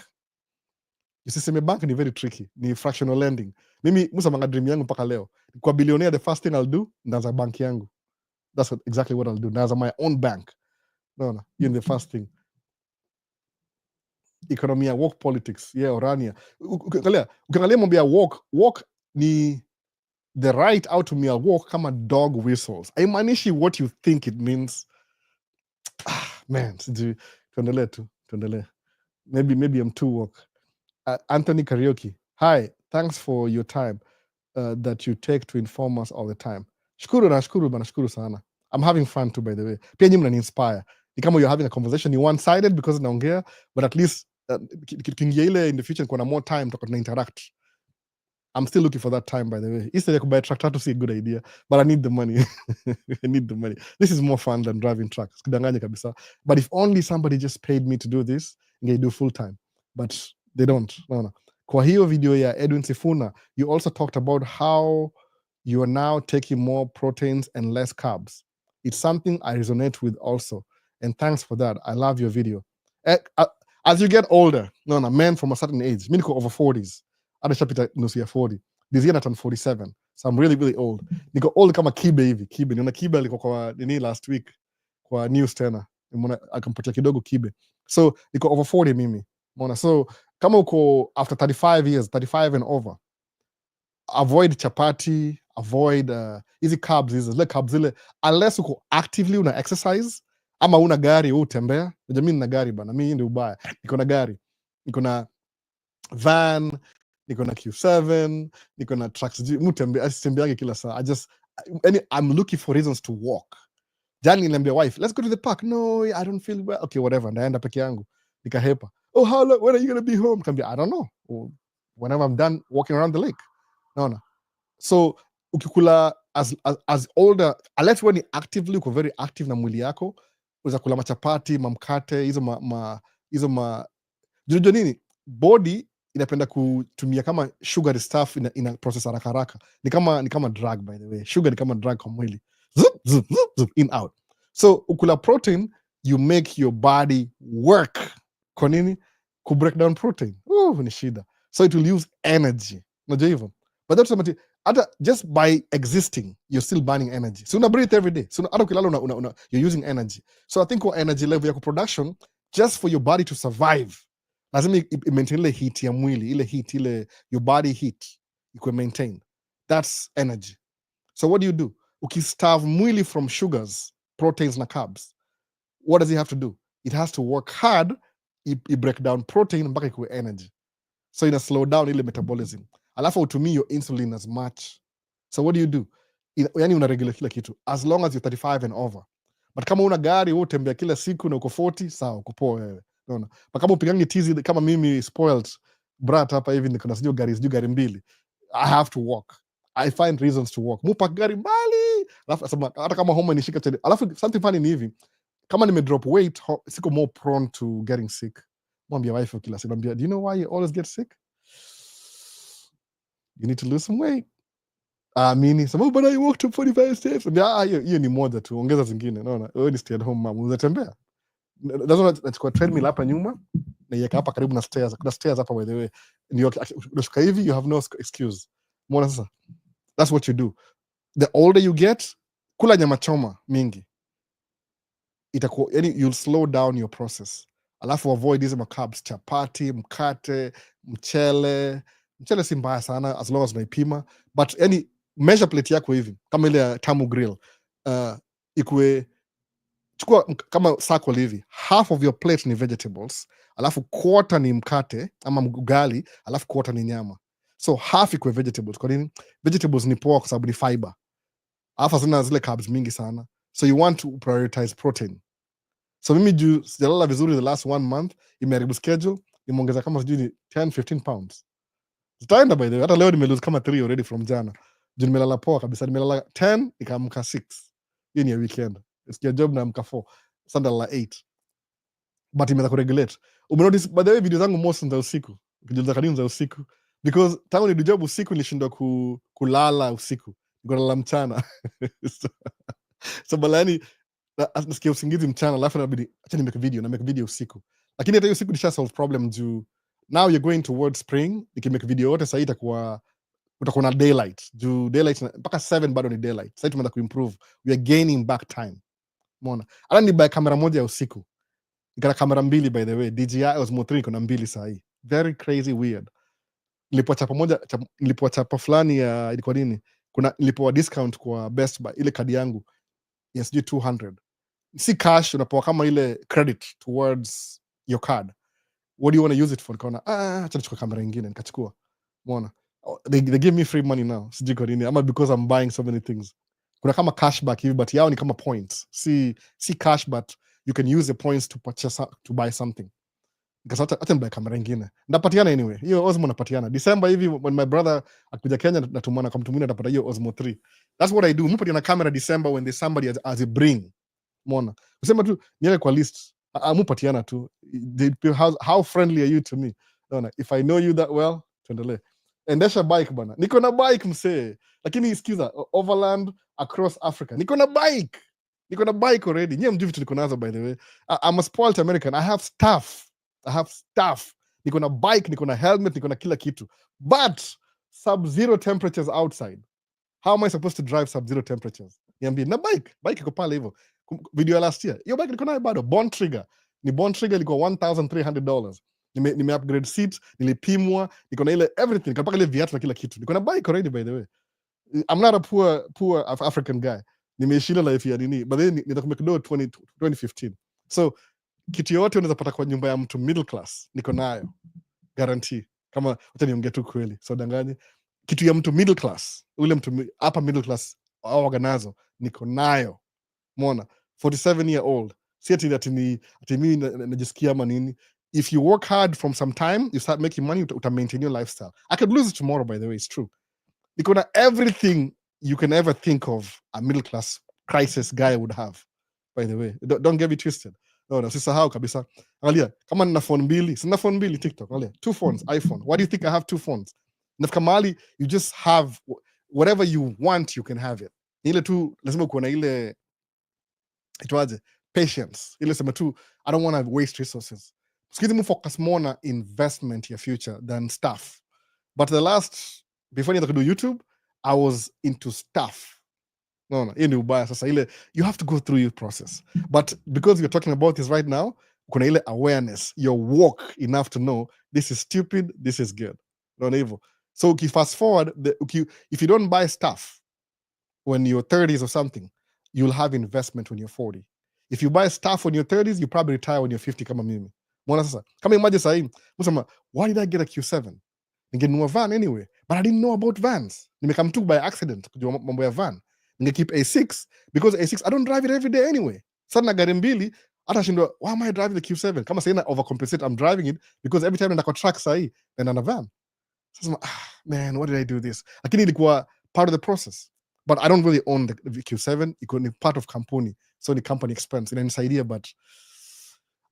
[SPEAKER 1] Usiseme bank ni very tricky, ni fractional lending. Mimi musamanga dream yangu mpaka leo kwa billionaire, the first thing I'll do, ndaanza bank yangu. That's exactly what I'll do. Ndaanza my own bank. No, hiyo the first thing. Economia, work politics, yeah, orania. Ukiangalia mambo ya walk ni the right out to me, I'll walk kama dog whistles. Haimaanishi what you think it means. Man, tuendelee. Maybe I'm too woke. Anthony Karaoke, hi, thanks for your time that you take to inform us all the time. Nashukuru sana. I'm having fun too, by the way. Pia nyinyi mnani-inspire. Ni kama you're having a conversation, you one-sided because naongea, but at least kiingia ile in the future kuna more time to interact. I'm still looking for that time, by the way. Instead of buy a tractor to see a good idea, but I need the money. I need the money. This is more fun than driving trucks. Kudanganya kabisa. But if only somebody just paid me to do this, they do full time. But they don't. No. Kwa hiyo video ya Edwin Sifuna, you also talked about how you are now taking more proteins and less carbs. It's something I resonate with also. And thanks for that. I love your video. As you get older, men from a certain age, mi niko over 40s. Adashapita nusu ya 40. This year I'm 47. So I'm really, really old. Niko old kama Kibe hivi. Niona Kibe aliko kwa nini last week kwa news tena. Nimeona akampatia kidogo Kibe. So niko over 40 mimi. Mona. So kama uko after 35 years, 35 and over, avoid chapati, avoid easy carbs, zile carbs zile, unless uko actively una exercise ama una gari utembea. Mimi nina gari bana. Mimi ndio ubaya. Niko na gari. Niko na van, niko na Q7, niko na trucks. Sitembeagi kila saa. I'm looking for reasons to walk. Jani niliambia wife, let's go to the park. No, I don't feel well. Okay, whatever. Ndaenda peke yangu. Nikahepa. Oh, how long? When are you going to be home? Kambia, I don't know. Whenever I'm done walking around the lake. No. So, ukikula as older, unless when you actively, uko very active na mwili yako, uza kula machapati, mamkate, hizo Jojo nini? Body inapenda kutumia kama sugar stuff ina process haraka. Ni kama drug, by the way. Sugar ni kama drug kwa mwili. Zup, in out. So ukula protein, you make your body work. Kwa nini? Ku break down protein. Ni shida. So it will use energy. Unajua hivyo? But that's something, just by existing, you're still burning energy. So una breathe every day. So hata ukilala you're using energy. So I think kwa energy level ya production, just for your body to survive, lazima maintain ile heat ya mwili, ile your body heat ikuwe maintained. That's energy. So what do? Ukistarve mwili from sugars, proteins na carbs, what does it have to do? It has to work hard, it break down protein mpaka ikuwe energy. So ina slow down ile metabolism. Alafu utumii your insulin as much. So what do? Yani una regulate kila kitu as long as you're 35 and over. But kama una gari wewe utembea kila siku na uko 40, sawa, uko poa wewe. Unaona? Kama upigangi tizi kama mimi spoiled brat hapa hivi niko na sijui gari mbili. I have to walk. I find reasons to walk. Mupa gari mbali. Alafu hata kama homa nishika chini. Alafu something funny ni hivi. Kama nime drop weight, siko more prone to getting sick. Mwambia wife kila siku, do you know why you always get sick? You need to lose some weight. Mini sababu bana you walk to 45 steps. Hiyo ni moja tu, ongeza zingine. Unaona? Wewe ni stay at home mom, unatembea. Lazima nachukua treadmill hapa nyuma na iweka hapa karibu na stairs. Kuna stairs hapa by the way. Ndio unashuka hivi, you have no excuse. Mbona sasa? That's what you do. The older you get, kula nyama choma mingi. Yani you'll slow down your process. Alafu avoid hizo carbs, chapati, mkate, mchele si mbaya sana as long as unaipima, but yani measure plate yako hivi kama ile ya Tamu Grill, ikue chukua kama circle hivi, half of your plate ni vegetables, alafu quarter ni mkate ama ugali, alafu quarter ni nyama. So half ikue vegetables. Kwa nini? Vegetables ni poa kwa sababu ni fiber, alafu zina zile carbs mingi sana, so you want to prioritize protein. So mimi juu sijalala vizuri the last 1 month, imeharibu schedule, imeongeza kama sijui 10-15 pounds. Zitaenda by the way, hata leo nimelose kama 3 already from jana. Juu nimelala poa kabisa, nimelala 10 nikaamka 6. Hii ni ya weekend. Sikia job na amka 4. Sasa ndalala 8. but imeweza kuregulate. Umenotice by the way video zangu most ni za usiku. Ukijiuliza kwa nini za usiku? Because tangu ni job usiku nilishindwa kulala usiku. Niko nalala mchana. So, so balani nasikia usingizi mchana alafu inabidi acha nimeke video na make video usiku. Lakini hata hiyo usiku nisha solve problem juu now you're going towards spring. Nikimake video yote sasa itakuwa utakuwa na daylight. Juu daylight mpaka 7 bado ni daylight. Sasa tumeanza kuimprove. We are gaining back time. Umeona? Hata ni by kamera moja ya usiku. Nikana kamera mbili by the way. DJI Osmo 3 iko na mbili sahi. Very crazy weird. Nilipoa chapa fulani ya ilikuwa nini? Nilipoa discount kwa Best Buy ile kadi yangu ya sijui 200. Si cash, unapewa kama ile credit towards your card. What do you want to use it for? Nikaona acha nichukue kamera nyingine nikachukua. Umeona? They give me free money now. Sijui kwa nini ama because I'm buying so many things. Kuna kama cashback hivi but yao ni kama points. Si cash but you can use the points to purchase to buy something. Nikasema acha nibuy kamera nyingine. Ndapatiana anyway. Hiyo Osmo napatiana. December hivi when my brother akuja Kenya natumana kwa mtu mwingine atapata hiyo Osmo 3. That's what I do. Mpatiana kamera December when there's somebody as a bring. Umeona? Usema tu niweke kwa list. Mupatiana tu. How friendly are you to me? Unaona? If I know you that well, tuendelee. Endesha bike bana. Niko na bike msee. Lakini sikiza overland across Africa. Niko na bike already. Nyie mjui vitu niko nazo by the way. I'm a spoiled American. I have stuff. Niko na bike, niko na helmet, niko na kila kitu. But sub-zero temperatures outside. How am I supposed to drive sub-zero temperatures? Niambie, na bike iko pale hivyo. Video ya last year. Hiyo bike niko nayo bado. Bond trigger ilikuwa $1,300. Nime upgrade seats, nilipimwa, niko na ile everything, mpaka ile viatu na kila kitu. Niko na bike already by the way. I'm not a poor African guy. Nimeishinda life ya nini. But then nitakumekdo 2015. So kitu yote unaweza pata kwa nyumba ya mtu middle class niko nayo guarantee. Kama acha niongee tu kweli so danganye, kitu ya mtu middle class, ule mtu upper middle class au waganazo niko nayo. Umeona? 47 year old, si ati mimi najisikia ama nini. If you work hard from some time you start making money, uta maintain your lifestyle. I could lose it tomorrow by the way, it's true. Niko na everything you can ever think of a middle class crisis guy would have, by the way. Don't get me twisted. No, usisahau kabisa. Angalia, kama nina phone mbili, sina phone mbili TikTok. Angalia, 2 phones, iPhone. Why do you think I have 2 phones? Nafika mahali, you just have whatever you want, you can have it. Ile tu lazima uko na ile itwaje? Patience. Ile sema tu I don't want to waste resources. Sikizi mu focus more na investment ya future than stuff. But before I do YouTube, I was into stuff. No, hiyo ni ubaya sasa. Ile you have to go through your process, but because we're talking about this right now, kuna ile awareness, your walk enough to know this is stupid, this is good. Not evil. So fast forward, if you don't buy stuff when you're 30s or something, you'll have investment when you're 40. If you buy stuff when you're 30s, you probably retire when you're 50 kama mimi. Mbona sasa? Kama imagine sasa msema, why did I get a Q7? Ningenunua van anyway, but I didn't know about vans. Nimekam tu by accident kujua mambo ya van. Keep A6 because A6 I don't drive it every day anyway. Sasa na gari mbili hata shindwa, why am I driving the Q7? Kama sasa overcompensate, I'm driving it because every time nenda track sahi and on a van. Sasa man, what did I do this? Lakini ilikuwa part of the process. But I don't really own the Q7. Iko ni part of kampuni. So ni company expense. Inanisaidia but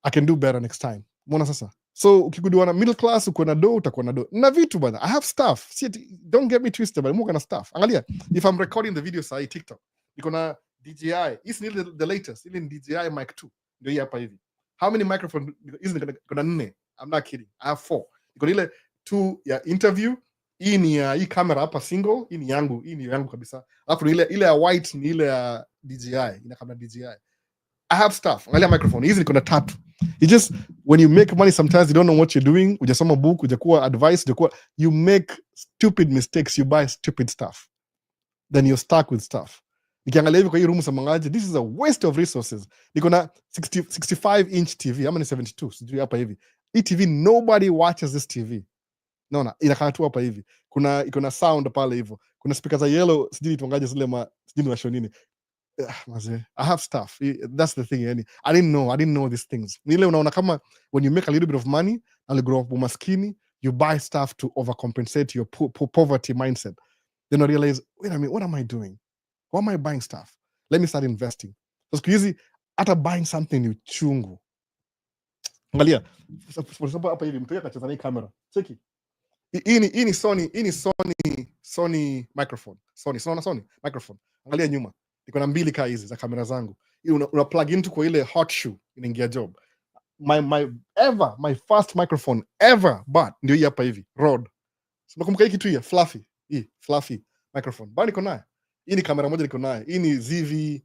[SPEAKER 1] I can do better next time. Mbona sasa? So ukikudiwa na middle class uko na do, utakuwa na do. Na vitu bana. I have stuff. See, don't get me twisted, but I'm na stuff. Angalia, if I'm recording the video sahi TikTok, niko na DJI. This is the latest. Ile ni DJI Mic 2. Ndio hii hapa hivi. How many microphones? Hizi niko na 4. I'm not kidding. I have 4. Niko ile 2 ya interview. Hii ni ya hii camera hapa single. Hii ni yangu kabisa. Alafu ile ya white ni ile ya DJI. Ina kama DJI. I have stuff. Angalia microphone. Hizi niko na 3. You just, when you make money, sometimes you don't know what you're doing. Ujasoma book, ujakuwa advice, you make stupid mistakes, you buy stupid stuff. Then you're stuck with stuff. Nikiangalia hivi kwa hii room samangaje, this is a waste of resources. Niko na 65-inch TV, ama ni 72, sijui hapa hivi. Hii TV, nobody watches this TV. Naona, inakaa tu hapa hivi. Iko na sound pale hivyo. Kuna speakers za yellow, sijui tuangaje zile sijui washo nini. I have stuff. That's the thing. I didn't know these things. Nile unaona kama when you make a little bit of money and you grow up umaskini, you buy stuff to overcompensate your poverty mindset. Then I realize, wait a minute, what am I doing? Why am I buying stuff? Let me start investing. So siku hizi hata buying something ni uchungu. Angalia. For example hapa hivi mtu akacheza na hii camera. Cheki. Hii ni Sony microphone. Sony microphone. Angalia nyuma. Niko na mbili kaa hizi za kamera zangu. Hii una plug into kwa ile hot shoe inaingia job. My first microphone ever but ndio hii hapa hivi. Rode. Unakumbuka hii kitu hii fluffy microphone. Bado niko nayo. Hii ni kamera moja niko nayo. Hii ni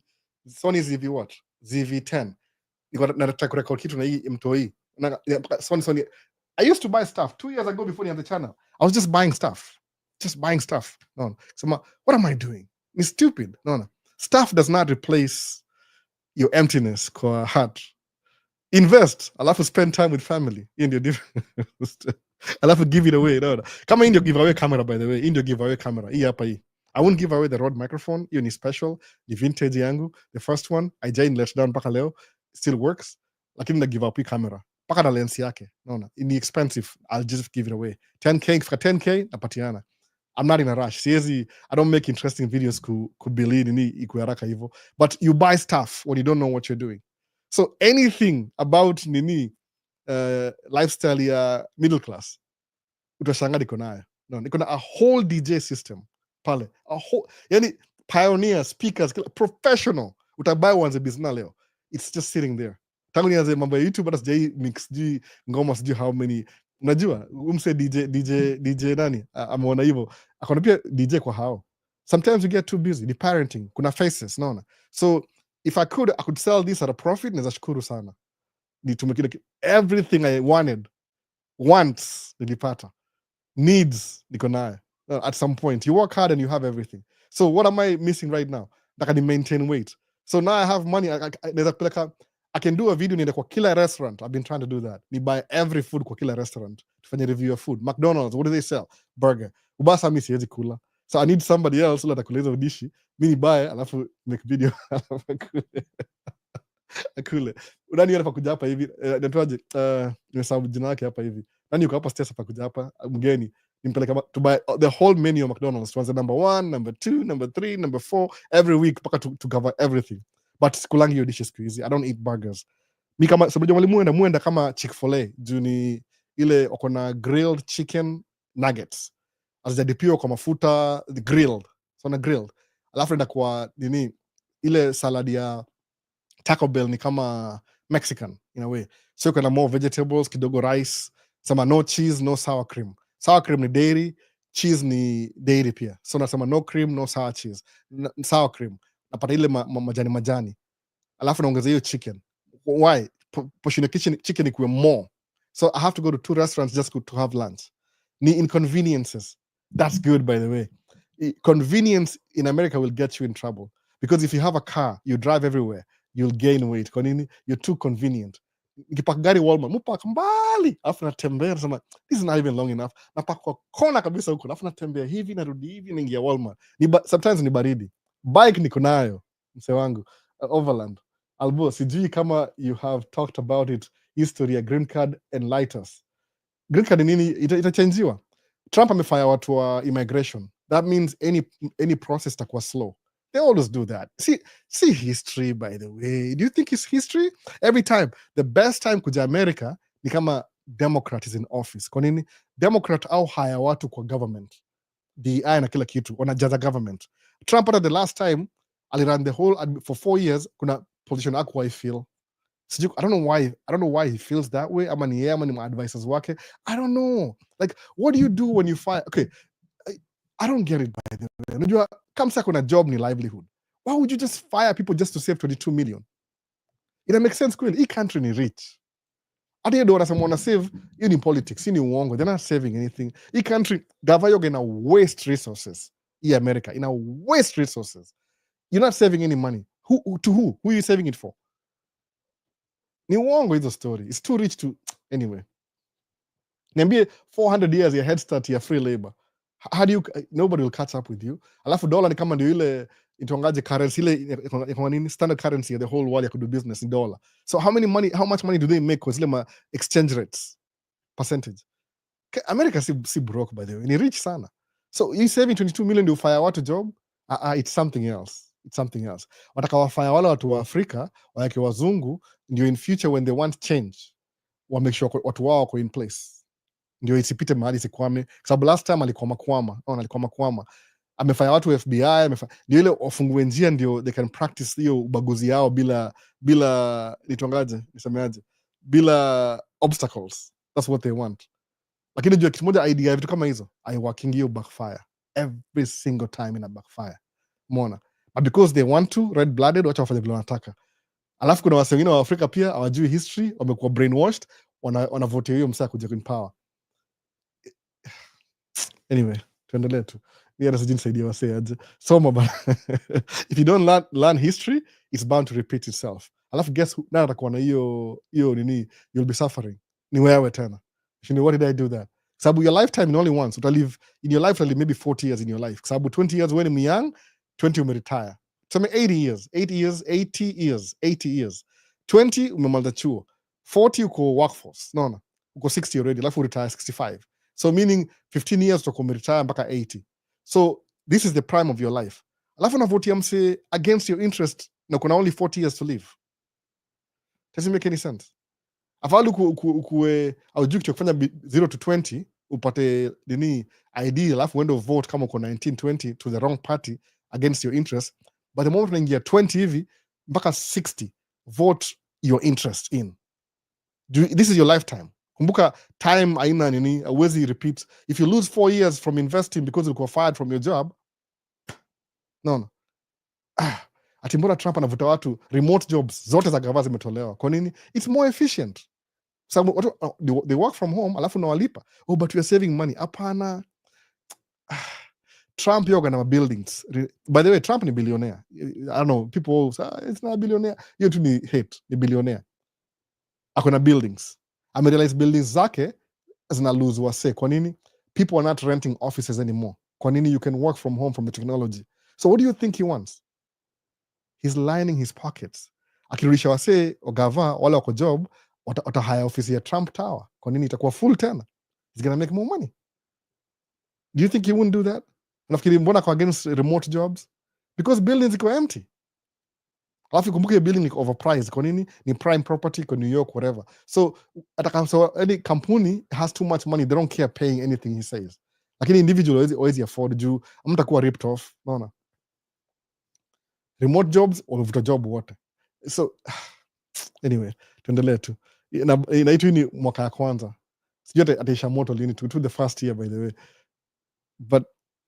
[SPEAKER 1] Sony ZV what? ZV-10. Niko nataka kurekod kitu na hii mtoi. Sony. I used to buy stuff 2 years ago before you had the channel. I was just buying stuff. No. So what am I doing? It's stupid. No. Stuff does not replace your emptiness kwa heart. Invest. I'll have to spend time with family. I'll have to give it away. No. Kama in your giveaway camera, by the way. In your giveaway camera. I won't give away the Rode microphone. Hiyo ni special. The vintage yangu. The first one. I joined let down mpaka leo. Still works. Lakini na give up camera. Paka na lens yake. No. Ni expensive. I'll just give it away. 10K for 10K napatiana. I'm not in a rush. Seriously, I don't make interesting videos could be lead ni ikuharaka hivyo. But you buy stuff when you don't know what you're doing. So anything about nini lifestyle ya middle class utashangaa niko nayo. No, niko na a whole DJ system pale. Yani pioneer speakers professional utabuy uanze business leo. It's just sitting there. Tangu nianze mambo ya YouTube hata sijai mix ngoma sijui how many. Unajua umse DJ nani ameona hivyo akona pia DJ kwa hao. Sometimes you get too busy. The parenting kuna faces naona. So if I could sell this at a profit, naweza shukuru sana. Nitumekile everything I wanted once nilipata. Needs niko nayo. At some point you work hard and you have everything. So what am I missing right now? Nataka ni maintain weight. So now I have money. Naweza kupeleka. I can do a video niende kwa kila restaurant. I've been trying to do that. Ni buy every food kwa kila restaurant. Tufanye review of food. McDonald's, what do they sell? Burger. Ubasa mi siwezi kula. So I need somebody else who atakula hizo dishi. Mi ni buy alafu make video alafu akule. Nani hapa kuja hapa hivi? Natoaje? Nimesahau jina lake hapa hivi. Nani yuko hapa stairs hapa kuja hapa mgeni. Nimpeleka to buy the whole menu of McDonald's. Tuanze number 1, number 2, number 3, number 4 every week paka to cover everything. But sikulangi hiyo dishes siku hizi. I don't eat burgers. Mi kama sababu mwalimu muenda kama Chick-fil-A juu ni ile wako na grilled chicken nuggets. Azijadipiwa kwa mafuta grilled. So na grilled. Alafu enda kwa nini ile salad ya Taco Bell ni kama Mexican in a way. So kuna more vegetables, kidogo rice, sama no cheese, no sour cream. Sour cream ni dairy, cheese ni dairy pia. So nasema no cream, no sour cheese. Sour cream. Napata ile majani. Alafu naongeza hiyo chicken. Why? Portion chicken ikuwe more. So I have to go to 2 restaurants just to have lunch. Ni inconveniences. That's good, by the way. Convenience in America will get you in trouble. Because if you have a car, you drive everywhere, you'll gain weight. Kwa nini? You're too convenient. Nikipaka gari Walmart, mupaka mbali. Alafu natembea, nasema, this is not even long enough. Napaka kwa kona kabisa huko. Alafu natembea hivi, narudi hivi, naingia Walmart. Sometimes ni baridi. Bike niko nayo, mse wangu. Overland. Albo, sijui kama you have talked about it, history ya green card and lighters. Green card nini itachangiwa. Trump amefanya watu wa immigration. That means any process takuwa slow. They always do that. See history, by the way. Do you think it's history? Every time. The best time kuja America ni kama Democrat is in office. Kwa nini? Democrat au haya watu kwa government. DI na kila kitu. Wanajaza government. Trump at the last time, aliran the whole, for 4 years, kuna position hakuwa I feel. I don't know why he feels that way. Ama ni yeye ama ni advisors wake. I don't know. Like, what do you do when you fire? Okay, I don't get it, by the way. Unajua, kama sasa kuna job ni livelihood. Why would you just fire people just to save 22 million? It makes sense kweli. Hii country ni rich. Hata hiyo ndio wanasema wana save, hiyo ni politics, hii ni uongo. They're not saving anything. Hii country, gava yoga ina waste resources. Hii America, ina waste resources. You're not saving any money. To who? Who are you saving it for? Ni uongo hizo story. It's too rich to... Anyway. Niambie 400 years ya head start ya free labor. How do you... Nobody will catch up with you. Alafu dollar ni kama ndio ile itongaje currency ile standard currency ya the whole world ya kudo business in dollar. So how much money do they make with ile exchange rates percentage? America si broke, by the way. Ni rich sana. So you saving 22 million to fire watu job? It's something else. It's something else. Wataka wafanya wale watu wa Afrika waweke wazungu ndio in future when they want change wa make sure watu wao wako in place, ndio isipite mahali sikwame, kwa sababu last time alikwama, amefanya watu FBI, ndio ile wafungue njia, ndio they can practice hiyo ubaguzi yao bila nisemeaje, bila obstacles. That's what they want. Lakini jua kitu moja, idea vitu kama hizo aiworking, hiyo backfire every single time, in a backfire, umeona. But because they want to, red blooded, wacha wafanye vile wanataka. Alafu kuna wase wengine wa Afrika pia hawajui history, wamekuwa brainwashed, wanavote hiyo msaa kuja in power. Anyway, tuendelee tu. Hata sijui nisaidia wasee aje. Soma bana. If you don't learn history, it's bound to repeat itself. Alafu guess who na atakuwa na hiyo nini, you'll be suffering. Ni wewe tena. You know, what did I do that? Sababu your lifetime in only once. Utalive in your life, utalive maybe 40 years in your life. Sababu 20 years when ni young, 20 umeretire. Tuseme 80 years. 20 umemaliza chuo. 40 uko workforce. Naona? Uko 60 already, alafu retire 65. So meaning 15 years utakuwa umeretire mpaka 80. So this is the prime of your life. Alafu unavotia mse against your interest na kuna only 40 years to live. Doesn't make any sense. Afadhali ukue aujui kitu kufanya 0 to 20 upate nini ID, alafu uende vote kama uko 19 20 to the wrong party against your interest, but the moment unaingia 20 hivi mpaka 60, vote your interest in. This is your lifetime. Kumbuka time aina nini, hauwezi repeat. If you lose 4 years from investing because you got fired from your job, no. Ati mbona Trump anavuta watu, remote jobs zote za gava zimetolewa. Kwa nini? It's more efficient. So they work from home, alafu nawalipa. Oh, but we are saving money. Hapana. Trump yoga na buildings. By the way, Trump ni billionaire. I don't know, people say it's not a billionaire. Hiyo tu ni hate, ni billionaire. Ako na buildings. Amerealize buildings zake zina lose wase. Kwa nini? People are not renting offices anymore. Kwa nini? You can work from home from the technology. So what do you think he wants? He's lining his pockets. Akirudisha wase ogava wale wako job, watahaya ofisi ya Trump Tower. Kwa nini? Itakuwa full tena. He's gonna make more money. Do you think he wouldn't do that? Nafikiri mbona kwa against remote jobs? Because buildings iko empty. Alafu kumbuka building iko overpriced. Kwa nini? Ni prime property kwa New York, whatever. So any company has too much money, they don't care paying anything he says. Lakini individual always afford juu amtakuwa ripped off. Naona. Remote jobs wamevuta job wote. So anyway, tuendelee tu. Inaitu ni mwaka ya kwanza. Sijui ataisha moto lini to the first year, by the way. But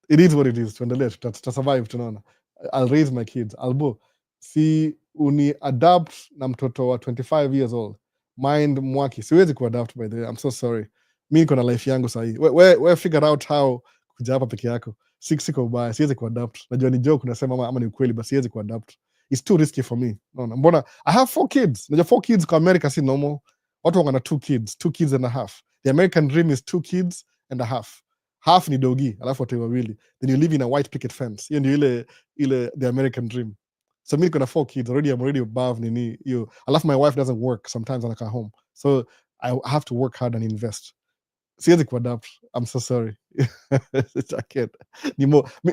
[SPEAKER 1] it is what it is. Tuendelee, tutasurvive, tunaona. I'll raise my kids. Albo, si uni adapt na mtoto wa 25 years old. Mind mwaki. Siwezi kuadapt, by the way. I'm so sorry. Mi niko na life yangu sahi. We figure out how kuja hapa peke yako. Siko ubaya. Siwezi kuadapt. Najua ni joke nasema ama ni ukweli, but siwezi kuadapt. It's too risky for me. No. Mbona I have 4 kids. Najua 4 kids kwa America si normal. Watu wako na 2 kids and a half. The American dream is 2 kids and a half. Half ni dogi, alafu watu wawili. Then you live in a white picket fence. Hiyo ndio ile the American dream. So mimi niko na 4 kids already. I'm already above nini hiyo. Alafu my wife doesn't work. Sometimes anakaa home. So I have to work hard and invest. Siwezi kuadapt. I'm so sorry. I can't.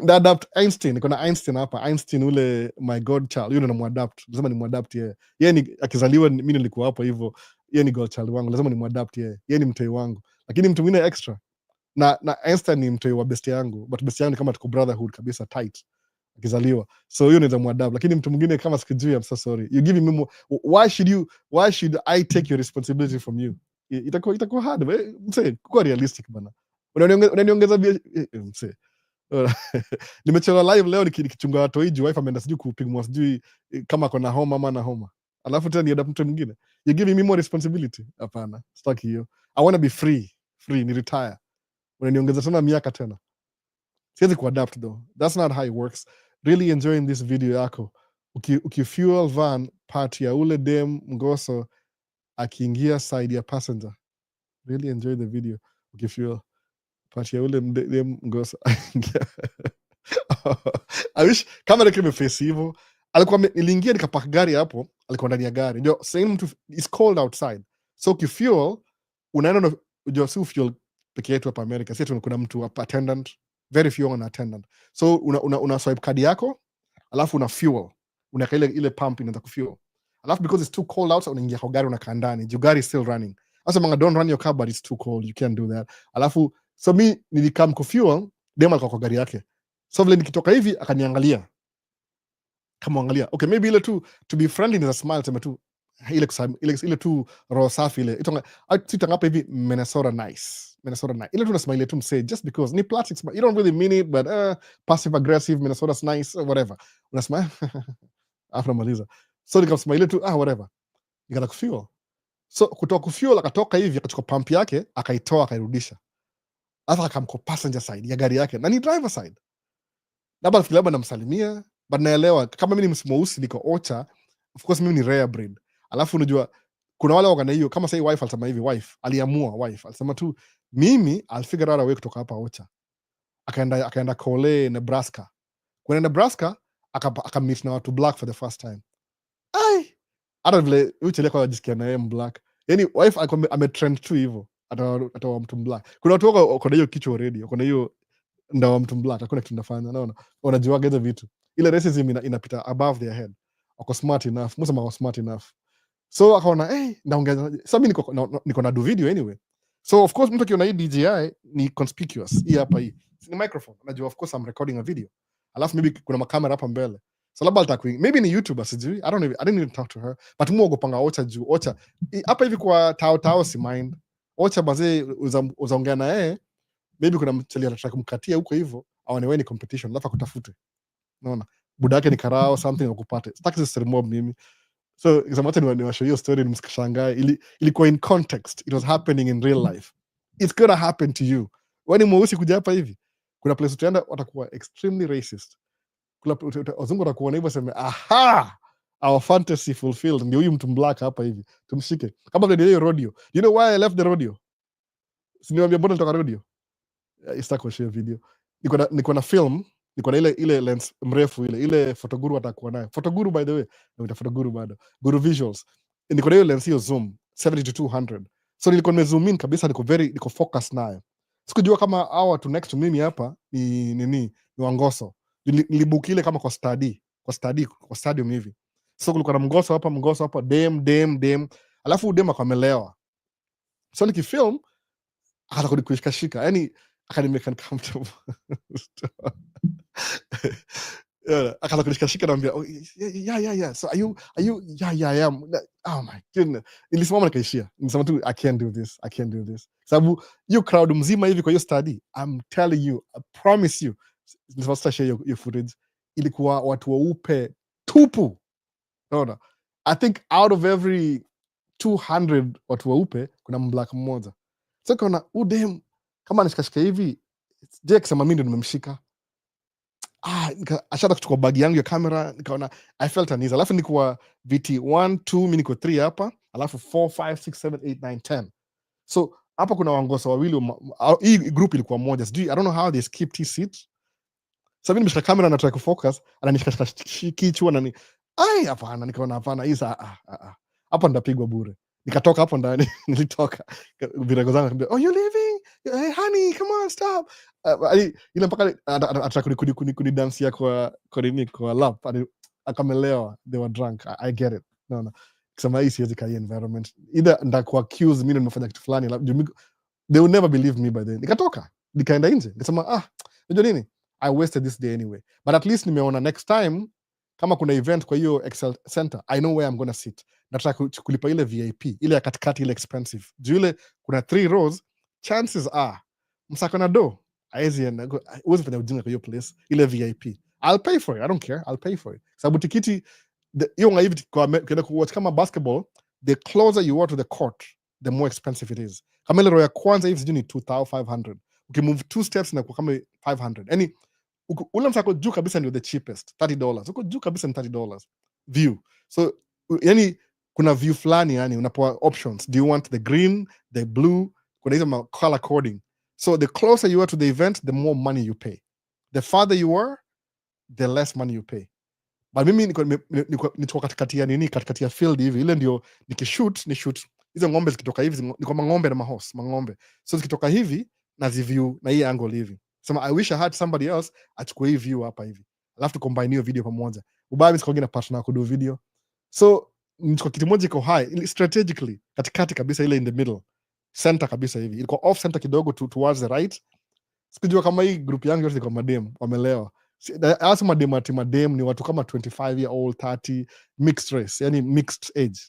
[SPEAKER 1] Na adapt Einstein. Niko na Einstein hapa. Einstein ule my godchild. Yule namuadapt. Lazima nimuadapt yeye. Yeye ni akizaliwa mimi nilikuwa hapo hivyo. Yeye ni godchild wangu. Lazima nimuadapt yeye. Yeye ni mtoi wangu. Lakini mtu mwingine extra. Na Einstein ni mtoi wa best yangu. But best yangu ni kama tuko brotherhood kabisa tight. Akizaliwa. So hiyo naweza muadapt. Lakini mtu mwingine kama sikujui, I'm so sorry. You giving me more. Why should I take your responsibility from you? Itakuwa hard. Mse, kuwa realistic bana. Unaniongeza mse. Nimechora live leo nikichunga watu hiji, wife ameenda sijui kupigwa sijui kama kona homa ama na homa. Alafu tena ni adapt mtu mwingine. You giving me more responsibility? Hapana. Sitaki hiyo. I want to be free, ni retire. Unaniongeza tena miaka tena. Siwezi kuadapt though. That's not how it works. Really enjoying this video yako. Ukifuel van part ya ule dem mgoso akiingia side ya passenger. Really enjoy the video. Ukifuel part ya ule dem mgoso akiingia. I wish kamera kimeface hivyo. Alikuwa niliingia nikapark gari hapo, alikuwa ndani ya gari. Ndio same mtu, it's cold outside. So ukifuel unaenda unajua si fuel peke yetu hapa America. Sisi kuna mtu hapa attendant, very few on attendant. So una swipe card yako, alafu una fuel. Unaweka ile pump inaanza kufuel. Alafu because it's too cold outside unaingia kwa gari unakaa ndani. Your gari is still running. Asa mga don't run your car but it's too cold, you can't do that. Alafu so mi nilikam kufuel, dem alikuwa kwa gari yake. So vile nikitoka hivi akaniangalia. Kamwangalia. Okay, maybe ile tu to be friendly ni a smile sema tu ile tu roho safi ile. Itanga hapa hivi Minnesota nice. Minnesota nice. Ile tu nasmile tu msee just because ni plastic, you don't really mean it but passive aggressive Minnesota's nice whatever. Unasmile after maliza. So nikamsmile tu whatever. Nikata kufuel. So kutoka kufuel akatoka hivi akachukua pump yake akaitoa akairudisha. Sasa akamko passenger side ya gari yake na ni driver side. Labda namsalimia but naelewa kama mimi ni mweusi niko Ocha, of course mimi ni rare breed. Alafu unajua kuna wale wakana hiyo kama say wife alisema hivi, wife alisema tu mimi I'll figure out a way kutoka hapa Ocha. Akaenda Cole, Nebraska. Kwenda Nebraska akammeet na watu black for the first time. Hata vile uchelea kwa jisikia na yeye black. Yani wife ametrend tu hivyo. Atawa mtu black. Kuna watu wako na hiyo kichwa already, wako na hiyo ndawa mtu black, hakuna kitu nafanya, naona wanajuaga hizo vitu. Ile racism inapita above their head. Wako smart enough, Musa wako smart enough. So akaona naongeza. Sasa mimi niko na do video anyway. So of course mtu akiona hii DJI ni conspicuous. Hii hapa hii. Ni microphone. Unajua of course I'm recording a video. Alafu maybe kuna makamera hapa mbele. So labda atakuing. Maybe ni YouTuber sijui. I didn't even talk to her. But muogopanga Ocha juu. Ocha. Hapa hivi kwa tao si mind. Ocha bazee uzaongea na yeye. Maybe kuna mchali anataka kumkatia huko hivyo aone wewe ni competition alafu akutafute, unaona buda yake ni karao something akupate. Sitaki story mob mimi, so example ni washow hiyo story nimsikashangae, ilikuwa in context, it was happening in real life. It's gonna happen to you. Wani mweusi kuja hapa hivi, kuna place utaenda watakuwa extremely racist, kuna wazungu watakuwa hivyo sema aha, our fantasy fulfilled, ndio huyu mtu black hapa hivi tumshike. Kama vile hiyo rodeo, you know why I left the rodeo? Siniwaambia mbona nitoka rodeo. Sitaki kushare video. Niko na film, niko na ile lens mrefu ile photoguru atakuwa nayo. Photoguru by the way, na photoguru bado. Guru visuals. Niko na ile lens hiyo zoom 70 to 200. So nilikuwa nimezoom in kabisa, niko focus nayo. Sikujua kama hao watu next to mimi hapa ni Wangoso. Nilibook ile kama kwa stadium hivi. So kulikuwa na mgoso hapa dem. Alafu dem akamelewa. So nikifilm akaanza kunishika. Yaani akanimeka uncomfortable. Akaanza kunishika naambia yeah. So are you yeah. Oh my goodness. Nilisimama nikaishia. Nilisema tu I can't do this. Sababu hiyo crowd mzima hivi kwa hiyo study, I'm telling you, I promise you. Nilisema share your footage. Ilikuwa watu weupe tupu. Unaona? I think out of every 200 watu weupe kuna mblack mmoja. So kuna udem kama nishikashika hivi, je kusema mimi ndo nimemshika. Ashata kuchukua bagi yangu ya kamera, nikaona I felt uneasy. Alafu nilikuwa VT 1 2, mimi niko 3 hapa, alafu 4 5 6 7 8 9 10. So hapa kuna Wangoso wawili, hii group ilikuwa moja. Sijui, I don't know how they skipped his seat. So mimi nimeshika kamera na try kufocus, ananishika kichwa na hapana, nikaona hapana, hii hapa ndapigwa bure. Nikatoka hapo ndani, nilitoka. Virago zangu nikamwambia, "Oh, you leaving? Hey, honey, come on, stop." Ile mpaka ataka kunidansia kwa lap. Akamelewa, they were drunk. I get it. No. Kusema hii siwezi kai environment. Either ndakuwa accuse mimi nimefanya kitu fulani, they will never believe me by then. Nikatoka, nikaenda nje. Nikasema, unajua nini? I wasted this day anyway. But at least nimeona next time kama kuna event kwa hiyo Excel Center, I know where I'm gonna sit. Nataka kulipa ile VIP, ile ya katikati, ile expensive. Juu ile kuna 3 rows, chances are msako na do aezi enda, uwezi fanya ujinga kwa hiyo place, ile VIP. I'll pay for it, I don't care, I'll pay for it. Sababu tikiti hiyo hivi kwenda kuwatch kama basketball, the closer you are to the court, the more expensive it is. Kama ile row ya kwanza hivi sijui ni 2500. Ukimove 2 steps na kwa kama 500. Yaani ule msako juu kabisa ndio the cheapest, $30. Uko juu kabisa ni $30 view. So yani kuna view fulani, yani unapewa options. Do you want the green, the blue? Kuna hizo color coding. So the closer you are to the event, the more money you pay. The farther you are, the less money you pay. But mimi niko katikati ya field hivi, ile ndio nikishoot hizo ng'ombe zikitoka hivi, niko mang'ombe na mang'ombe. So zikitoka hivi na view na hii angle hivi. Sema I wish I had somebody else achukue hii view hapa hivi. Alafu combine hiyo video pamoja. Ubaya mimi siko na partner kudo video. So Kwa kiti moja iko high strategically, katikati kabisa, ile in the middle center kabisa hivi, ilikuwa off center kidogo towards the right. Sikujua kama hii group yangu yote iko madem wamelewa. Hasa madem ni watu kama 25 year old 30 mixed race, yani mixed age.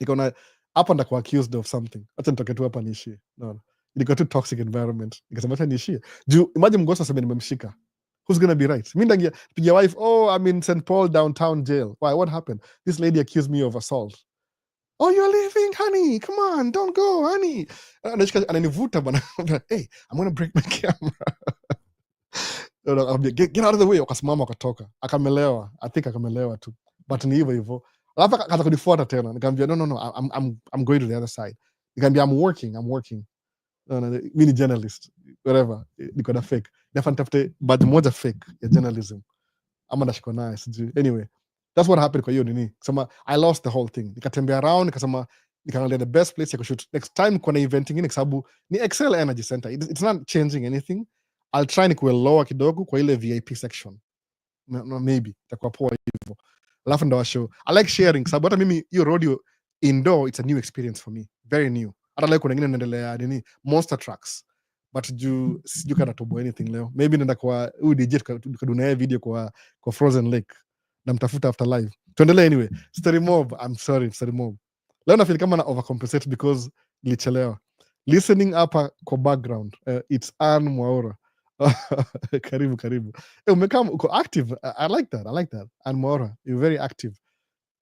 [SPEAKER 1] Nikaona hapa ndakuwa accused of something, acha nitoke tu hapa niishie. Naona ilikuwa tu toxic environment, nikasema acha niishie juu imagine mgosa sasa nimemshika, who's gonna be right? Mimi ndangia pigia wife, oh I'm in St Paul downtown jail. Why, what happened? This lady accused me of assault. Oh, you're leaving, honey, come on, don't go, honey. Ananivuta bana. Hey, I'm gonna break my camera. Get out of the way. Wakasimama wakatoka, akamelewa, I think akamelewa tu, but ni hivyo hivyo. Alafu akaanza kunifuata tena, nikamwambia no, I'm going to the other side. Nikamwambia I'm working. No, mimi ni journalist, whatever. Niko na fake, nafaa nitafute badge moja fake ya journalism ama nashikwa naye sijui. Anyway, that's what happened kwa hiyo nini, kusema I lost the whole thing. Nikatembea around, nikasema nikaangalia the best place ya kushoot next time kuna event ingine, kwa sababu ni Excel Energy Center, it's not changing anything. I'll try nikuwe lower kidogo kwa ile VIP section, maybe itakuwa poa hivyo. Alafu ndo show I like sharing, sababu hata mimi hiyo rodeo indoor, it's a new experience for me, very new. Hata leo kuna wengine naendelea nini monster trucks, but juu sijui kana tobo anything leo, maybe nenda kwa huyu DJ tukaduna video kwa Frozen Lake, namtafuta after live. Tuendelee anyway. Story mob, I'm sorry, story mob. Leo nafeel kama na overcompensate because nilichelewa. Listening hapa kwa background, it's Ann Mwaura. Karibu. Umekam uko active. I like that. Ann Mwaura, you're very active.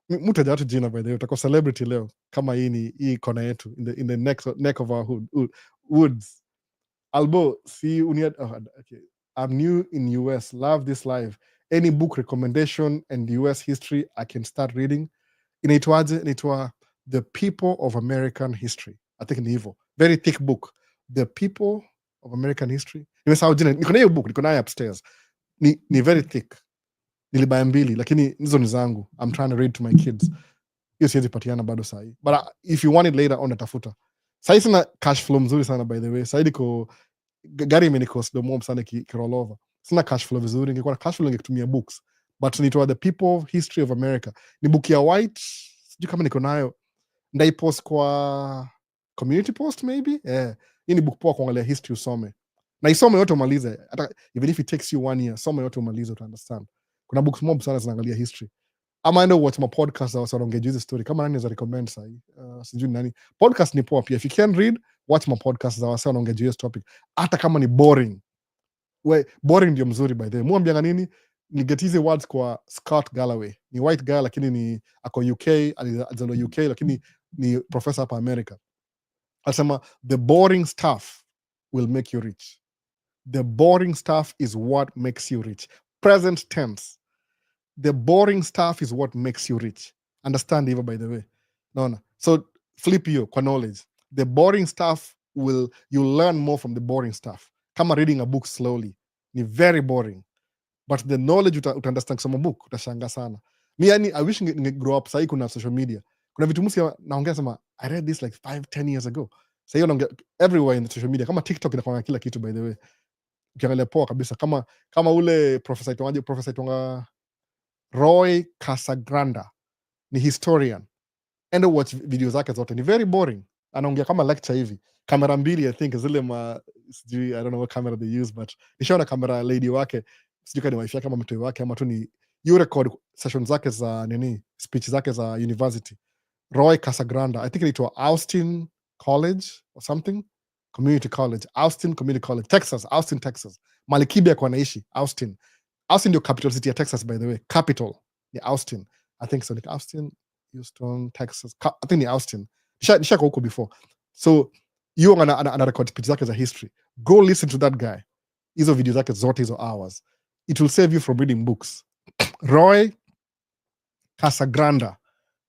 [SPEAKER 1] Mtu hajawatu jina by the way, utakuwa celebrity leo kama hii kona yetu in the neck of our woods. Albo, see okay. I'm new in US, love this live. Any book recommendation and US history I can start reading? Inaitwa The People of American History. I think ni hivyo. Very thick book. The People of American History. Nimesahau jina. Niko na hiyo book, niko nayo upstairs. Ni very thick. Nilibaya 2 lakini hizo ni zangu. I'm trying to read to my kids. Hiyo siwezi patiana bado sahi. But if you want it later on, natafuta. Sahi sina cash flow mzuri sana by the way. Sahi niko gari imenikost domo sana kiroll over. Sina cash flow vizuri, ningekuwa na cash flow ningetumia books. But nitoa The People History of America. Ni book ya white, sijui kama niko nayo. Ndaipost kwa community post maybe. Hii ni book poa kuangalia history usome. Na isome yote umalize. Hata even if it takes you 1 year, some yote umalize to understand. Kuna books mob sana zinaangalia history. Ama endo watch my podcast au sarongeje hizi story. Kama nani za recommend sahi? Sijui nani. Podcast ni poa pia. If you can read, watch my podcast za wasa wanaongeje hizi topic. Hata kama ni boring. Boring ndio mzuri by the way. Muambianga nini? Ni get easy words kwa Scott Galloway. Ni white guy lakini ni ako UK, alizalo UK lakini ni professor hapa America. Alisema the boring stuff will make you rich. The boring stuff is what makes you rich. Present tense. The boring stuff is what makes you rich. Understand even by the way. No. So flip you kwa knowledge. The boring stuff you'll learn more from the boring stuff. Kama reading a book slowly. Ni very boring. But the knowledge understand kusoma book, utashanga sana. Mi yani, I wish ninge grow up sahi kuna social media. Kuna vitu musi naongea sema, I read this like 5-10 years ago. Sahi naongea everywhere in the social media. Kama TikTok inakwanga kila kitu by the way. Ukiangalia poa kabisa. Kama ule professor itonga Roy Casagranda. Ni historian. Endo watch video zake zote. Ni very boring. Anaongea kama lecture hivi. Kamera 2 I think zile sijui, I don't know what camera they use, but nishaona kamera lady wake, sijui kama ni wife yake ama mtoi wake ama tu ni you record sessions zake za speech zake za university. Roy Casagranda, I think inaitwa Austin College or something, Community College, Austin Community College, Texas, Austin, Texas. Malikibia kwa naishi, Austin. Austin ndio capital city ya Texas by the way. Capital ni Austin. I think so, like Austin, Houston, Texas. I think ni Austin. Nisha kwa huko before. So you ana record speech zake za history. Go listen to that guy. Hizo video zake zote hizo hours. It will save you from reading books. Roy Casagranda.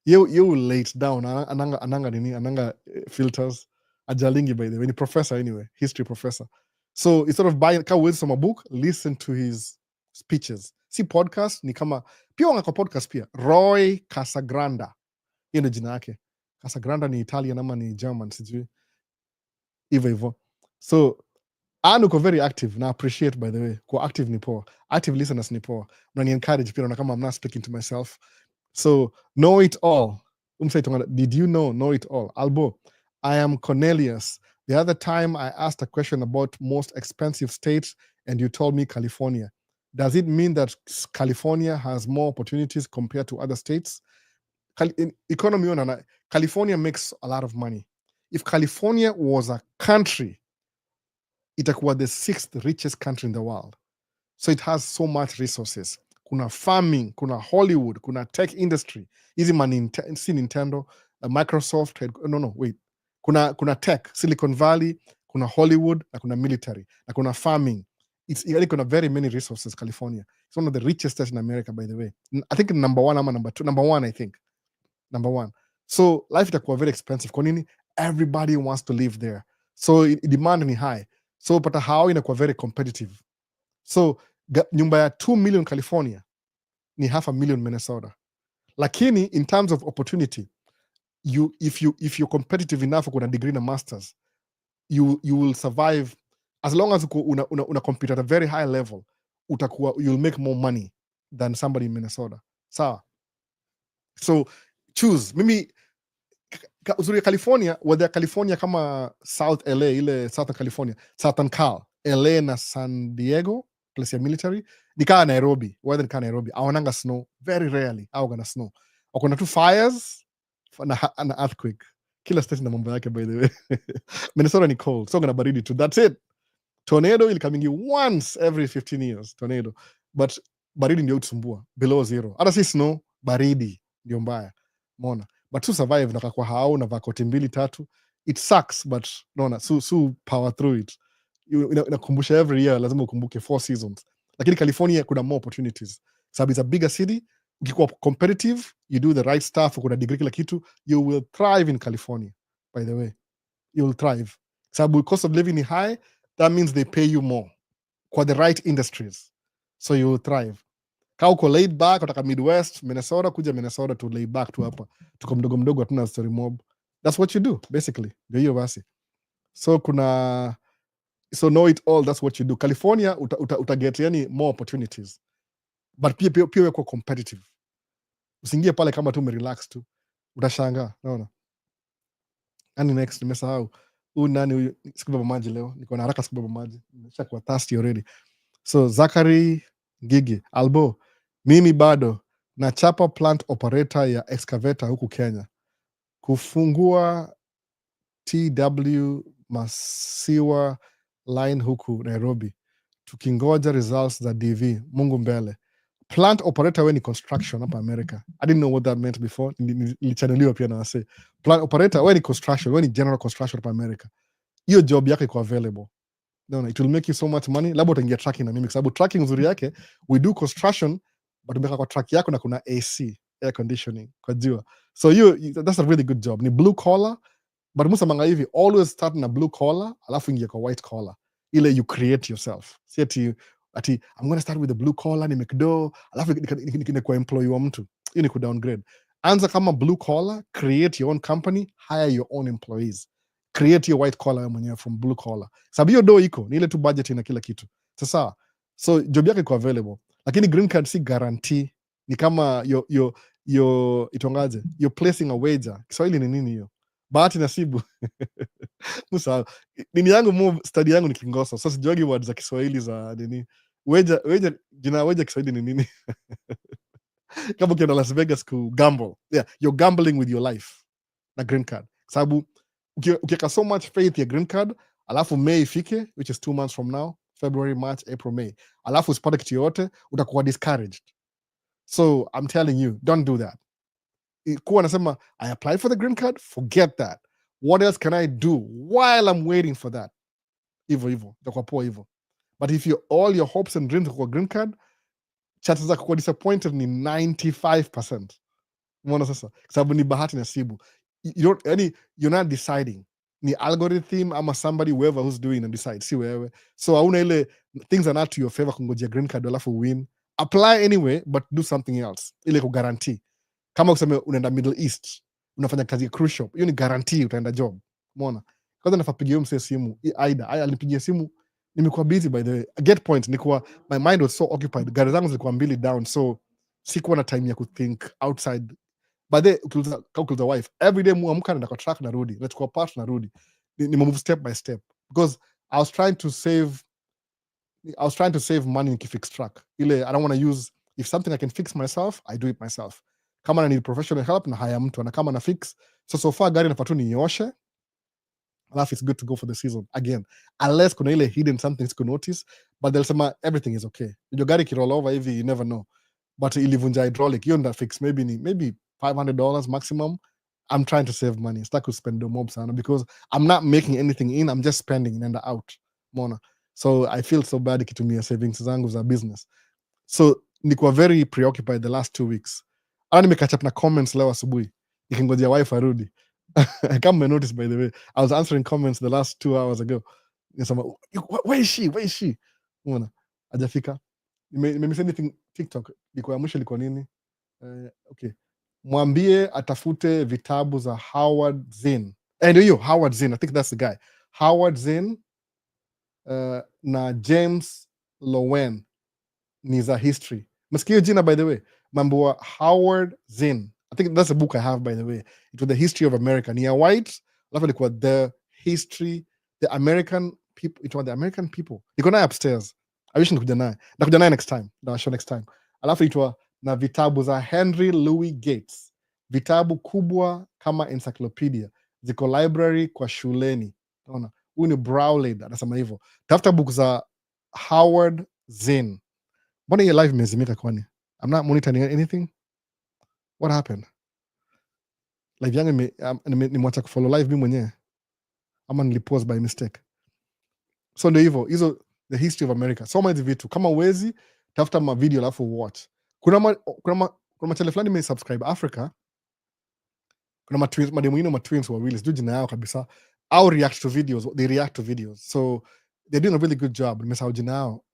[SPEAKER 1] You lay it down. Ananga filters. Ajalingi by the way. Ni professor anyway. History professor. So instead of buying a book, listen to his speeches. Si podcast ni kama pia wanga kwa podcast pia. Roy Casagranda. Hiyo ndio jina yake. Casagranda ni Italian ama ni German sijui. Hivyo. So uko very active na appreciate by the way. Kwa active ni poa. Active listeners ni poa. Unani encourage pia na kama I'm not speaking to myself. So know it all. Did you know it all? Albo, I am Cornelius. The other time I asked a question about most expensive states and you told me California. Does it mean that California has more opportunities compared to other states? In economy on California makes a lot of money. If California was a country, itakuwa the 6th richest country in the world. So it has so much resources. Kuna farming, kuna Hollywood, kuna tech industry. Hizi si Nintendo, Microsoft, wait. Kuna tech, Silicon Valley, kuna Hollywood, na kuna military, na kuna farming. Yani kuna very many resources, California. It's one of the richest states in America, by the way. I think number 1 ama number 2. Number 1, I think. Number 1. So life itakuwa very expensive. Kwa nini? Everybody wants to live there. So demand ni high. So pata hao inakuwa very competitive. So nyumba ya 2 million California ni half a million Minnesota. Lakini in terms of opportunity, if you're competitive enough, kuna degree na masters, you will survive as long as una compete at a very high level. You'll make more money than somebody in Minnesota. Sawa? So choose. Mimi uzuri California, whether California kama South LA, ile Southern California, Southern Cal, LA na San Diego, place ya military, nikaa Nairobi, weather nikaa Nairobi, awananga snow, very rarely, au gana snow. Wakona tu fires, na earthquake. Kila state na mambo yake, by the way. Minnesota ni cold, so gana baridi too, that's it. Tornado ili coming once every 15 years, tornado. But baridi ndio utusumbua, below zero. Hata si snow, baridi ndio mbaya. Mona. But to survive na kwa hao na vakoti 2-3, it sucks, but naona su power through it. Inakumbusha every year lazima ukumbuke 4 seasons. Lakini California kuna more opportunities. Sababu it's a bigger city, ukikuwa competitive, you do the right stuff, kuna degree kila kitu, you will thrive in California, by the way. You will thrive. Sababu cost of living is high, that means they pay you more kwa the right industries. So you will thrive. Ka uko laid back, utaka Midwest, Minnesota, kuja Minnesota to lay back tu hapa. Tuko mdogo mdogo, hatuna story mob. That's what you do, basically. Ndio hiyo basi. So know it all, that's what you do. California, utaget yani more opportunities. But pia weko competitive. Usingie pale kama tu umerelax tu. Utashangaa, naona. Nani next, nimesahau. Nani sikubeba maji leo. Niko na haraka sikubeba maji. Nishakuwa thirsty already. So Zachary Gigi, Albo, mimi bado na chapa plant operator ya excavator huku Kenya. Kufungua TW Masiwa line huku Nairobi. Tukingoja results za DV. Mungu mbele. Plant operator we ni construction hapa America. I didn't know what that meant before. Nilichanuliwa pia na wase. Plant operator we ni construction, we ni general construction hapa America. Hiyo job yake iko available. No, it will make you so much money. Labda utaingia tracking na mimi, kwa sababu tracking nzuri yake, we do construction but umeka kwa track yako na kuna AC, air conditioning kwa jua. So that's a really good job. Ni blue collar, but musa manga hivi, always start na blue collar alafu ingia kwa white collar. Ile you create yourself. Si ati I'm going to start with the blue collar ni McDo, alafu nikine kwa employee wa mtu. Hiyo ni ku downgrade. Anza kama blue collar, create your own company, hire your own employees. Create your white collar mwenyewe from blue collar. Sababu hiyo do iko, ni ile tu budget na kila kitu. Sasa, so job yake iko available. Lakini green card si guarantee. Ni kama itongaje, you're placing a wager. Kiswahili ni nini hiyo? Bahati nasibu. Musa, nini yangu study yangu ni Kingoso. So sijuagi words za Kiswahili za nini. Jina wager Kiswahili ni nini? Kama ukienda Las Vegas ku gamble. Yeah, you're gambling with your life. Na green card. Sababu ukiweka so much faith ya green card, alafu May ifike, which is 2 months from now, February, March, April, May, alafu usipate kitu yote, utakuwa discouraged. So I'm telling you, don't do that. Kuwa nasema, I applied for the green card, forget that. What else can I do while I'm waiting for that? Hivyo, itakuwa poa hivyo. But if all your hopes and dreams kwa green card, chances za kuwa disappointed ni 95%. Umeona sasa? Sababu ni bahati nasibu. You're not deciding. Ni algorithm ama somebody whoever who's doing and decide. Si wewe. So hauna ile things are not to your favor kungojea green card alafu win. Apply anyway, but do something else. Ile ku guarantee. Kama useme unaenda Middle East, unafanya kazi ya cruise shop, hiyo ni guarantee utaenda job. Umeona? Kwanza nafapigia mse simu, Aida alinipigia simu, nimekuwa busy by the way. Get point, my mind was so occupied. Gari zangu zilikuwa 2 down, so sikuwa na time ya kuthink outside. But then ukiuliza wife, every day muamka naenda kwa track narudi, nachukua part narudi, ni move step by step, because I was trying to save money nikifix track ile. I don't want to use, if something I can fix myself, I do it myself. Kama na need professional help na haya mtu, na kama na fix, so far gari nafaa tu nioshe, alafu it's good to go for the season again, unless kuna ile hidden something siku notice, but they'll say everything is okay. Your gari kiroll over hivi, you never know, but ilivunja hydraulic, hiyo nda fix maybe $500 maximum. I'm trying to save money, sitaki kuspend mob sana, because I'm not making anything in, I'm just spending and out, mona. So I feel so bad ikitumia savings zangu za business. So nikuwa very preoccupied the last 2 weeks. Ana nimecatch up na comments leo asubuhi nikingojea wife arudi. I come notice, by the way, I was answering comments the last 2 hours ago. Nisema, where is she? Unaona, hajafika. Nimemiss anything TikTok? Liko ya mwisho liko nini? Okay. Mwambie atafute vitabu za Howard Zinn. Ndio hiyo Howard Zinn, I think that's the guy. Howard Zinn na James Lowen ni za history. Masikia jina, by the way, mambo wa Howard Zinn. I think that's a book I have, by the way. It was the history of America. Ni ya white, alafu ilikuwa the history, the American people. It was the American people. Iko naye upstairs. I wish nikuja naye next time. Na show next time. Alafu itwa na vitabu za Henry Louis Gates. Vitabu kubwa kama encyclopedia. Ziko library kwa shuleni. Unaona? Huyu ni Browley anasema hivyo. Tafuta book za Howard Zinn. Mbona hiyo live imezimika kwani? I'm not monitoring anything. What happened? Live yangu nimwacha kufollow live mimi mwenyewe, ama nilipause by mistake? So ndio hivyo, hizo the history of America. Soma hizi vitu, kama uwezi tafuta ma video alafu watch. Kuna channel fulani mimi subscribe Africa. Kuna mademu twins wawili, sijui jina yao kabisa. Au react to videos, they react to videos. So they're doing a really good job. Nimesahau jina yao.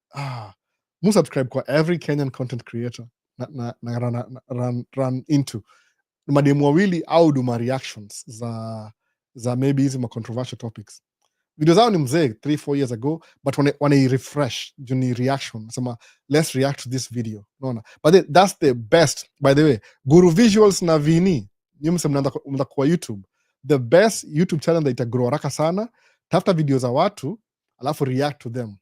[SPEAKER 1] Mu subscribe kwa every Kenyan content creator na run into mademu wawili au duma reactions za maybe hizi ma controversial topics. Video zao ni mzee 3-4 years ago, but wana refresh juni reaction, nasema let's react to this video, unaona. But that's the best, by the way. Guru Visuals na Vini, nyinyi mnaanza kwa YouTube, the best YouTube channel that itagrow haraka sana. Tafuta video za watu alafu react to them,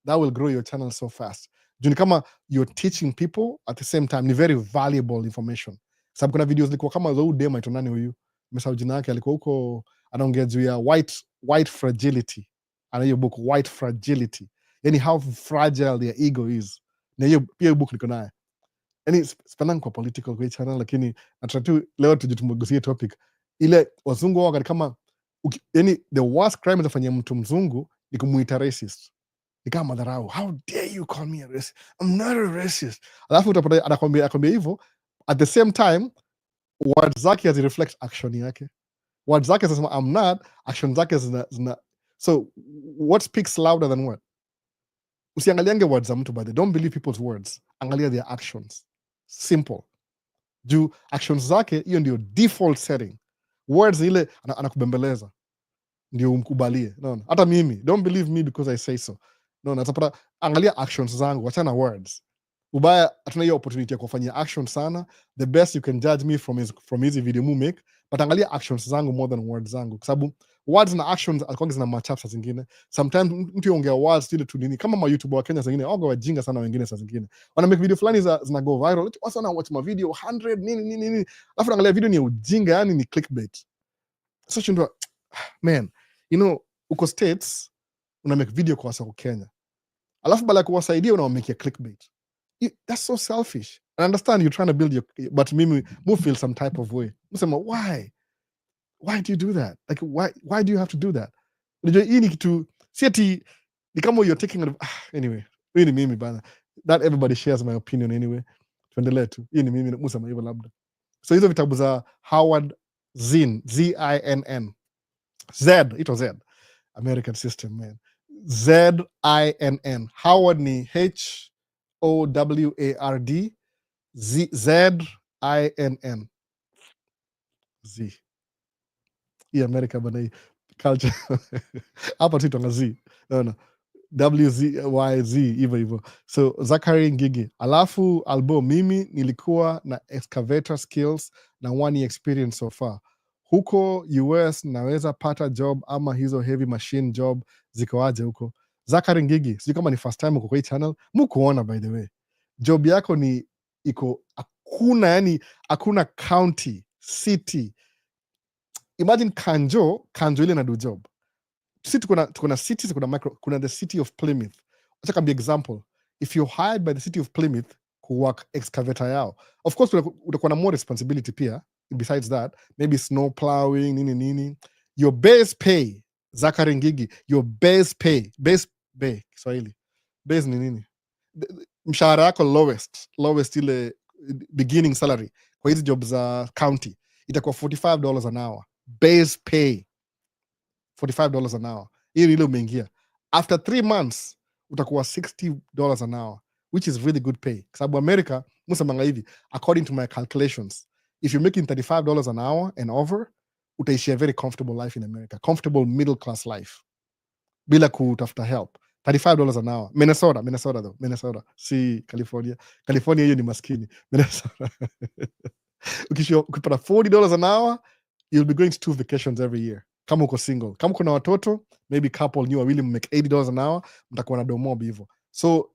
[SPEAKER 1] that will grow your channel so fast. Juni kama you're teaching people at the same time, ni very valuable information. Sababu kuna videos zilikuwa kama za udema ito nani huyu, nimesahau jina yake, alikuwa huko anaongea juu ya white fragility. Ana hiyo book White Fragility, yani how fragile their ego is. Na hiyo pia book niko naye. Yani sipendangi kwa political kwa channel, lakini nataka tu leo tujitumugusie topic ile wazungu wao kama yani the worst crime zafanyia mtu mzungu ni kumuita racist. Ni kama madharau. How dare you call me a racist? I'm not a racist. Alafu utapata anakwambia hivyo, at the same time words zake reflect action yake. Words zake zinasema I'm not, action zake zina. So what speaks louder than what? Usiangaliange words za mtu, by the don't believe people's words, angalia their actions. Simple. Juu actions zake hiyo ndio default setting. Words ile anakubembeleza ndio umkubalie, unaona. Hata mimi don't believe me because I say so, unaona. Utapata angalia actions zangu, achana words. Ubaya hatuna hiyo opportunity ya kufanyia action sana. The best you can judge me from hizi video mu make, but angalia actions zangu more than words zangu, kwa sababu words na actions alikuwa zina match up saa zingine. Sometimes mtu yongea words ile tu nini, kama ma YouTuber wa Kenya zingine wao wajinga sana, wengine saa zingine wana make video fulani zina go viral, watu wana watch ma video 100 nini, alafu angalia video ni ujinga, yani ni clickbait. So shindwa, man, you know, uko States una make video kwa wasa Kenya, alafu bala kuwasaidia una make clickbait. That's so selfish. I understand you're trying to build your, but mimi feel some type of way. Msema, why do you do that? Like why do you have to do that? Unajua hii ni kitu si ati ni kama you're taking anyway. Hii ni mimi bana. Not everybody shares my opinion anyway. Tuendelee tu. Hii ni mimi msema hivyo labda. So hizo vitabu za Howard Zinn, Z-I-N-N. It was Z. American system, man. Z-I-N-N. Howard ni Howard Z-I-N-N. Z. Hii America bana, hii culture. Hapa tu tuanga Z. No. WZYZ hivyo hivyo. So Zachary Ngigi. Alafu Albo, mimi nilikuwa na excavator skills na 1 year experience so far. Huko US naweza pata job ama hizo heavy machine job ziko aje huko? Zachary Ngigi, sijui kama ni first time uko kwa hii channel, mukuona by the way. Job yako ni iko hakuna, yani hakuna county, city. Imagine Kanjo ile na do job. Sisi tuko na cities, tuko na micro, kuna the city of Plymouth. Acha kambia example, if you're hired by the city of Plymouth kuwork excavator yao, of course utakuwa na more responsibility pia. Besides that, maybe snow plowing nini, your base pay, Zachary Ngigi, your base pay Kiswahili base ni nini, mshahara yako lowest ile beginning salary kwa hizi job za county itakuwa $45 an hour base pay, $45 an hour. Hiyo ile umeingia. After 3 months utakuwa $60 an hour, which is really good pay. Kwa sababu America, musemanga hivi, according to my calculations, if you're making $35 an hour and over, utaishi a very comfortable life in America. Comfortable middle class life. Bila kutafuta help. $35 an hour. Minnesota though. Minnesota. Si California. California hiyo ni maskini. Minnesota. Ukipata $40 an hour, you'll be going to 2 vacations every year. Kama uko single. Kama kuna watoto, maybe couple new wawili make $80 an hour, mtakuwa na domo hivyo. So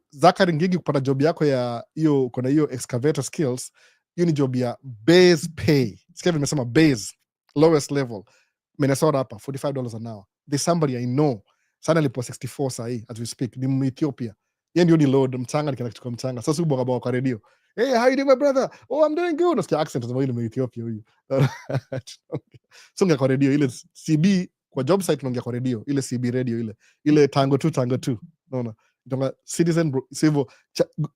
[SPEAKER 1] Zachary Ngigi, kupata job yako ya hiyo, kuna hiyo excavator skills, hiyo ni job ya base pay. Sikia nimesema base, lowest level. Minnesota hapa $45 an hour. There's somebody I know sana lipo 64 sahi as we speak, ni Ethiopia. Yeye ndio ni load mchanga, nikienda kuchukua mchanga. Sasa uboga boga kwa radio. Hey, how you doing my brother? Oh, I'm doing good. Nasikia accent za ile Ethiopia huyu. Songa kwa radio ile CB kwa job site, tunaongea kwa radio ile CB radio ile tango 2 unaona, ndio citizen civil.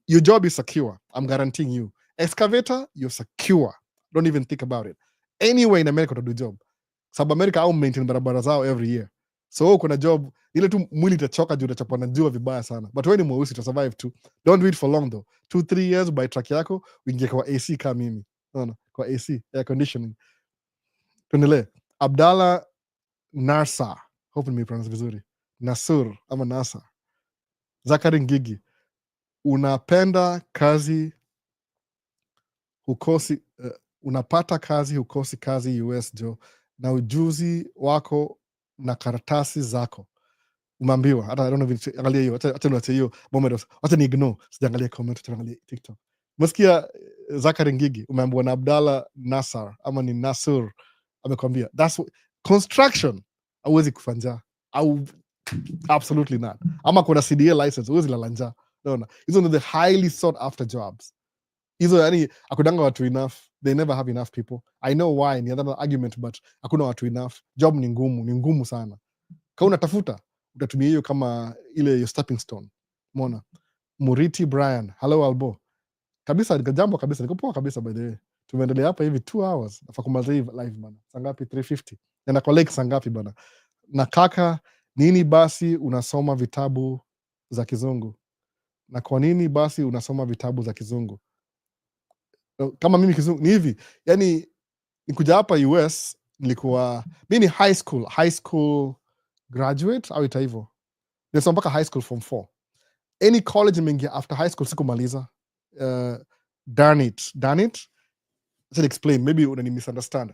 [SPEAKER 1] Your job is secure, I'm guaranteeing you. Excavator, you're secure, don't even think about it. Anywhere in America to do job, sababu America au maintain barabara zao every year. So kuna job ile tu mwili itachoka juu utachapwa na jua vibaya sana, but wewe ni mweusi uta survive tu. Don't do it for long though. 2-3 years by track yako uingie kwa AC kama mimi, unaona, kwa AC, air conditioning. Tuendelee. Abdallah Narsa, hope nimepronounce vizuri, Nasur ama Nasa. Zachary Ngigi, unapenda kazi hukosi, unapata kazi hukosi kazi US jo, na ujuzi wako na karatasi zako umeambiwa. Hata I don't know, angalia hiyo, acha niache hiyo moment, acha ni ignore, sijaangalia comment, tuangalie TikTok. Msikia Zachary Ngigi umeambiwa na Abdallah Nasar ama ni Nasur, amekwambia that's construction hauwezi kufanya au absolutely not, ama kuna CDA license huwezi lala njaa. Unaona, hizo ndio the highly sought after jobs hizo, yani akudanga watu enough, they never have enough people. I know why, ni another argument, but hakuna watu enough. Job ni ngumu sana. Kama unatafuta utatumia hiyo kama ile your stepping stone. Umeona? Muriti Brian, hello Albo. Kabisa jambo kabisa, niko poa kabisa by the way. Tumeendelea hapa hivi 2 hours. Nafaa kumaliza hivi live bana. Sangapi 3:50. Na kwa like sangapi bana. Na kaka, nini basi unasoma vitabu za Kizungu? Na kwa nini basi unasoma vitabu za Kizungu? Kama mimi Kizungu ni hivi, yani nikuja hapa US nilikuwa mimi ni high school graduate au ita hivyo. Nilisoma mpaka high school form 4. Any college nimeingia after high school sikumaliza. Darn it. Let's explain, maybe unani misunderstand.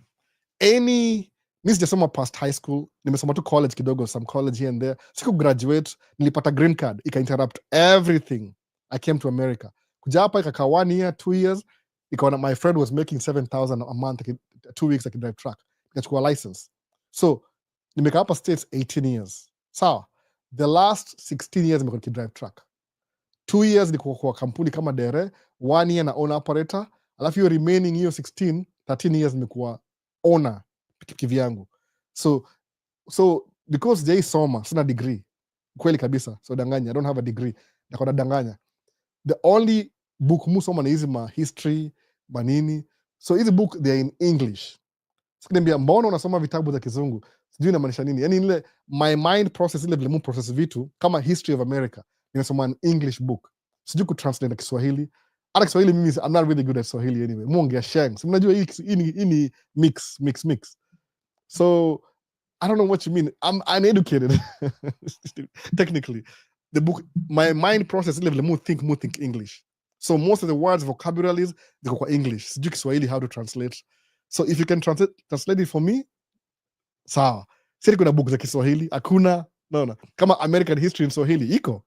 [SPEAKER 1] Mimi sijasoma past high school, nimesoma tu college kidogo, some college here and there. Siku graduate, nilipata green card, ika interrupt everything. I came to America. Kuja hapa ikakaa 1 year, 2 years, ikaona my friend was making $7,000 a month, 2 weeks I drive truck. Nikachukua license. So, nimekaa hapa States 18 years. Sawa. The last 16 years nimekuwa nikidrive truck. 2 years niko kwa kampuni kama dere, 1 year na owner operator, alafu hiyo remaining hiyo 13 years nimekuwa owner kivyangu. So because sijai soma, sina degree. Kweli kabisa, so danganya, I don't have a degree. Nakona danganya. The only book musoma ni hizi ma history, manini. So hizi book they are in English. Sikuniambia mbona unasoma vitabu za Kizungu? Sijui inamaanisha nini. Yaani ile my mind process ile vile mu process vitu kama history of America. Nimesoma an English book. Sijui kutranslate na Kiswahili. Hata Kiswahili mimi I'm not really good at Swahili anyway. Muongea sheng. Si mnajua hii ni mix. So I don't know what you mean. I'm uneducated. Technically, the book, my mind process level more think English. So most of the words, vocabularies, ziko kwa English. Sijui Kiswahili how to translate. So if you can translate it for me, sawa. Sisi kuna book za Kiswahili, hakuna. No. Kama American history in Swahili iko.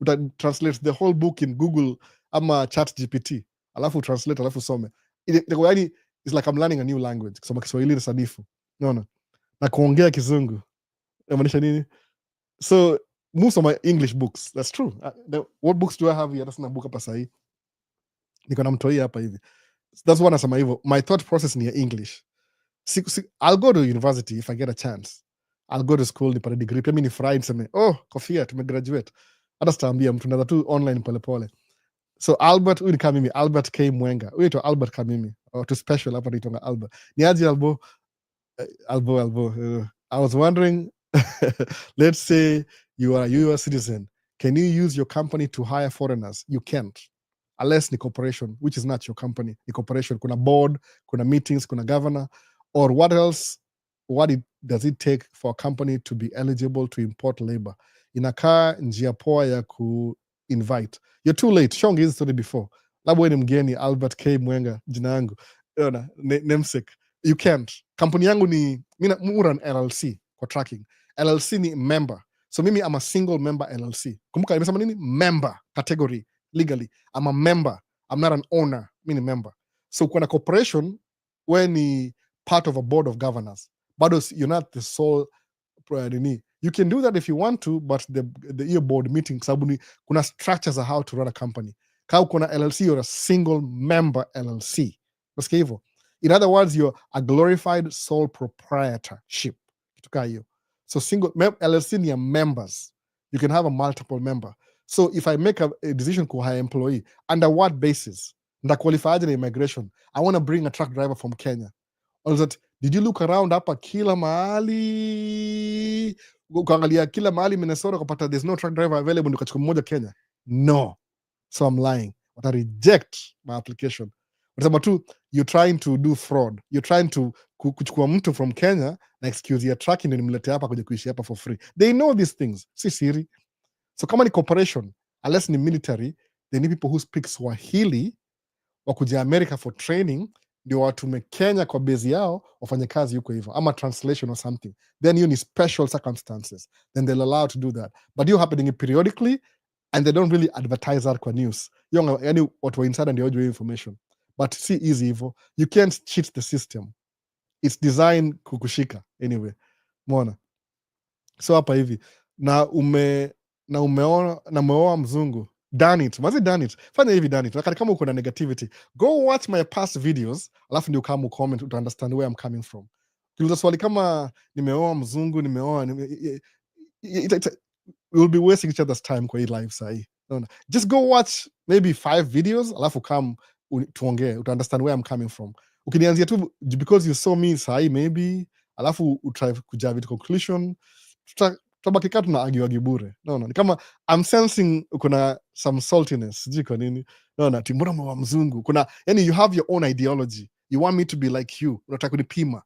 [SPEAKER 1] Uta translate the whole book in Google ama Chat GPT. Alafu translate, alafu some. Yani, it's like I'm learning a new language. Kusoma Kiswahili ni sanifu. No. Na kuongea Kizungu. Inamaanisha nini? So most of my English books, that's true. What books do I have here? That's na book hapa sahi. Niko na mtoi hapa hivi. That's what nasema hivyo. My thought process ni ya English. I'll go to university if I get a chance. I'll go to school nipate degree. Pia mimi nifurahi niseme, oh, kofia tumegraduate. Hata sitaambia mtu, naweza tu online polepole. So Albert, huyu ni kama mimi, Albert K Mwenga. Huyu ito Albert kama mimi. Tu special hapa nitonga Albert. Ni aje Albo? I was wondering, let's say you are a US citizen. Can you use your company to hire foreigners? You can't. Unless ni corporation, which is not your company. Ni corporation. Kuna board, kuna meetings, kuna governor. Or what else, does it take for a company to be eligible to import labor? Inakaa njia poa ya ku-invite. You're too late. Shong hizi story before. Labda wewe ni mgeni, Albert K Mwenga, jina yangu. Namesake. You can't. Kampuni yangu ni mi run LLC kwa tracking. LLC ni member. So mimi I'm a single member LLC. Kumbuka nimesema nini? Member category legally. I'm a member. I'm not an owner. Mi ni member. So kuna corporation we ni part of a board of governors. But you're not the sole nini. You can do that if you want to, but the board meeting sababu kuna structures of how to run a company. Kama kuna LLC, you're a single member LLC. Nasikia hivyo. In other words, you're a glorified sole proprietorship. So single LLC ni members. You can have a multiple member. So if I make a decision to hire employee, under what basis? Nda qualify in immigration. I want to bring a truck driver from Kenya. Or that, did you look around hapa kila mahali? Ukaangalia kila mahali Minnesota kupata there's no truck driver available ukachukua mmoja Kenya? No. So I'm lying. But I reject my application. But two, you're trying to do fraud. You're trying to kuchukua mtu from Kenya na excuse ya tracking ndio nimlete hapa kuja kuishi hapa for free. They know these things. Si siri. So kama ni corporation, unless ni military, they need people who speak Swahili wakuja America for training ndio watume Kenya kwa base yao wafanye kazi huko hivyo ama translation or something. Then you need special circumstances. Then they'll allow to do that. But you happening periodically and they don't really advertise that kwa news. Yani watu wa inside ndio wajue information. But see easy hivyo. You can't cheat the system. It's designed kukushika anyway. Umeona? So hapa hivi umeoa mzungu. Done it. Fanya hivi done it. Wakati kama uko na negativity, go watch my past videos, alafu ndio kama comment uta understand where I'm coming from. Kiuliza swali kama nimeoa mzungu, we'll be wasting each other's time kwa hii live sahi. No. Just go watch maybe 5 videos, alafu come tuongee, uta understand where I'm coming from. Ukinianzia tu because you saw me sahi maybe, alafu utry kuja with conclusion, tutabaki katu na agi bure. No. Ni kama I'm sensing kuna some saltiness, sijui kwa nini. No, timbona mwa mzungu. Yani you have your own ideology. You want me to be like you. Unataka kunipima.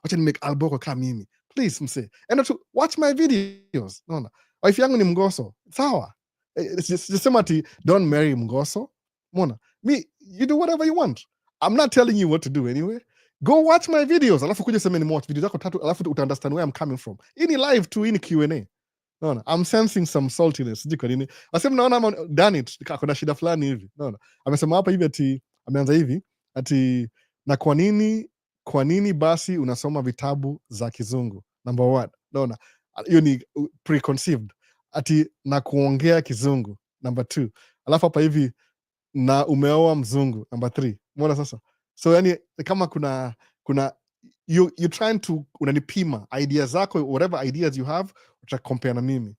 [SPEAKER 1] Wacha ni make alboko kama mimi. Please mse. And to watch my videos. No. Wife yangu ni mgoso. Sawa. Just ati don't marry mgoso. Mona. You do whatever you want. I'm not telling you what to do anyway. Go watch my videos. Alafu kuja sema ni watch video zako 3, alafu uta understand where I'm coming from. Ini live tu, ini Q&A. No. I'm sensing some saltiness. Sijui kwa nini. Asema naona done it. Kuna shida fulani hivi. No. Amesema hapa hivi ati ameanza hivi ati na kwa nini basi unasoma vitabu za Kizungu? Number 1. No. Hiyo ni preconceived. Ati na kuongea Kizungu. Number 2. Alafu hapa hivi na umeoa mzungu. Number 3. Mbona sasa? So yani kama kuna you trying to unanipima ideas zako, whatever ideas you have uta compare na mimi.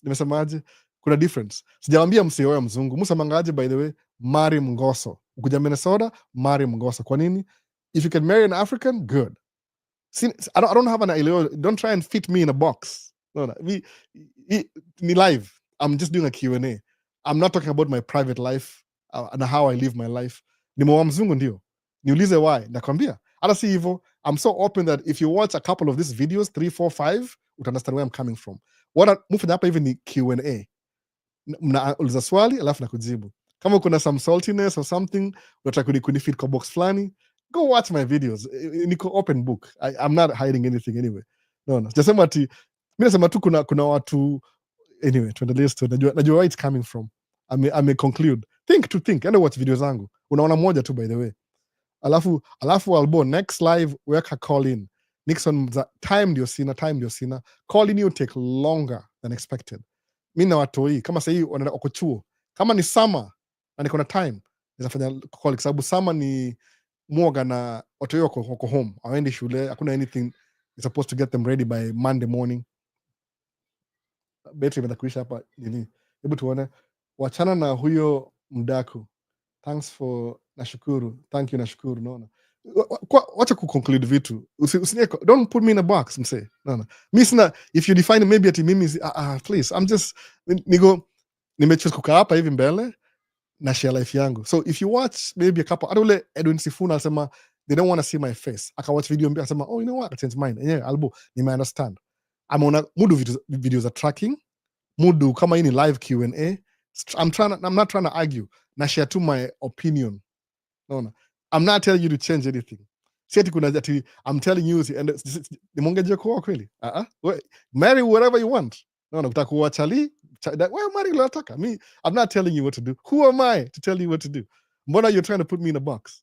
[SPEAKER 1] Nimesemaje? Kuna difference. Sijawambia msioe mzungu. Musamangaje by the way, marry mgoso. Ukuja Minnesota, marry mgoso. Kwa nini? If you can marry an African, good. See, I don't have an idea. Don't try and fit me in a box. No. Ni live. I'm just doing a Q&A. I'm not talking about my private life and how I live my life. Nimeoa mzungu ndio. Niulize why. Nakwambia. Hata si hivyo, I'm so open that if you watch a couple of these videos, 3, 4, 5, you understand where I'm coming from. Mufanya hapa hivi ni Q&A. Mnauliza swali alafu nakujibu. Kama kuna some saltiness or something, unataka kunifeed kwa box flani, go watch my videos. Niko open book. I'm not hiding anything anyway. No. Sijasema ati, mimi nasema tu kuna watu, anyway, tuendelee story. Najua where it's coming from. Ame conclude. Think. Enda watch video zangu. Unaona moja tu by the way. Alafu Albo, next live weka call in. Nixon time ndio sina. Call in you take longer than expected. Mi na watoi kama sahii wako chuo, kama ni summer na niko na time nitafanya call, kwa sababu summer ni mwoga na watoi wako home, hawaendi shule, hakuna anything you're supposed to get them ready by Monday morning. Betri imeenda kuisha hapa nini, hebu tuone. Wachana na huyo mdaku. Thanks for nashukuru. Thank you nashukuru. Naona wacha kuconclude vitu, don't put me in a box mse. Naona mi sina, if you define maybe ati mimi please, I'm just nimechoose kukaa hapa hivi mbele na share life yangu. So if you watch maybe a couple, hata ule Edwin Sifuna alisema they don't want to see my face, akawatch video mbili akasema oh you know what, I change mind. Yeah, Albo nime understand. Ameona mudu videos za tracking, mudu kama hii ni live Q&A. I'm not trying to argue, na share to my opinion. No. I'm not telling you to change anything. Siati kuna ati I'm telling you nimongeje kwa kweli. Marry whatever you want. No, kutaka kuwa chali, well, marry unataka. Me, I'm not telling you what to do. Who am I to tell you what to do? Mbona you're trying to put me in a box?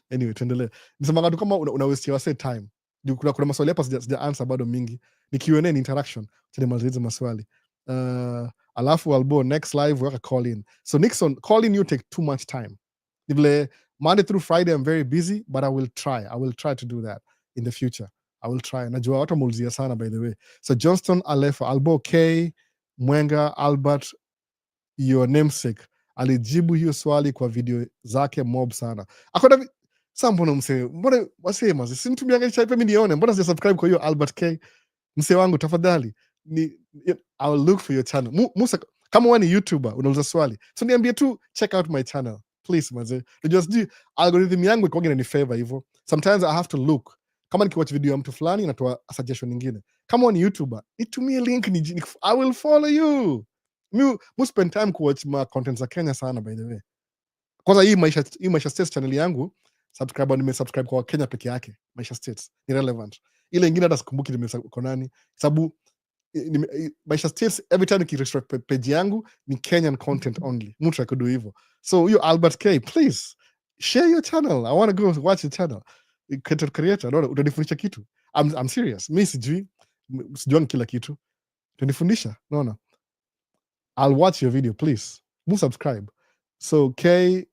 [SPEAKER 1] Anyway, tuendelee. Nisema kama una waste your time. Kuna maswali hapa sija answer bado mingi. Ni Q&A, ni interaction. Tulimaliza maswali. Alafu Albo, next live weka call in. So Nixon, call in you take too much time. Monday through Friday I'm very busy, but I will try to do that in the future. I will try. Najua watu wameulizia sana by the way. So Johnston Aleph, Albo K, Mwenga, Albert, your namesake, alijibu hiyo swali kwa video zake mob sana. Akona mbona mse, mbona wasema simtumianga chaipe mimi nione, mbona sija subscribe kwa hiyo Albert K? Mse wangu tafadhali, I will look for your channel. Musa, kama wewe ni YouTuber unauliza swali, so niambie tu check out my channel please maze. Just algorithm yangu iko ngine ni favor hivyo. Sometimes I have to look. Kama nikiwatch video ya mtu fulani natoa suggestion nyingine. Kama wewe ni YouTuber, nitumie link I will follow you. Mu spend time kuwatch ma content za Kenya sana by the way. Kwanza hii Maisha States channel yangu, nimesubscribe kwa Kenya peke yake. Maisha States ni relevant. Ile nyingine hata sikumbuki nimesubscribe nani, sababu Maisha States every time nikirestore page yangu ni Kenyan content only. Mtu akudu hivyo. So you Albert K, please share your channel. I want to go watch your channel. Creator, no, utanifundisha kitu. I'm serious. Mimi sijui kila kitu. Utanifundisha. No. I'll watch your video please. Subscribe. So K,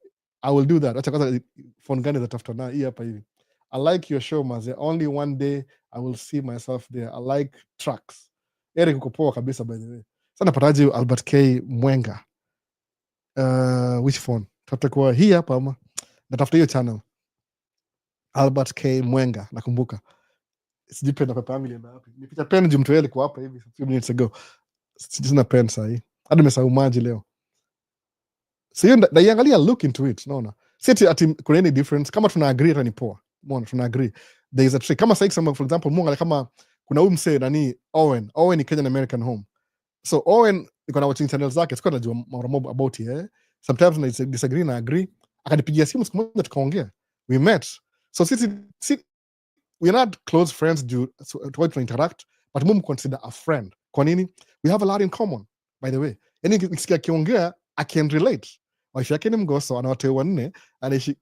[SPEAKER 1] I will do that. Acha kwanza phone gani za tafuta na hii hapa hivi. I like your show maze. Only one day I will see myself there. I like tracks. Eric uko poa kabisa by the way. Sana pataje Albert K Mwenga. Which phone? Tafuta kwa hii hapa ama natafuta hiyo channel. Albert K Mwenga, nakumbuka. Sijipenda pepa yangu ilienda wapi. Nipicha pen juu mtu kwa hapa hivi a few minutes ago. Sina pen sahi. Hadi nimesahau maji leo. So hiyo naiangalia, look into it, naona. Si ati kuna any difference, kama tuna agree hata ni poa. Mbona tuna agree. There is a trick. Kama sahi for example, Mungu kama kuna huyu msee nani Owen ni Kenyan American Home. So Owen niko na watching channel zake, sikuwa najua more about it. Sometimes na disagree na agree. Akanipigia simu siku moja tukaongea. We met. So we're not close friends to interact, but Mungu consider a friend. Kwa nini? We have a lot in common, by the way. Yani nikisikia akiongea, I can relate. Maisha yake ni mgoso, ana watu wanne, anaishi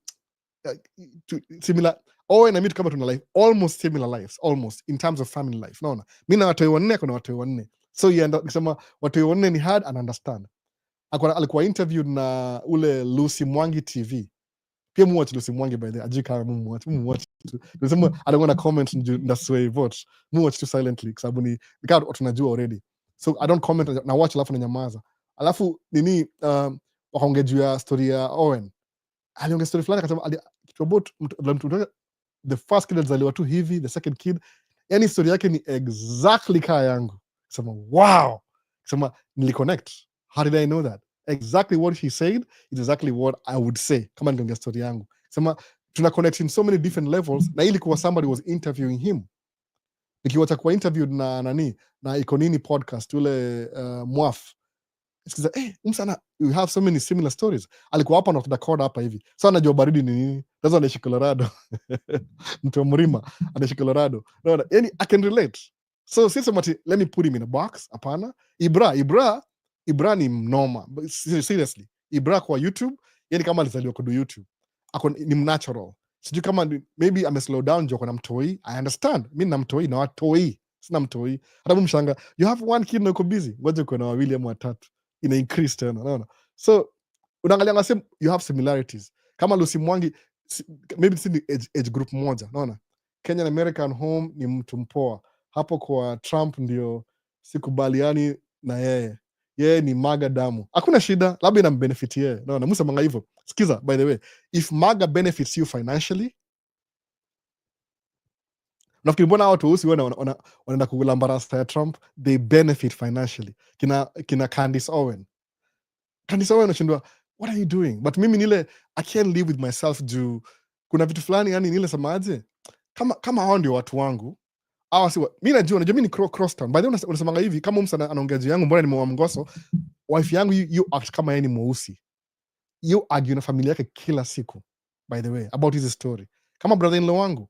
[SPEAKER 1] similar. Owen na mimi kama tuna life almost similar lives, almost in terms of family life. Naona mimi na watu wanne, kuna watu wanne. So nikisema watu wanne ni hard and understand. Alikuwa interviewed na ule Lucy Mwangi TV. Pia muwatch Lucy Mwangi by the way. Ajika muwatch. Nasema I don't want to comment na sway vote. Muwatch tu silently kwa sababu ni kama tunajua already. So I don't comment na watch alafu na nyamaza. Alafu nini wakaongea juu ya story ya Owen. Aliongea story fulani akasema kitu about the first kid alizaliwa tu hivi, the second kid. Yani story yake ni exactly kama yangu. Sema wow. Sema niliconnect. How did I know that? Exactly what he said is exactly what I would say kama ningeongea story yangu. Sema tuna connect in so many different levels, na ilikuwa somebody was interviewing him. Nikiwacha kuwa interviewed na nani na Ikonini podcast ule Mwaf, sikiza msana, you have so many similar stories. Alikuwa hapa North Dakota hapa hivi, so anajua baridi ni nini. Sasa anaishi Colorado mtu wa Mrima anaishi Colorado, naona yani I can relate. So sisi mati, let me put him in a box. Hapana, Ibra ni mnoma seriously. Ibra kwa YouTube, yani kama alizaliwa kudu YouTube, ako ni natural. Sijui kama maybe ame slow down juu na mtoi. I understand, mimi na mtoi na watoi, sina mtoi. Hata mshanga, you have one kid na uko busy, ngoja uko na wawili ama watatu, ina increase tena, unaona. So unaangalia ngasema you have similarities. Kama Lucy Mwangi, maybe si age group moja, unaona. Kenyan American home ni mtu mpoa. Hapo kwa Trump ndio sikubaliani na yeye ni maga damu, hakuna shida, labda ina benefit yeye, unaona. Musa manga hivyo. Sikiza, by the way, if maga benefits you financially, nafikiri mbona watu weusi wanaenda kulamba rasta ya Trump, they benefit financially. Kina Candace Owen nashindwa, what are you doing? But mimi nile I can't live with myself juu kuna vitu fulani, yani nile samaje, kama hao ndio watu wangu. Hawa si mimi najua mimi ni cross town. By the way, unasemanga hivi kama msa anaongea juu yangu, mbona nimewa mgoso, wife yangu you act kama yeye ni mweusi. You argue na familia yake kila siku, by the way, about his story. Kama brother in law wangu,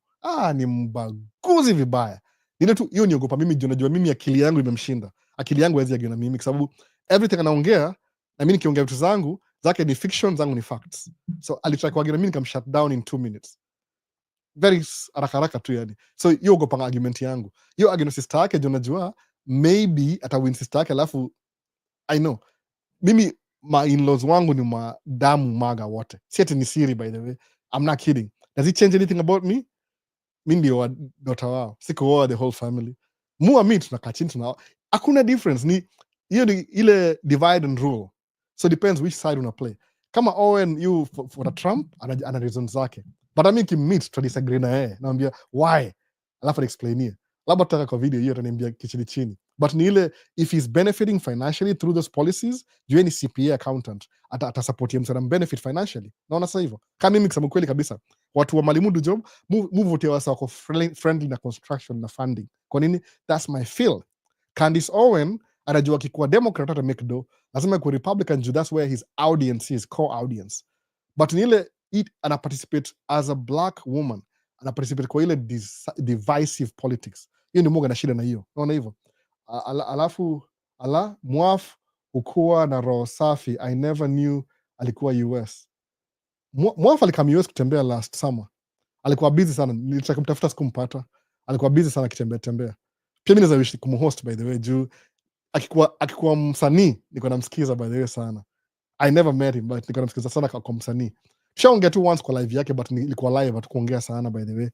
[SPEAKER 1] ni mbaguzi vibaya. Nile tu hiyo niogopa mimi, najua mimi akili yangu imemshinda. Akili yangu haiwezi argue na mimi kwa sababu everything anaongea na mimi nikiongea vitu zangu, zake ni fiction, zangu ni facts. So alitry kuargue na mimi, nikam shut down in 2 minutes. Very haraka tu yani. So hiyo ogopanga argument yangu. Hiyo argument sister yake ndio najua maybe atawin sister yake, alafu I know mimi ma in-laws wangu ni madamu maga wote. Si ati ni siri, by the way. I'm not kidding. Does it change anything about me? Mimi ndio daughter wao. Siko the whole family. Mua mimi tunakaa chini tunao. Hakuna difference, ni hiyo ni ile divide and rule. So depends which side una play. Kama Owen you for the Trump ana reasons zake. But I mean kimmeet to disagree na yeye. Naambia why? Alafu explainie. Labda tutaka kwa video hiyo ataniambia kichini chini. But ni ile if he's benefiting financially through those policies, jueni CPA accountant ata support him and benefit financially. Naona sasa hivyo. Kama mimi kusema kweli kabisa, watu wa Malimudu job move vote wasa wako friendly na construction na funding. Kwa nini? That's my field. Candace Owen anajua kikuwa Democrat ata make do, lazima kwa Republican juu that's where his audience is, core audience. But ni ile ana participate as a black woman, ana participate kwa ile divisive politics. Hiyo ndio moga na shida na hiyo. Unaona hivyo? Alafu Mwaf ukuwa na roho safi. I never knew alikuwa US. Mwaf alikam US kutembea last summer. Alikuwa busy sana, nilitaka kumtafuta sikumpata. Alikuwa busy sana kitembea. Pia mimi naweza wish kumhost, by the way, juu akikuwa msanii niko namsikiza, by the way, sana. I never met him, but niko namsikiza sana kwa msanii. Tushaongea tu once kwa live yake, but nilikuwa live hatukuongea sana, by the way.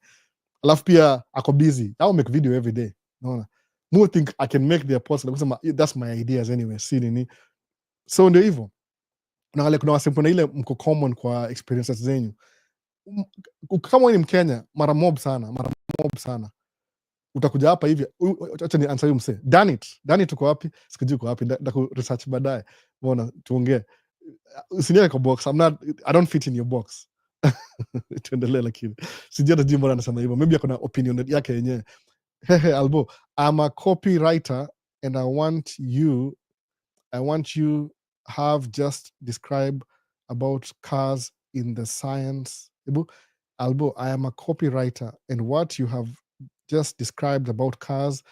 [SPEAKER 1] Alafu pia ako busy. I'll make video every day. Unaona? More think I can make the apostle. That's my ideas anyway. Si nini. So ndio hivyo. Unaangalia kuna wasempo na ile mko common kwa experiences zenyu. Kama wewe ni Mkenya, mara mob sana. Utakuja hapa hivi, acha ni answer mse. Danit uko wapi? Sikujui uko wapi. Ndaku research baadaye. Unaona, tuongee. Usiniweke kwa box. I don't fit in your box. Tuendelee lakini. Sijui hata mbona anasema hivyo. Maybe akona opinion yake yenyewe. Albo, I'm a copywriter and I want you have just described about cars in the science. Albo, I am a copywriter and what you have just described about cars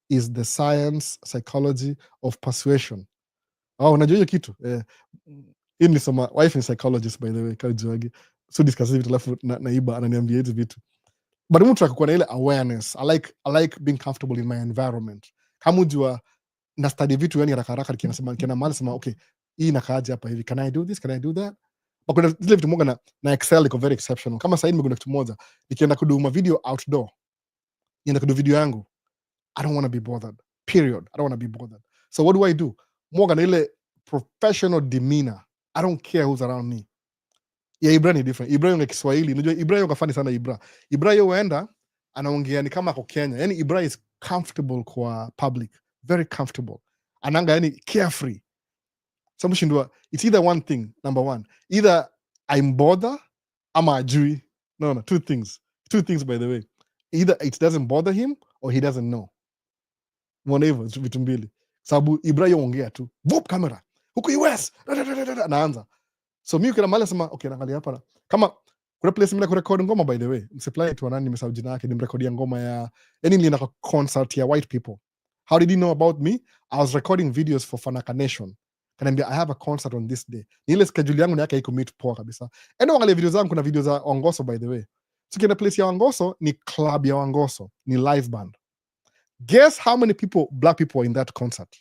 [SPEAKER 1] is the science psychology of persuasion. Unajua hiyo kitu? Hii nilisoma, wife is psychologist, by the way, kaujuagi. So discuss vitu alafu naiba ananiambia hizi vitu. But mtu akakuwa na ile awareness. I like being comfortable in my environment. Kama ujua na study vitu yani haraka kina mali sema okay, hii inakaaje hapa hivi, can I do this, can I do that? But kuna zile vitu moja na Excel iko very exceptional. Kama sasa hivi nimegundua kitu moja, nikienda kuduma video outdoor, nienda kudu video yangu, I don't want to be bothered. Period. I don't want to be bothered. So what do I do? Moga na ile professional demeanor. I don't care who's around me. Ibra ni different. Ibra yunga Kiswahili. Unajua Ibra yunga fani sana Ibra. Ibra yuenda anaongea ni kama ako Kenya. Yani Ibra is comfortable kwa public. Very comfortable. Ananga yani carefree. So mshindwa, it's either one thing, number one. Either I'm bothered ama ajui. No, two things. Two things, by the way. Either it doesn't bother him or he doesn't know. Umeona hivyo vitu mbili. Sababu Ibrahim ongea tu. Vup camera. Huko US. Anaanza. So mimi kuna mahali sema okay, naangalia hapa. Kama kuna place mimi kurekodi ngoma, by the way. Msiplay tu nani, nimesahau jina yake, nimrekodia ngoma ya yani nilina concert ya white people. How did he know about me? I was recording videos for Fanaka Nation. Kaniambia I have a concert on this day. Ni ile schedule yangu yake iko meet poa kabisa. Endo angalia video zangu, kuna video za Wangoso, by the way. So kina place ya Wangoso ni club ya Wangoso, ni live band. Guess how many people, black people, were in that concert?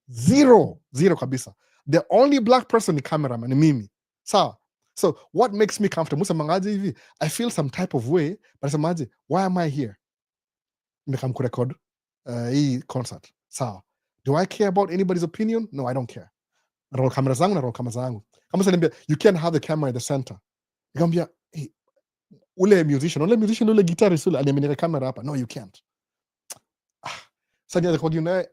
[SPEAKER 1] Zero kabisa. The only black person ni cameraman, ni mimi. Sawa. So what makes me comfortable? Musa mangaje hivi, I feel some type of way, but nasemaje, why am I here? Nimekam kurecord hii concert. Sawa. Do I care about anybody's opinion? No, I don't care. Naroll kamera zangu, naroll kamera zangu. Kama sasa niambia, you can't have the camera in the center. Nikamwambia, hey, ule musician, ule guitarist ule aliamini kamera hapa. No, you can't. Sasa ni rekodi naye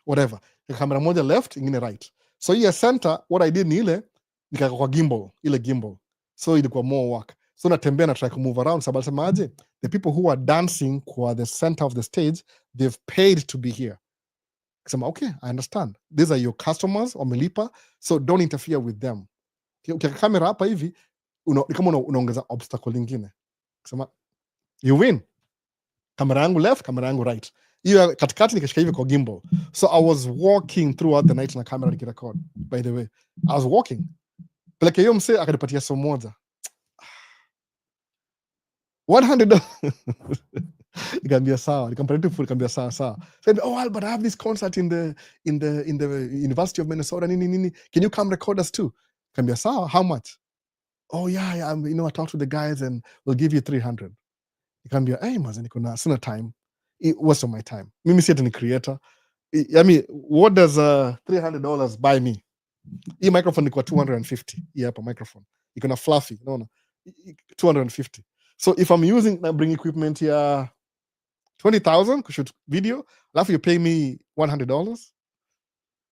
[SPEAKER 1] whatever. Kamera moja left, ingine right. So hii center, what I did ni ile nikaweka kwa gimbal. So ilikuwa more work. So natembea na try to move around, sababu semaje, the people who are dancing kwa the center of the stage, they've paid to be here. Kusema okay, I understand. These are your customers, wamelipa, so don't interfere with them. Ukiweka kamera hapa hivi, kama unaongeza obstacle lingine. Kusema you win. Kamera yangu left, kamera yangu right. Hiyo katikati nikashika hivi kwa gimbal. So I was walking throughout the night na camera nikirecord. By the way, I was walking. Peleke hiyo mse akanipatia somo moja. $100. Nikamwambia sawa, nikampatia full, nikamwambia sawa. Said, "Oh, Albert, I have this concert in the University of Minnesota. Nini. Can you come record us too?" Nikamwambia sawa, how much? "Oh yeah, I talked to the guys and we'll give you $300." Nikamwambia, "Hey, maze niko na sina time. It was on my time. Mimi si ati ni creator. I mean, what does $300 buy me?" Hii microphone iko 250. Hii hapa microphone. Iko na fluffy, unaona? 250. So if I'm using na bring equipment ya 20,000 to shoot video, alafu you pay me $100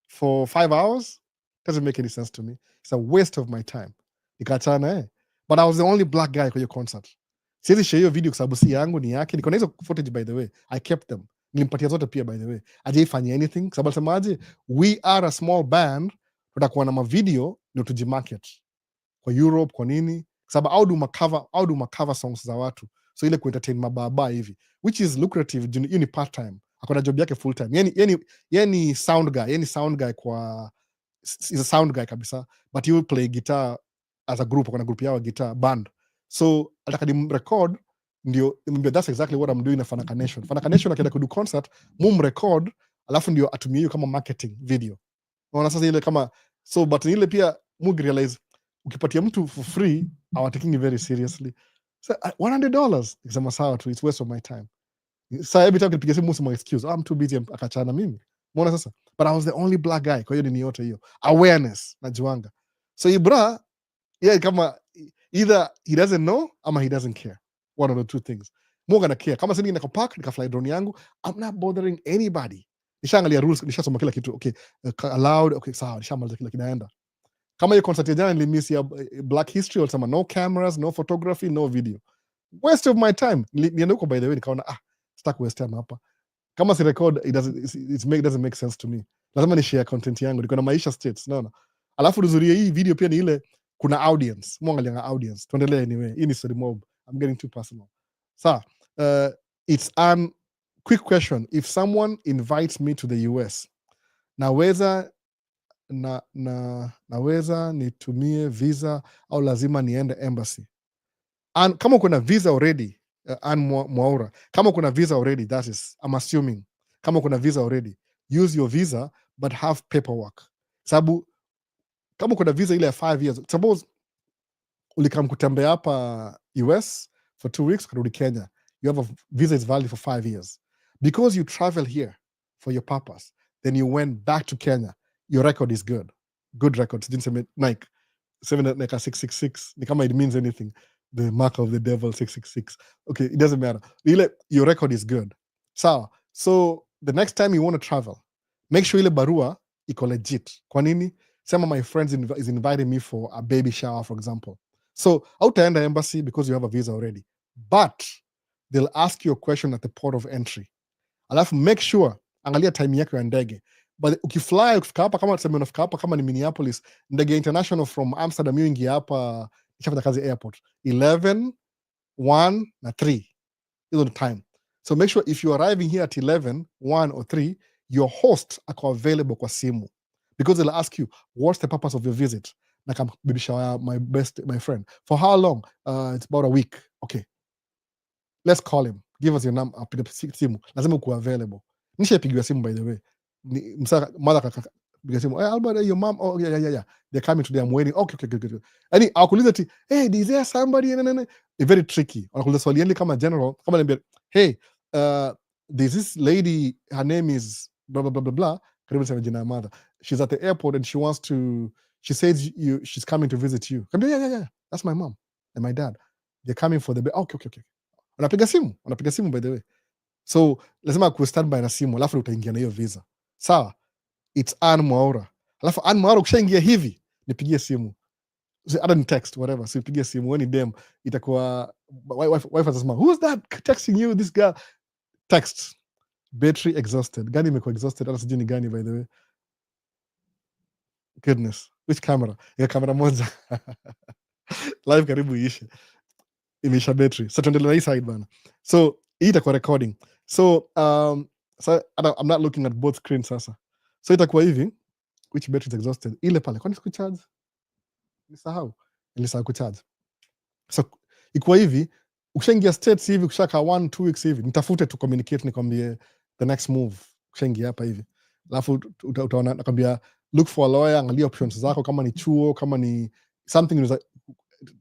[SPEAKER 1] for 5 hours, doesn't make any sense to me. It's a waste of my time. Nikachana But I was the only black guy kwa hiyo concert. Siwezi share hiyo video kwa sababu si yangu, ni yake. Niko na hizo footage, by the way. I kept them. Nilimpatia zote pia, by the way. Hajaifanya anything. Kwa sababu semaje, we are a small band, tutakuwa na mavideo ndio tujimarket kwa Europe, kwa nini? Kwa sababu au do macover songs za watu. So ile kuentertain mababa hivi, which is lucrative. You ni part time. Akona job yake full time. Yani sound guy kwa is a sound guy kabisa, but he will play guitar as a group. Akona group yao guitar band. So ataka record, ndio that's exactly what I'm doing na Fanaka Nation. Fanaka Nation akienda kudu concert, record, alafu ndio atumie hiyo kama marketing video. Unaona sasa ile kama so, but ile pia realize ukipatia mtu for free, are taking it very seriously. So $100, nikisema sawa tu, it's waste of my time. Sasa every time nipigia simu msema excuse, I'm too busy, akachana mimi. Umeona sasa? But I was the only black guy, kwa hiyo ni yote hiyo. Awareness najuanga. So Ibra, kama either he doesn't know ama he doesn't care. One of the two things. More gonna care. Kama sini niko park, nikafly drone yangu, I'm not bothering anybody. Nishaangalia rules, nishasoma kila kitu. Okay, allowed, okay, sawa, nishamaliza kila kinaenda. Kama hiyo concert ya jana nilimiss ya Black History, walisema no cameras, no photography, no video. Waste of my time. Niende huko, by the way, nikaona sitaki waste time hapa. Kama si record, it doesn't make sense to me. Lazima ni share content yangu. Niko na Maisha states, naona. Alafu uzurie hii video pia ni ile kuna audience. Mwangalia audience. Tuendelee anyway. Hii ni story mob. I'm getting too personal. So, it's an quick question. If someone invites me to the US, naweza nitumie visa au lazima niende embassy? And kama kuna visa already, Mwaura, kama kuna visa already, that is, I'm assuming, kama kuna visa already, use your visa but have paperwork. Sababu kama kuna visa ile ya 5 years, suppose ulikam kutembea hapa US for 2 weeks, karudi Kenya, you have a visa is valid for 5 years. Because you travel here for your purpose, then you went back to Kenya, your record is good. Good record. Didn't say Nike 666. Ni kama it means anything. The mark of the devil 666. Okay, it doesn't matter. Your record is good. So the next time you want to travel, make sure ile barua iko legit. Kwa nini? Some of my friends is inviting me for a baby shower, for example. So hautaenda embassy because you have a visa already, but they'll ask you a question at the port of entry, alafu make sure angalia time yako ya ndege. But ukifly ukifika hapa, kama tuseme unafika hapa kama ni Minneapolis, ndege international from Amsterdam hiyo ingia hapa ishafanya kazi airport 11, 1 na 3, hizo ni time. So make sure if you're arriving here at 11, 1 or 3, your host ako available kwa simu, because they'll ask you what's the purpose of your visit. Baby shower, my friend, for how long? It's about a week. Okay, let's call him, give us your number, apiga simu, lazima uko available. Nishapigiwa simu, by the way, mother kapiga simu, hey, Albert, your mom, oh yeah, they're coming today, I'm waiting. Okay. Yani akuuliza ti, hey, is there somebody? It's very tricky. Wanakuuliza swali yani kama general, kama niambia, hey, there's this lady, her name is blah blah blah blah blah, karibu sema jina ya mother, she's at the airport and she says she's coming to visit you. Yeah, that's my mom and my dad, they're coming for the okay. Wanapiga simu, by the way. So lazima kustand-by na simu, alafu utaingia na hiyo visa. Sawa, it's Ann Mwaura. Alafu Ann Mwaura ukishaingia hivi, nipigie simu. Hata ni text, whatever. So nipigie simu, wewe ni dem, itakuwa wife atasema, who's that texting you, this girl? Text. Battery exhausted. Gani imekuwa exhausted? Hata sijui ni gani, by the way. Goodness. Which camera? Ya kamera moja. Live karibu iishe. Imeisha battery. So tuendelee na hii side bana. So hii itakuwa recording. So I'm not looking at both screens sasa. So itakuwa hivi, which battery is exhausted. Ile pale, kwani sikucharge? Nilisahau kucharge. So ikuwa hivi, ukishaingia states hivi, ukishaka 1-2 weeks hivi, nitafute tu communicate, nikwambie the next move. Ukishaingia hapa hivi, alafu utaona nakwambia look for a lawyer, angalia options zako, kama ni chuo, kama ni something,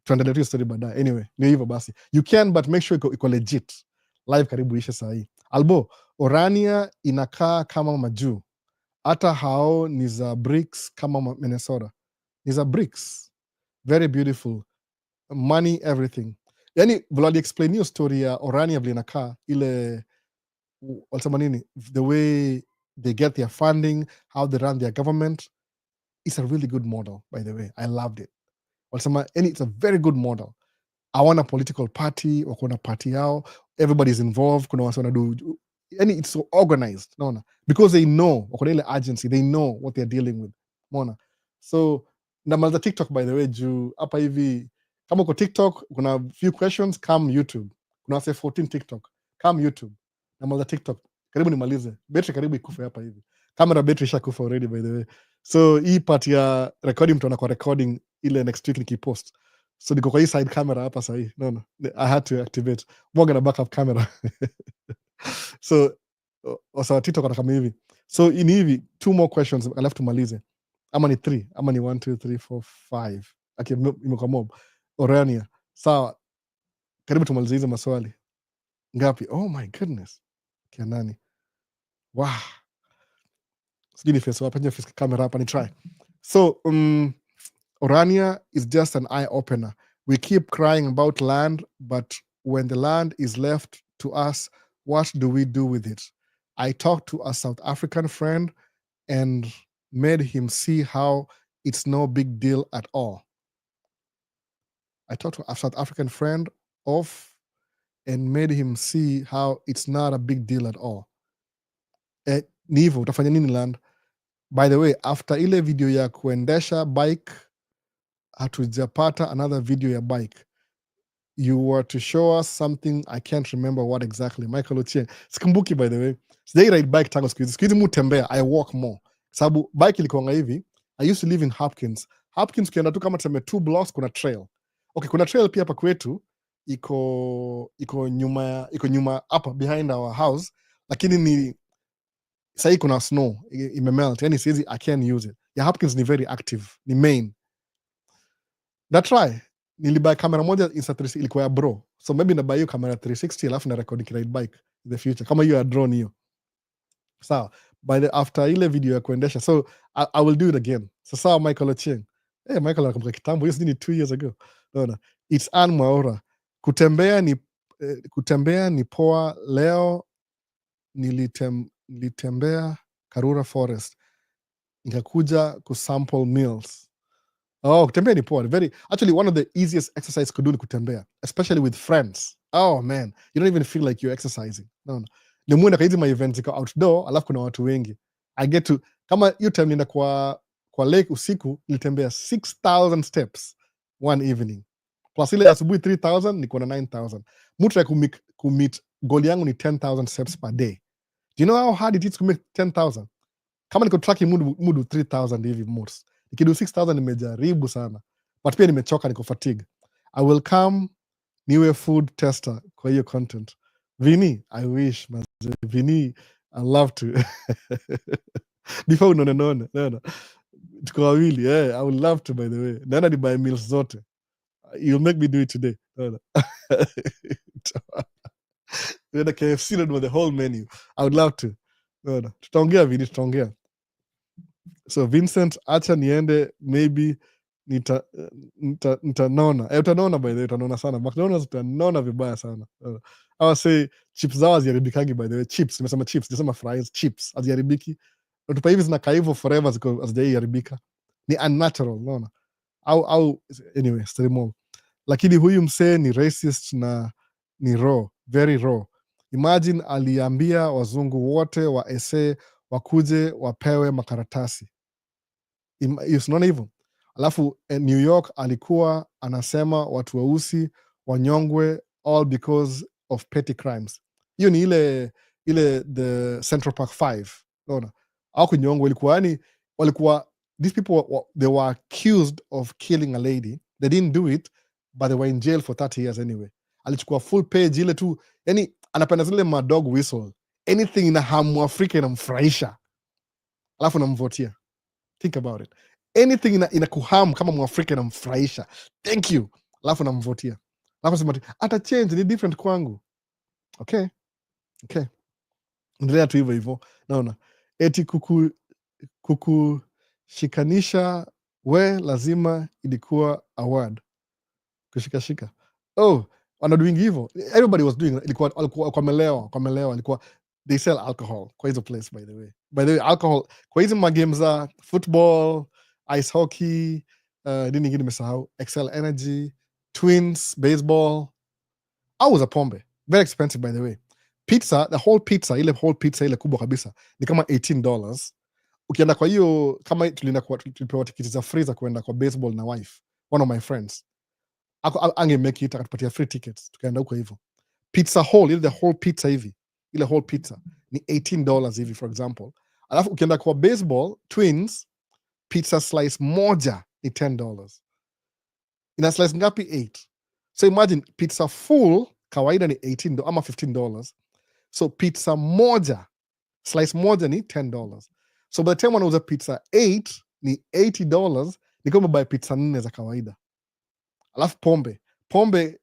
[SPEAKER 1] tuendelee tu story baadaye. Anyway, ni hivyo basi. You can, but make sure iko legit. Live karibu ishe saa hii. Albo, Orania inakaa kama majuu. Hata hao ni za bricks kama Minnesota. Ni za bricks. Very beautiful. Money, everything. Yani, vile explain hiyo story ya Orania vile inakaa, ile walisema nini? The way they get their funding, how they run their government. It's a really good model, by the way. I loved it. Walisema, and it's a very good model. I want a political party, wako na party yao, everybody's involved, kuna watu wanadu, yani it's so organized, naona, because they know, wako na ile agency, they know what they're dealing with, naona. So namaliza TikTok, by the way, juu hapa hivi, kama uko TikTok, kuna few questions, come YouTube. Kuna wase 14 TikTok, come YouTube. Namaliza TikTok, karibu nimalize, battery karibu ikufe hapa hivi. Camera battery ishakufa already, by the way. So hii part ya recording, mtu anakuwa recording ile next week nikipost. So niko kwa hii side camera hapa sahi. No. I had to activate. Mwanga na backup camera. So wasa TikTok kama hivi. So ini hivi, 2 more questions alafu tumalize. Ama ni 3, ama ni 1 2 3 4 5. Okay, imekuwa mob. Orania. Sawa. Karibu tumalize hizo maswali. Ngapi? Oh my goodness. Kia nani? Wow. Sijui ni face wapi, face camera hapa ni try. So Orania is just an eye-opener. We keep crying about land, but when the land is left to us, what do we do with it? I talked to a South African friend and made him see how it's no big deal at all. I talked to a South African friend and made him see how it's not a big deal at all. Ni hivyo, utafanya nini land? By the way, after ile video ya kuendesha bike, hatujapata another video ya bike. You were to show us something, I can't remember what exactly. Michael Ochieng. Sikumbuki, by the way. Sijai ride bike tangu siku hizi. Siku hizi mu tembea, I walk more. Sababu bike ilikuwanga hivi. I used to live in Hopkins. Hopkins ukienda tu kama tuseme 2 blocks kuna trail. Okay, kuna trail pia hapa kwetu. Iko nyuma hapa behind our house, lakini ni sahi kuna snow imemelt. Yani siwezi, I can't use it. Ya Hopkins ni very active, ni main. Na try nilibuy kamera moja Insta360 ilikuwa ya bro, so maybe nabuy hiyo kamera 360 alafu na record nikiride bike in the future kama hiyo ya drone hiyo. Sawa, after ile video ya kuendesha, so I will do it again. So sawa, Michael Ochieng. Michael anakumbuka kitambo, hiyo ni 2 years ago. Naona it's Ann Mwaura. Kutembea ni poa. Leo nilitembea Karura Forest, nikakuja kusample meals. Oh, kutembea ni poa. Actually, one of the easiest exercise kudu ni kutembea, especially with friends. Oh man, you don't even feel like you're exercising. No. Ni muenda kwa hizi ma events iko outdoor, alafu kuna watu wengi. I get to kama hiyo time nenda kwa lake usiku, nilitembea 6,000 steps one evening. Plus ile asubuhi 3,000 niko na 9,000. Mtu ya kumit goal yangu ni 10,000 steps per day. Do you know how hard it is to make 10,000? Kama niko tracking mudu 3,000 hivi most. Nikidu 6,000 nimejaribu sana. But pia nimechoka, niko fatigue. I will come niwe food tester kwa hiyo content. Vini, I wish, mazee. Vini, I love to. Before unone. Tuko wawili, I would love to, by the way. Naenda ni buy meals zote. You'll make me do it today. Naenda KFC na the whole menu. I would love to. Tutaongea Vini, tutaongea. So Vincent, acha niende, maybe nitanona. Utanona, by the way, utanona sana. McDonald's utanona vibaya sana. I would say chips zao haziharibikagi, by the way. Chips, nimesema chips, nimesema fries, chips haziharibiki. Tupa hivi zinakaa hivyo forever, ziko hazijaiharibika. Ni unnatural, unaona. Au anyway, story more. Lakini huyu msee ni racist na ni raw, very raw. Imagine aliambia wazungu wote wa SA wakuje wapewe makaratasi. Unaona hivyo? Alafu New York alikuwa anasema watu weusi wanyongwe all because of petty crimes. Hiyo ni ile the Central Park 5. Unaona? Au kunyongwa ilikuwa yani walikuwa these people they were accused of killing a lady. They didn't do it, but they were in jail for 30 years anyway. Alichukua full page ile tu, yani anapenda zile ma dog whistle. Anything ina hamu Afrika inamfurahisha. Alafu namvotia. Think about it. Anything ina kuhamu kama Mwafrika inamfurahisha. Thank you. Alafu namvotia. Alafu sema ata change ni different kwangu. Okay. Endelea tu hivyo. Naona. Eti kukushikanisha we lazima ilikuwa award. Kushikashika. Oh, wanadoing hivyo. Everybody was doing, ilikuwa kwa melewa, ilikuwa they sell alcohol kwa hizo place, by the way. Alcohol kwa hizo magame za football, ice hockey, nini ingine nimesahau, Excel Energy, Twins, baseball. Au za pombe. Very expensive, by the way. Pizza, the whole pizza ile kubwa kabisa ni kama $18. Ukienda kwa hiyo, kama tulipewa tikiti za free za kuenda kwa baseball na wife, one of my friends ange make it, akatupatia free tickets, tukaenda huko hivyo. Pizza whole, ile the whole pizza hivi, ile whole pizza ni $18 hivi, for example. Alafu ukienda kwa baseball, Twins, pizza slice moja ni $10. Ina slice ngapi? 8. So imagine pizza full kawaida ni $18 ama $15. So pizza moja, slice moja ni $10. So by the time wanauza pizza 8 ni $80, ni kama buy pizza 4 za kawaida. Alafu pombe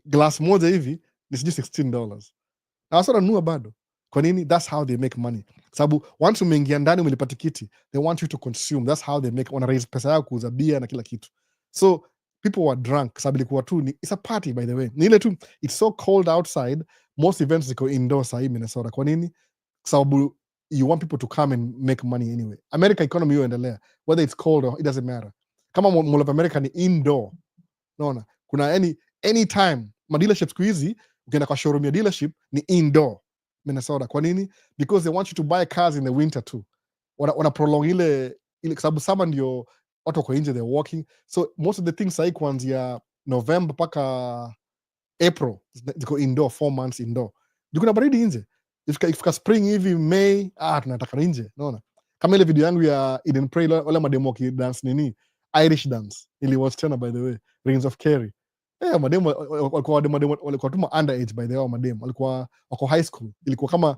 [SPEAKER 1] glass moja hivi ni sijui $16. Na wasora nunua bado. Kwa nini? That's how they make money. Sababu once umeingia ndani umelipa tikiti, they want you to consume. That's how they make, wana raise pesa yao kuuza bia na kila kitu. So people were drunk. Sababu ilikuwa tu it's a party, by the way. Ni ile tu, it's so cold outside. Most events ziko indoor sahii Minnesota. Kwa nini? Sababu you want people to come and make money anyway. America economy hiyo endelea. Whether it's cold or it doesn't matter. Kama Mall of America ni indoor. Naona kuna anytime ma dealership siku hizi ukienda kwa showroom ya dealership ni indoor Minnesota. Kwa nini? Because they want you to buy cars in the winter too. Wana prolong ile sababu summer ndio watu wako nje, they're walking. So most of the things sahi kuanzia November mpaka April ziko indoor, 4 months indoor. Kuna baridi nje. Ifika spring hivi May, tunataka nje, unaona? Kama ile video yangu ya Eden Prey wala mademo ki dance nini? Irish dance. Watch tena, by the way. Rings of Kerry. Mademo walikuwa tuma underage, by the way, mademo. Walikuwa wako high school. Ilikuwa kama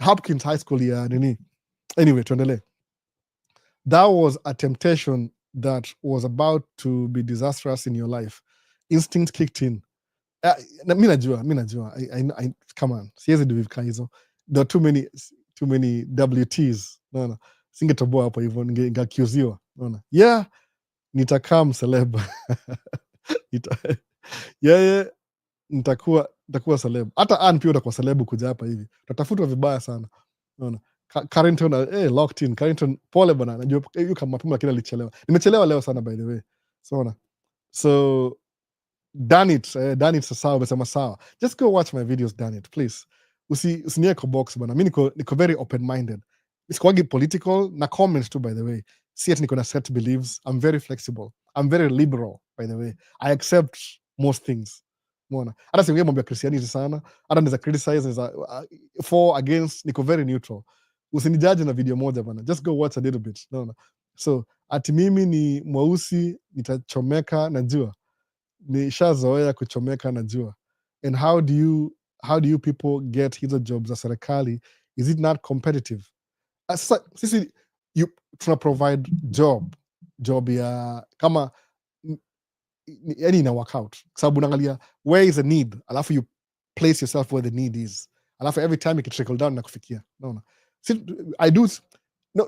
[SPEAKER 1] Hopkins High School ya nini. Anyway, tuendelee. That was a temptation that was about to be disastrous in your life. Instinct kicked in. Mi najua. I come on. Siwezi do vivika hizo. There are too many WTs. No. Singetoboa hapo hivyo, ningeaccuseiwa. No. Yeah, nitakaa mceleb. Nitakuwa celeb. Hata Ann pia utakuwa celeb kuja hapa hivi. Tatafutwa vibaya sana. Unaona? Carrington locked in. Carrington pole bana, najua hiyo kama mapema lakini alichelewa. Nimechelewa leo sana by the way. So done it sawa, umesema sawa. Just go watch my videos, done it please. Usiniweke kwa box bana. Mimi niko very open minded. Sikuwagi political na comments too by the way. Si ati niko na set beliefs. I'm very flexible. I'm very liberal by the way. I accept most things. Umeona? Hata siongea mambo ya Christianity sana. Hata naweza criticize, naweza for against, niko very neutral. Usinijaji na video moja bana. Just go watch a little bit. Unaona? So ati mimi ni mweusi nitachomeka na jua. Nishazoea kuchomeka na jua. And how do you people get hizo jobs za serikali? Is it not competitive? Sasa sisi tuna provide job ya kama yani ina work out, kwa sababu unaangalia where is the need, alafu you place yourself where the need is, alafu every time it trickle down na kufikia. Naona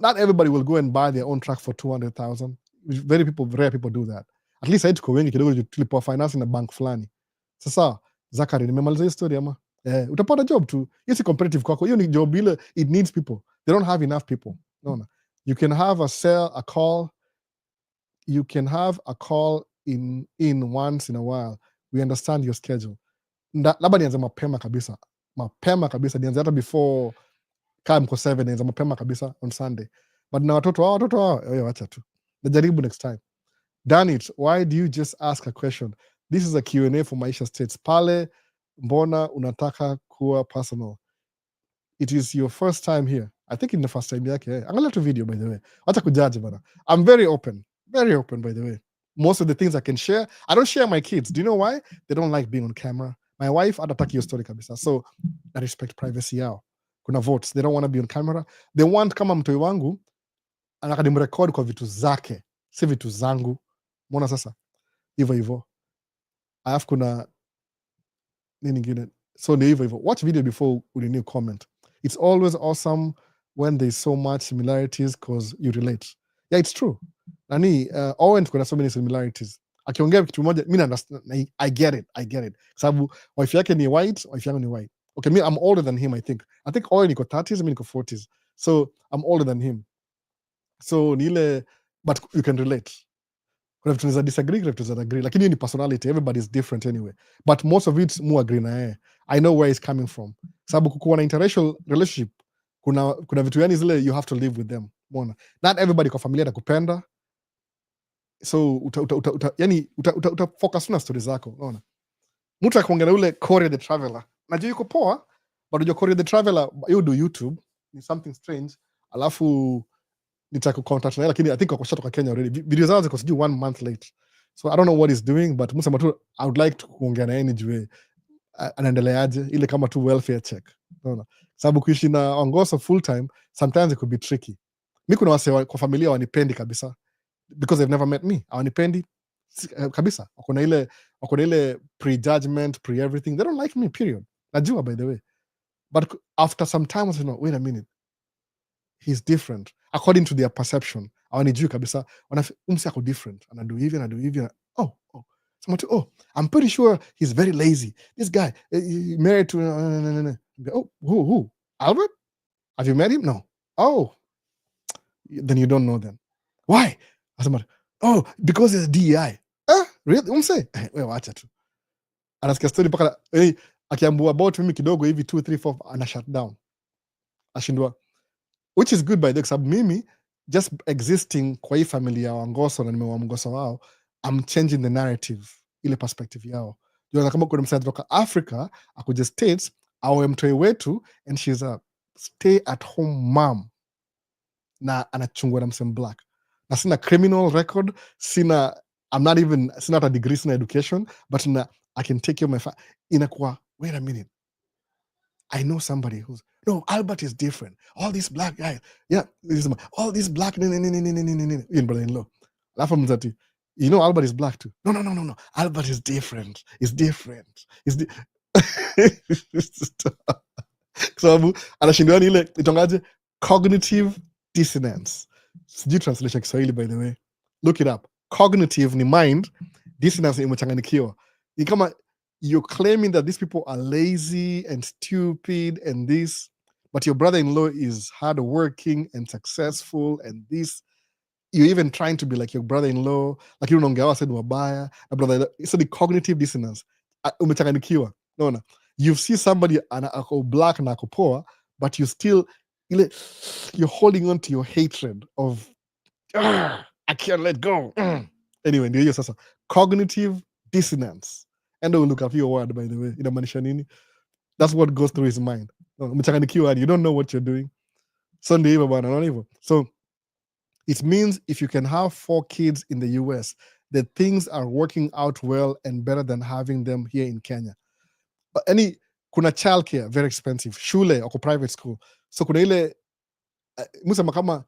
[SPEAKER 1] not everybody will go and buy their own truck for 200,000. Rare people do that. At least tuko wengi kidogo tulipoa finance na bank fulani. Sasa Zakari, nimemaliza hiyo story ama utapata job tu. Hiyo si competitive kwako, hiyo ni job ile, it needs people. They don't have enough people. Naona you can have a call. You can have a call in once in a while. We understand your schedule. Labda nianze mapema kabisa, nianze hata before kama mko 7, nianze mapema kabisa on Sunday. But na watoto wao wacha tu, najaribu next time. Done it. Why do you just ask a question? This is a Q&A for Maisha States. Pale mbona unataka kuwa personal? It is your first time here. I think in the first time yake. Angalia tu video by the way. Acha kujaji bana. I'm very open by the way. Most of the things I can share, I don't share my kids. Do you know why? They don't like being on camera. My wife atataki hiyo story kabisa. So I respect privacy yao. Kuna votes. They don't want to be on camera. They want kama mtoi wangu anakadimrecord kwa vitu zake, si vitu zangu. Mbona sasa? Hivyo. Alafu kuna nini ngine? So ni hivyo. Watch video before you new comment. It's always awesome when there's so much similarities because you relate. Yeah, it's true. Nani Owen kuna so many similarities. Akiongea kitu moja mimi understand. I get it. Sababu wife yake ni white, wife yangu ni white. Okay, me I'm older than him. I think Owen niko 30s, mimi niko 40s. So I'm older than him. So ni ile, but you can relate. Kuna vitu tunaweza disagree, kuna vitu tunaweza agree, lakini hiyo ni personality. Everybody is different anyway, but most of it mu agree na yeye. I know where he's coming from, sababu kukuwa na interracial relationship kuna vitu yani zile you have to live with them. Umeona, not everybody kwa familia atakupenda, so uta focus na stories zako. Unaona, mtu akiongea ule Corey the Traveler, najua yuko poa, but unajua Corey the Traveler you do YouTube ni something strange, alafu nitakucontact naye, lakini I think wakoshatoka Kenya already. Video zao ziko sijui 1 month late, so I don't know what he's doing, but musema tu I would like to kuongea naye nijue anaendeleaje, ile kama tu welfare check. Unaona, sababu kuishi na Wangoso full time sometimes it could be tricky. Mimi kuna wase kwa familia wanipendi kabisa because they've never met me, hawanipendi kabisa. Wako na ile prejudgment, pre everything, they don't like me period. Najua by the way, but after some time you know, wait a minute, he's different according to their perception. Hawanijui kabisa, umsi ako different, anadu hivi. I'm pretty sure he's very lazy. This guy married to who? Albert? Have you met him? No. Oh, then you don't know them. Why? Because he's a DEI. Really? Umse? Wewe wacha tu. Anasikia story paka akiambua about mimi kidogo hivi 2 3 4 ana shut down. Ashindwa. Which is good by the way, sababu mimi just existing kwa hii familia ya Wangoso na nimewa Mgoso wao, I'm changing the narrative, ile perspective yao. Yona kama kuna msaidia kutoka Africa akuja States awe mtoi wetu, and she's a stay at home mom na anachungwa na msem black, na sina criminal record, sina a degree, sina education, but I can take care of my family. Inakuwa, wait a minute, I know somebody who's, no, Albert is different. All these black guys, all these black, brother-in-law. Alafu mzati, you know Albert is black too. No. Albert is different. It's different. Sababu anashindwa ile itongaje, cognitive dissonance. Sijui translation Kiswahili by the way. Look it up. Cognitive ni mind, dissonance ni imechanganyikiwa. Ni kama you're claiming that these people are lazy and stupid and this, but your brother-in-law is hardworking and successful and this, you're even trying to be like your brother-in-law, lakini unaongea wase ni wabaya na brother, so the cognitive dissonance. Umechanganikiwa, naona you see somebody ako black na ako poor, but you still ile, you're holding on to your hatred of I can't let go. Anyway, ndio hiyo sasa cognitive dissonance. And we'll look up your word, by the way, inamaanisha nini. That's what goes through his mind. Umechanganikiwa, you don't know what you're doing. So ndio hivyo bwana, unaona hivyo. So it means if you can have 4 kids in the US, that things are working out well and better than having them here in Kenya. Any kuna childcare very expensive, shule or private school. So kuna ile musema kama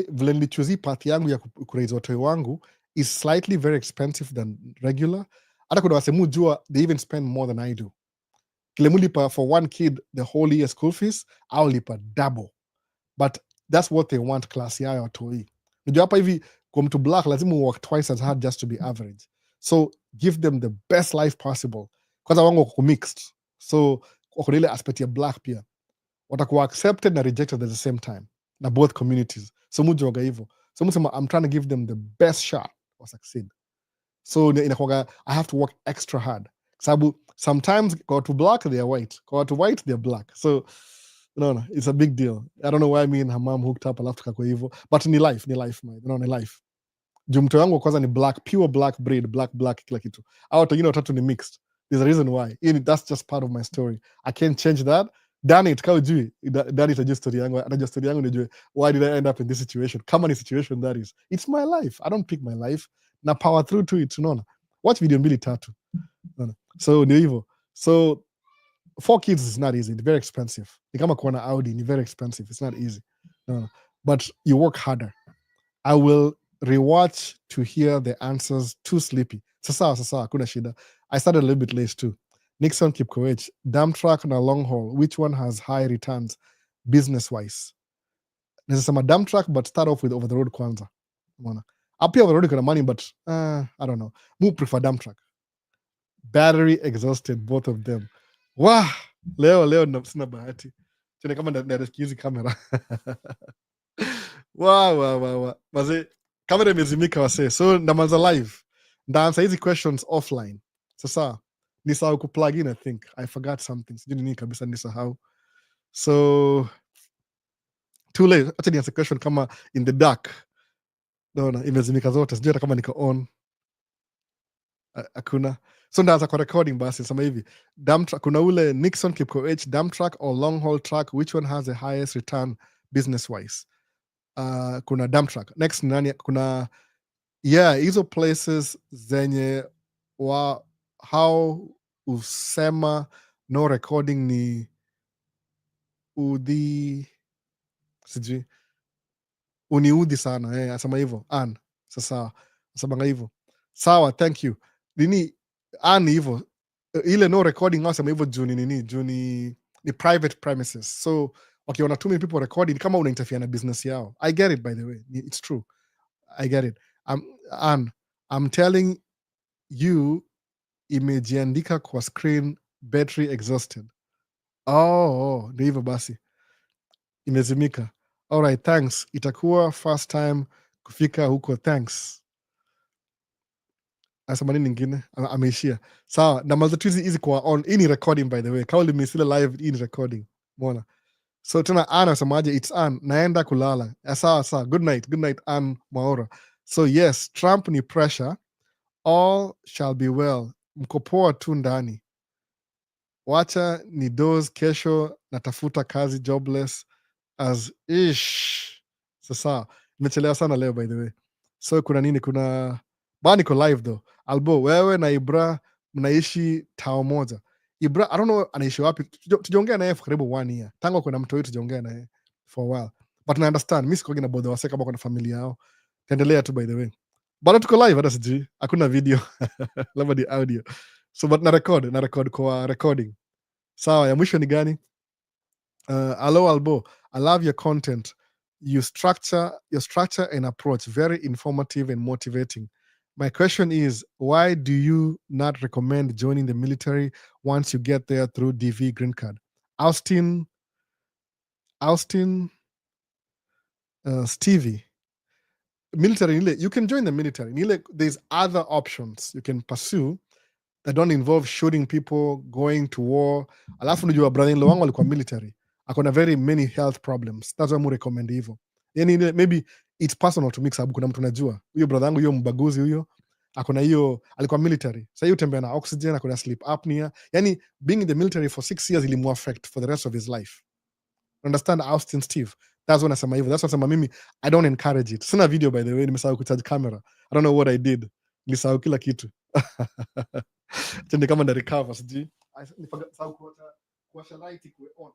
[SPEAKER 1] vile nilichuzi path yangu ya kuraise watoi wangu is slightly very expensive than regular. Hata kuna wasemu jua they even spend more than I do. Kile mulipa for one kid the whole year school fees, I'll lipa double. But that's what they want class ya watoi. Nijua hapa hivi kwa mtu black lazima work twice as hard just to be average. So give them the best life possible. Kwanza wangu wako mixed. So wako ile aspect ya black pia. Watakuwa accepted na rejected at the same time. Na both communities. So mujoga hivyo. So musema I'm trying to give them the best shot or succeed. So inakuwaga I have to work extra hard. Sababu sometimes kwa watu black they are white. Kwa watu white they are black. So no, it's a big deal. I don't know why me and her mom hooked up alafu tukakua hivyo. But ni life, man. Ni life. Juu mto yangu kwanza ni black, pure black breed, black kila kitu. Au wengine watatu ni mixed. There's a reason why. That's just part of my story. I can't change that. Dani itakao jui. Dani itajua story yangu. Atajua story yangu nijue why did I end up in this situation. Kama ni situation that is. It's my life. I don't pick my life. Na power through to it. Unaona. Watch video 2-3. Unaona. So ndio hivyo. So 4 kids is not easy. It's very expensive. Ni kama kuwa na Audi. Ni very expensive. It's not easy. No. But you work harder. I will rewatch to hear the answers. Too sleepy. Sasa, kuna shida. I started a little bit late too. Nixon Kipkoech, dump truck na long haul. Which one has high returns business-wise? Nasema dump truck, but start off with over the road kwanza. Umeona? Up here over the road kuna money, but I don't know. Mu prefer dump truck. Battery exhausted, both of them. Wah! Leo sina bahati. Chene kama narescue hizi kamera. Wow. Maze, kamera imezimika wase. So ndamanza live. Ndaansa hizi questions offline. Sasa nisahau kuplug in, I think. I forgot something. Sijui nini kabisa nisahau. So too late. Acha nianze question kama in the dark. Naona imezimika zote. Sijui hata kama niko on. Hakuna. So ndaanza kwa recording basi. Sema hivi. Dump truck. Kuna ule Nixon Kipkoech dump truck or long haul truck. Which one has the highest return business-wise? Kuna dump truck. Next nani? Kuna hizo places zenye how usema no recording ni sijui uniudhi sana asema hivyo an sasa asemanga hivyo sawa, thank you nini an hivyo ile no recording asema hivyo juu ni private premises, so wakiona too many people recording kama una interfere na business yao. I get it, by the way, it's true, I get it. I'm telling you, imejiandika kwa screen battery exhausted. Ndio hivyo basi, imezimika. Alright, thanks, itakuwa first time kufika huko, thanks. Asema nini nyingine? Ameishia sawa. Na mazatuzi hizi kwa on. Hii ni recording, by the way, kauli misile live, hii ni recording, umeona. So tena Anna asemaje? It's Ann, naenda kulala. Sawa, good night Ann Maora. So yes, Trump ni pressure, all shall be well, mko poa tu ndani, wacha ni doze, kesho natafuta kazi, jobless as ish. Sasa nimechelewa sana leo, by the way. So kuna nini? Kuna niko live though. Albo, wewe na Ibra mnaishi tao moja. Ibra I don't know anaishi wapi. Tujaongea naye for karibu 1 year tangu kuna mtu wetu tujaongea naye for a while, but I understand mimi sikogi na bother wase kama kuna familia yao. Taendelea tu, by the way, bado tuko live, hata sijui hakuna video labda ni audio. So but na record kwa recording. Sawa, ya mwisho ni gani? Hello Albo, I love your content, your structure and approach, very informative and motivating. My question is, why do you not recommend joining the military once you get there through DV green card? Austin Austin, Stevie. Military, you can join the military. There's other options you can pursue that don't involve shooting people, going to war. Alafu unajua brother-in-law wangu alikuwa military. Akona very many health problems. That's why mu recommend hivyo. Yani maybe it's personal to me sababu kuna mtu najua. Huyo brother yangu huyo mbaguzi huyo akona hiyo alikuwa military. Sasa hiyo tembea na oxygen, akona sleep apnea. Yani being in the military for 6 years ilimu affect for the rest of his life. Understand Austin Steve? That's when nasema hivyo. That's what nasema mimi I don't encourage it. Sina video by the way, nimesahau kucharge camera. I don't know what I did. Nilisahau kila kitu. Tende kama na recover sijui. Nisahau kuwasha light ikuwe on.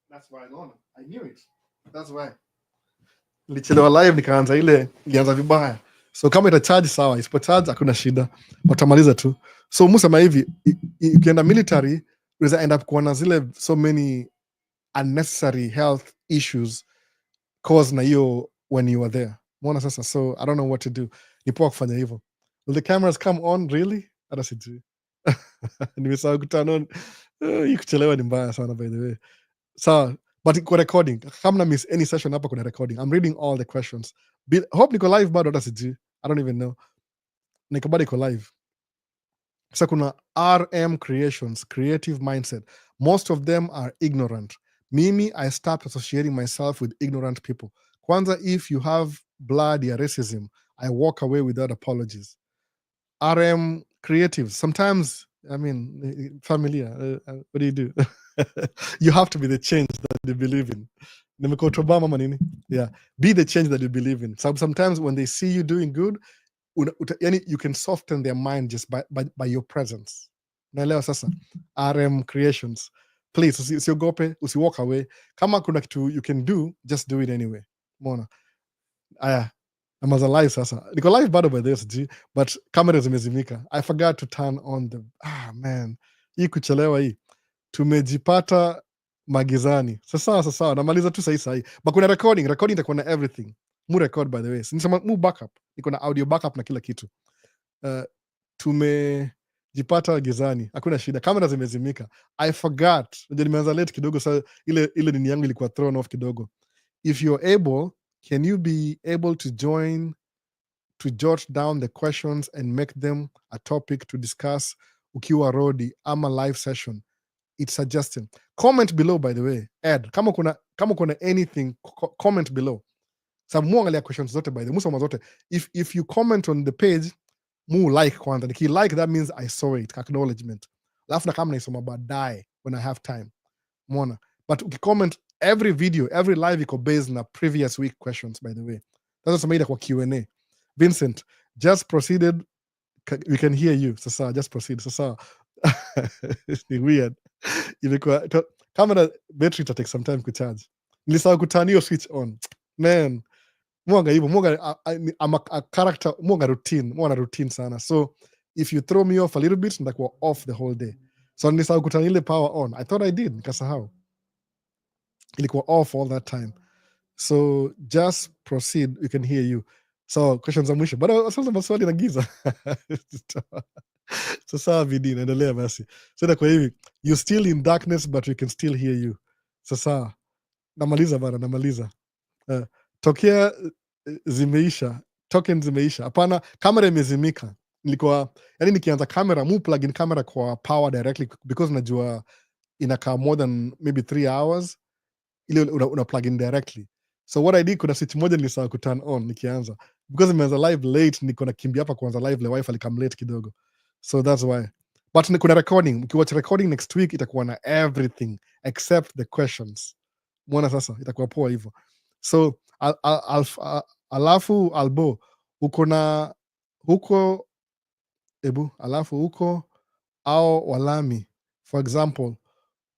[SPEAKER 1] That's why I knew it. That's why. Nilichelewa live nikaanza ilianza vibaya. So kama ita charge sawa, isipo charge hakuna shida. Watamaliza tu. So musema hivi, ukienda military, unaweza end up kuona zile so many unnecessary health issues caused na hiyo when you were there. Mwona sasa, so I don't know what to do. Ni poa kufanya hivyo. Will the cameras come on really? Hata sijui. Nimesahau kuturn on. Hii kuchelewa ni mbaya sana by the way. So, but iko recording. Kama na miss any session hapa kuna recording. I'm reading all the questions. Hope niko live bado hata sijui. I don't even know. Niko bado iko live. Sasa kuna RM Creations, Creative Mindset. Most of them are ignorant. Mimi, I stopped associating myself with ignorant people. Kwanza, if you have blood ya racism, I walk away without apologies. RM Creative. Sometimes, I mean, familiar. What do you do? You have to be the change that you believe in. Nimekota Obama manini? Yeah. Be the change that you believe in. Sometimes when they see you doing good, you can soften their mind just by your presence. Naelewa sasa. RM Creations. Please, usiogope, walk away. Kama kuna kitu you can do, just do it anyway. Mona. Aya. I'm as alive sasa. Niko live bado by this, but camera zimezimika. I forgot to turn on the man. Hii kuchelewa hii. Tumejipata magizani. Sasa namaliza tu sahi. But kuna recording itakuwa na everything. Mu record by the way. Nisema mu backup. Niko na audio backup na kila kitu. Tumejipata gizani. Hakuna shida. Kamera zimezimika. I forgot. Ndio nimeanza late kidogo, so ile nini yangu ilikuwa thrown off kidogo. If you're able, can you be able to join to jot down the questions and make them a topic to discuss ukiwa rodi ama live session? It's suggesting. Comment below by the way. Add. Kama kuna anything, comment below. Sababu muangalia questions zote by the way. Musoma zote. If you comment on the page, mu like kwanza. Niki like, that means I saw it. Acknowledgement. Alafu na kama naisoma baadaye when I have time. Muona. But ukicomment every video, every live iko based na previous week questions by the way. That's what kwa Q&A. Vincent, just proceeded. We can hear you. Sasa, just proceed. Sasa. It's weird. Ilikuwa camera battery ita take some time kucharge. Nilisahau kuturn hiyo switch on. Man, mwanga hivyo, I'm a character, mwanga routine sana. So if you throw me off a little bit, nitakuwa off the whole day. So nilisahau kuturn ile power on. I thought I did, nikasahau. Ilikuwa off all that time. So just proceed, we can hear you. So questions za mwisho. Bado sasa maswali na giza. Sasa vidi naendelea basi. So kwa hivi, you're still in darkness but we can still hear you. Sasa namaliza. Tokea zimeisha, token zimeisha. Hapana, kamera imezimika. Nilikuwa nikianza kamera, mu plug in camera kwa power directly because najua inakaa more than maybe 3 hours. Ile una plug in directly. So what I did, kuna switch moja nilisahau ku turn on nikianza. Because nimeanza live late, niko nakimbia hapa kuanza live, le wifi alikam late kidogo. So that's why. But kuna recording. Ukiwatch recording next week itakuwa na everything except the questions. Mwona sasa itakuwa poa hivyo. So alafu albo huko au walami, for example,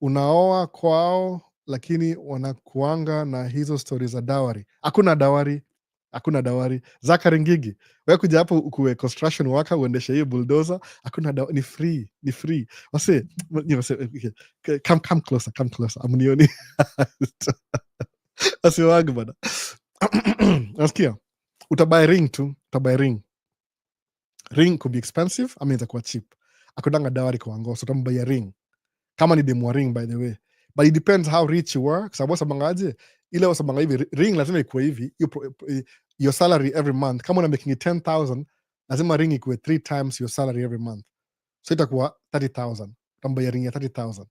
[SPEAKER 1] unaoa kwao lakini wanakuanga na hizo stori za dawari. Hakuna dawari. Zakari Ngigi, wewe kuja hapo ukuwe construction worker uendeshe hiyo bulldozer, hakuna dawari, ni free. Wase, okay. Come closer. Amnioni. Wase wangu bana. Nasikia. Utabuy ring. Ring could be expensive, itakuwa cheap. Hakuna dawari kwa ngoso, utambuy ring. Kama ni demo ring by the way. but it depends how rich you were. Kwa sababu wasemangaje, ile wasemanga hivi, ring lazima ikuwe hivi, your salary every month. Kama una making it 10,000, lazima ring ikuwe 3 times your salary every month. So itakuwa 30,000. Tamba ya ring ya 30,000.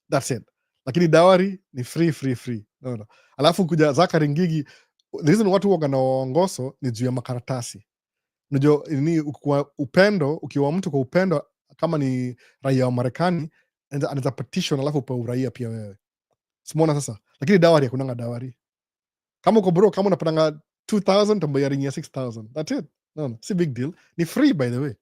[SPEAKER 1] That's it. Lakini dawari ni free. No. Alafu kuja zaka ringigi, the reason watu huwaga na waongoso ni juu ya makaratasi. Unajua ni upendo, ukiwa mtu kwa upendo kama ni raia wa Marekani, anaweza petition alafu upewe uraia pia wewe. Simuona sasa. Lakini dawari hakunanga dawari. Kama uko bro, kama unapatanga 2,000 tambaya ring ya 6,000. That's it. No, si big deal. Ni free by the way.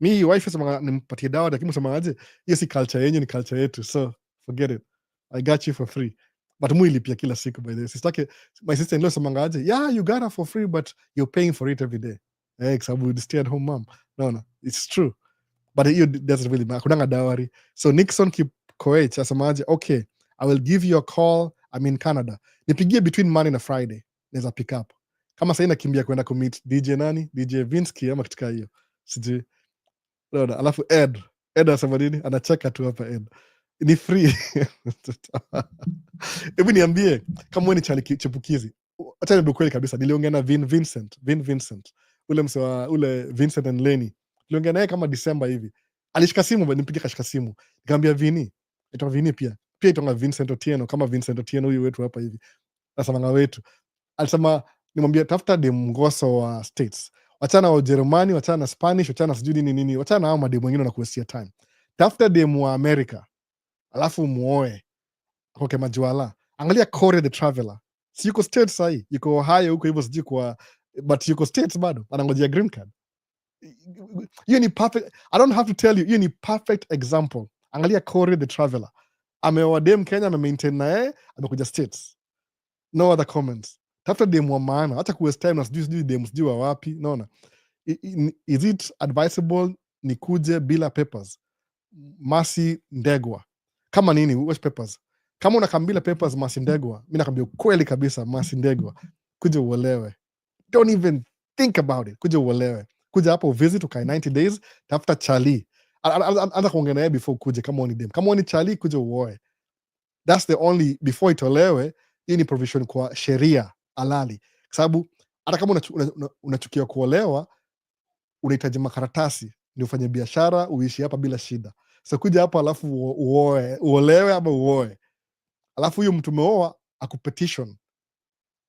[SPEAKER 1] Mi wife sema nimpatie dawari, lakini msema aje, hiyo si culture yenyu, ni culture yetu. So forget it. I got you for free. But muilipia kila siku by the way. Sistake, my sister in law sema aje, yeah, you got her for free but you're paying for it every day. Kwa sababu ni stay at home mom. No, it's true. But hiyo doesn't really matter. Kunanga dawari. So Nixon Koech asema aje, okay, I will give you a call. I'm in Canada. Nipigie between Monday na Friday. Naweza pick up. Kama sasa nakimbia kwenda kumeet DJ nani? DJ Vinsky ama kitu hiyo. Sijui. No, alafu Ed anasema nini? Anacheka tu hapa Ed. Ni free. Hebu niambie kama wewe ni chali chipukizi. Acha nibe kweli kabisa. Niliongea na Vin Vincent. Ule msewa ule Vincent and Lenny. Niliongea naye kama December hivi. Alishika simu, nipigie kashika simu. Nikamwambia Vini, itoka Vini pia. Pia itoka Vincent Otieno kama Vincent Otieno huyu wetu hapa hivi. Nasema wetu. Alisema nimwambia tafuta dem ngoso wa States. Wachana wa Ujerumani, wachana na Spanish, wachana sijui nini, wachana na hao mademu wengine na kuwestia time. Tafuta demu wa America, alafu muoe. Akoke majuala. Angalia Corey the Traveler. Si yuko States sahi, yuko Ohio huko hivyo sijui kwa, but yuko States bado, anangojea green card. Hiyo ni perfect, I don't have to tell you, hiyo ni perfect example. Angalia Corey the Traveler. Ameoa dem Kenya, amemaintain na yeye, amekuja States. No other comments. Tafuta demu wa maana, hata kuwaste time na sijui demu sijui wa wapi. Naona is it advisable nikuje bila papers? Masi Ndegwa kama nini, watch papers. Kama unakambila papers Masi Ndegwa, mimi nakwambia kweli kabisa, Masi Ndegwa, kuja uolewe. Don't even think about it. Kuja uolewe, kuja hapo visit, ukae 90 days, tafuta chali, anza kuongea naye before kuje. Kama ni dem, kama ni chali, kuja uoe. That's the only, before itolewe. Hii ni provision kwa sheria halali, kwa sababu hata kama unachukia kuolewa, unahitaji makaratasi ndio ufanye biashara, uishi hapa bila shida. So kuja hapa alafu uolewe ama uoe, alafu huyo mtu umeoa akupetition,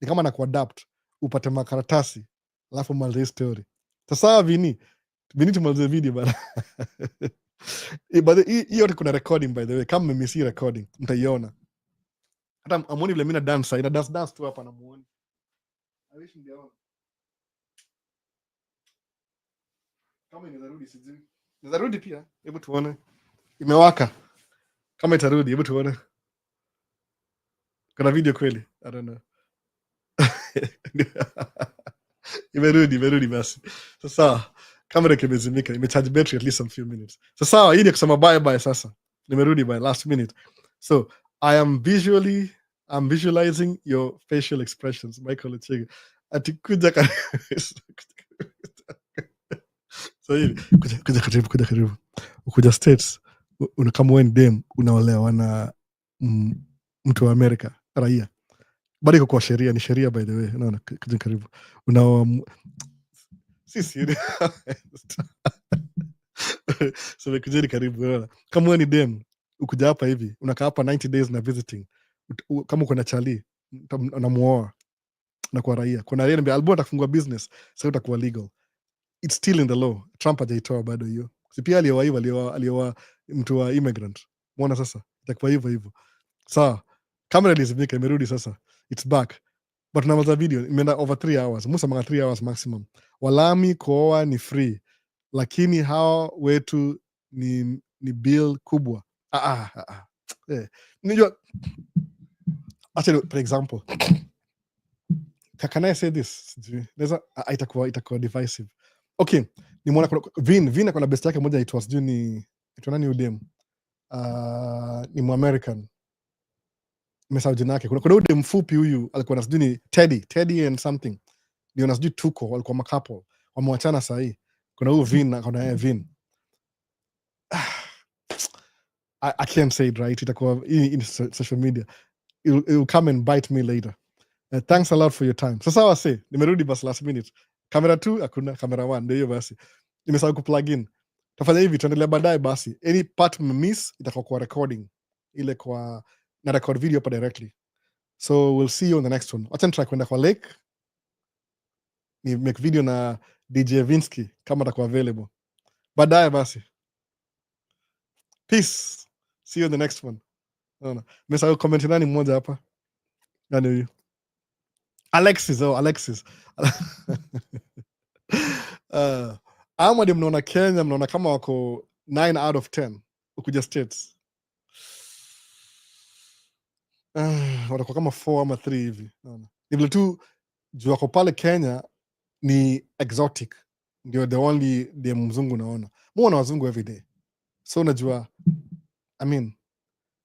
[SPEAKER 1] ni kama na kuadapt, upate makaratasi, alafu malize story. Sasa Vini tumalize video bana. Hii yote kuna recording by the way, kama mmemisi recording mtaiona. Hata amoni vile mimi na dance tu hapa na muone. I wish ningeona. Kama inarudi sijui. Inarudi pia. Hebu tuone. Imewaka. Kama itarudi, hebu tuone. Kuna video kweli? I don't know. Imerudi basi. Sasa kamera kimezimika, imecharge battery at least some few minutes. Sasa hii ni kusema bye sasa. Nimerudi by last minute. So I'm visualizing your facial expressions, Michael Chege. Atikuja so hivi kuja karibu. Ukuja States, kama wewe ni dem, unaolewa na mtu wa America, raia. Bado iko kwa sheria, ni sheria by the way. Unaona, kuja karibu. Sisi. So kuja karibu, unaona. Kama wewe ni dem, ukuja hapa hivi, unakaa hapa 90 days na visiting. Kama uko na chali, unamuoa na kwa raia. Kuna raia niambia albo atakufungua business, sasa utakuwa legal. It's still in the law. Trump hajaitoa bado hiyo. Si pia alioa mtu wa immigrant. Muona sasa, itakuwa hivyo. Sawa. Kamera ilizimika, imerudi sasa. It's back. But tunamaliza video, imeenda over 3 hours. Musa manga 3 hours maximum. Walami kuoa ni free. Lakini hao wetu ni bill kubwa. Unajua, actually, for example, can I say this? Itakuwa divisive. Okay, nimeona Vin akona best yake moja itwa sijui ni nani udem. Ni Mu-American. Nimesahau jina yake. Kuna udem mfupi huyu alikuwa na sijui ni Teddy and something. Ndio na sijui Tuko walikuwa makapo. Wamewachana saa hii. Kuna huyu Vin akona Vin. I can't say it right, itakuwa in social media, it will come and bite me later. Thanks a lot for your time. Sasa wase, nimerudi basi last minute. Camera 2 hakuna, camera 1 ndio hiyo basi. Nimesahau kuplug in. Tafanya hivi, tuendelea baadaye basi. Any part mmemiss itakuwa kwa recording. Ile kwa na record video hapa directly. So we'll see you on the next one. Wacha nitry kwenda kwa lake. Ni make video na DJ Vinsky kama atakuwa available. Baadaye basi. Peace. See you on the next one. Naona. Nimesahau comment nani mmoja hapa. Nani huyu? Alexis, oh Alexis. Ama ndio mnaona Kenya, mnaona kama wako 9 out of 10 ukuja states. Watakuwa kama 4 ama 3 hivi. Naona. Ni vile tu juu wako pale Kenya ni exotic. Ndio the only dem mzungu naona. Muona wazungu every day. So unajua, I mean,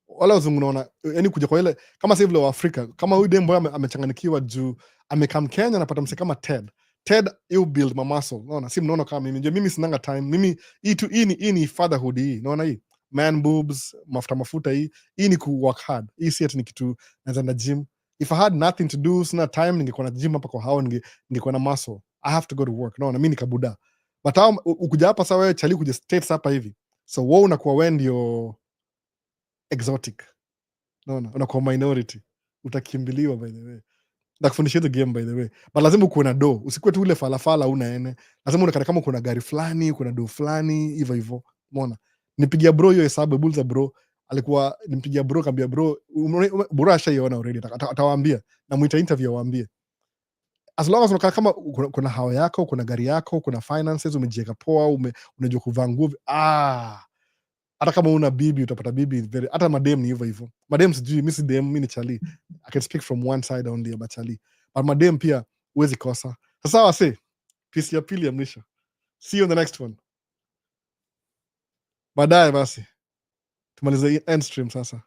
[SPEAKER 1] wale wazungu naona, yani kuja kwa ile kama sasa vile wa Afrika, kama huyu dem boy amechanganikiwa juu amekam Kenya anapata mse kama Ted you build my muscle. Unaona, si mnaona kama mimi. Ndio mimi sinanga time. Mimi hii ni fatherhood hii. Unaona hii? Man boobs, mafuta hii. Hii ni ku work hard. Hii si ati ni kitu naanza na gym. If I had nothing to do, sina time, ningekuwa na gym hapa kwa hao, ningekuwa na muscle. I have to go to work. Unaona, mimi ni kabuda. But hao ukuja hapa sawa wewe chali kuja states hapa hivi. So wewe unakuwa wewe ndio exotic. Unaona, unakuwa minority. Utakimbiliwa by the way. Nakufundisha the game by the way. But lazima ukuwe na do. Usikuwe tu ule falafala una ene. Lazima uonekane kama kuna gari fulani, kuna do fulani, hivyo hivyo. Umeona? Nipigia bro hiyo hesabu, buliza bro. Alikuwa nimpigia bro, kaambia bro, bro ashaiona already. Atawaambia. Namuita interview awaambie. As long as unakaa kama kuna hao yako, kuna gari yako, kuna finances, umejiweka poa, unajua kuvaa nguo. Hata kama una bibi utapata bibi very, hata madem ni hivyo hivyo. Madem sijui, mimi si dem, mimi ni chali. I can speak from one side only about chali. But madem pia huwezi kosa. Sasa wase, piece ya pili ya Maisha. See you on the next one. Baadaye basi. Tumalize end stream sasa.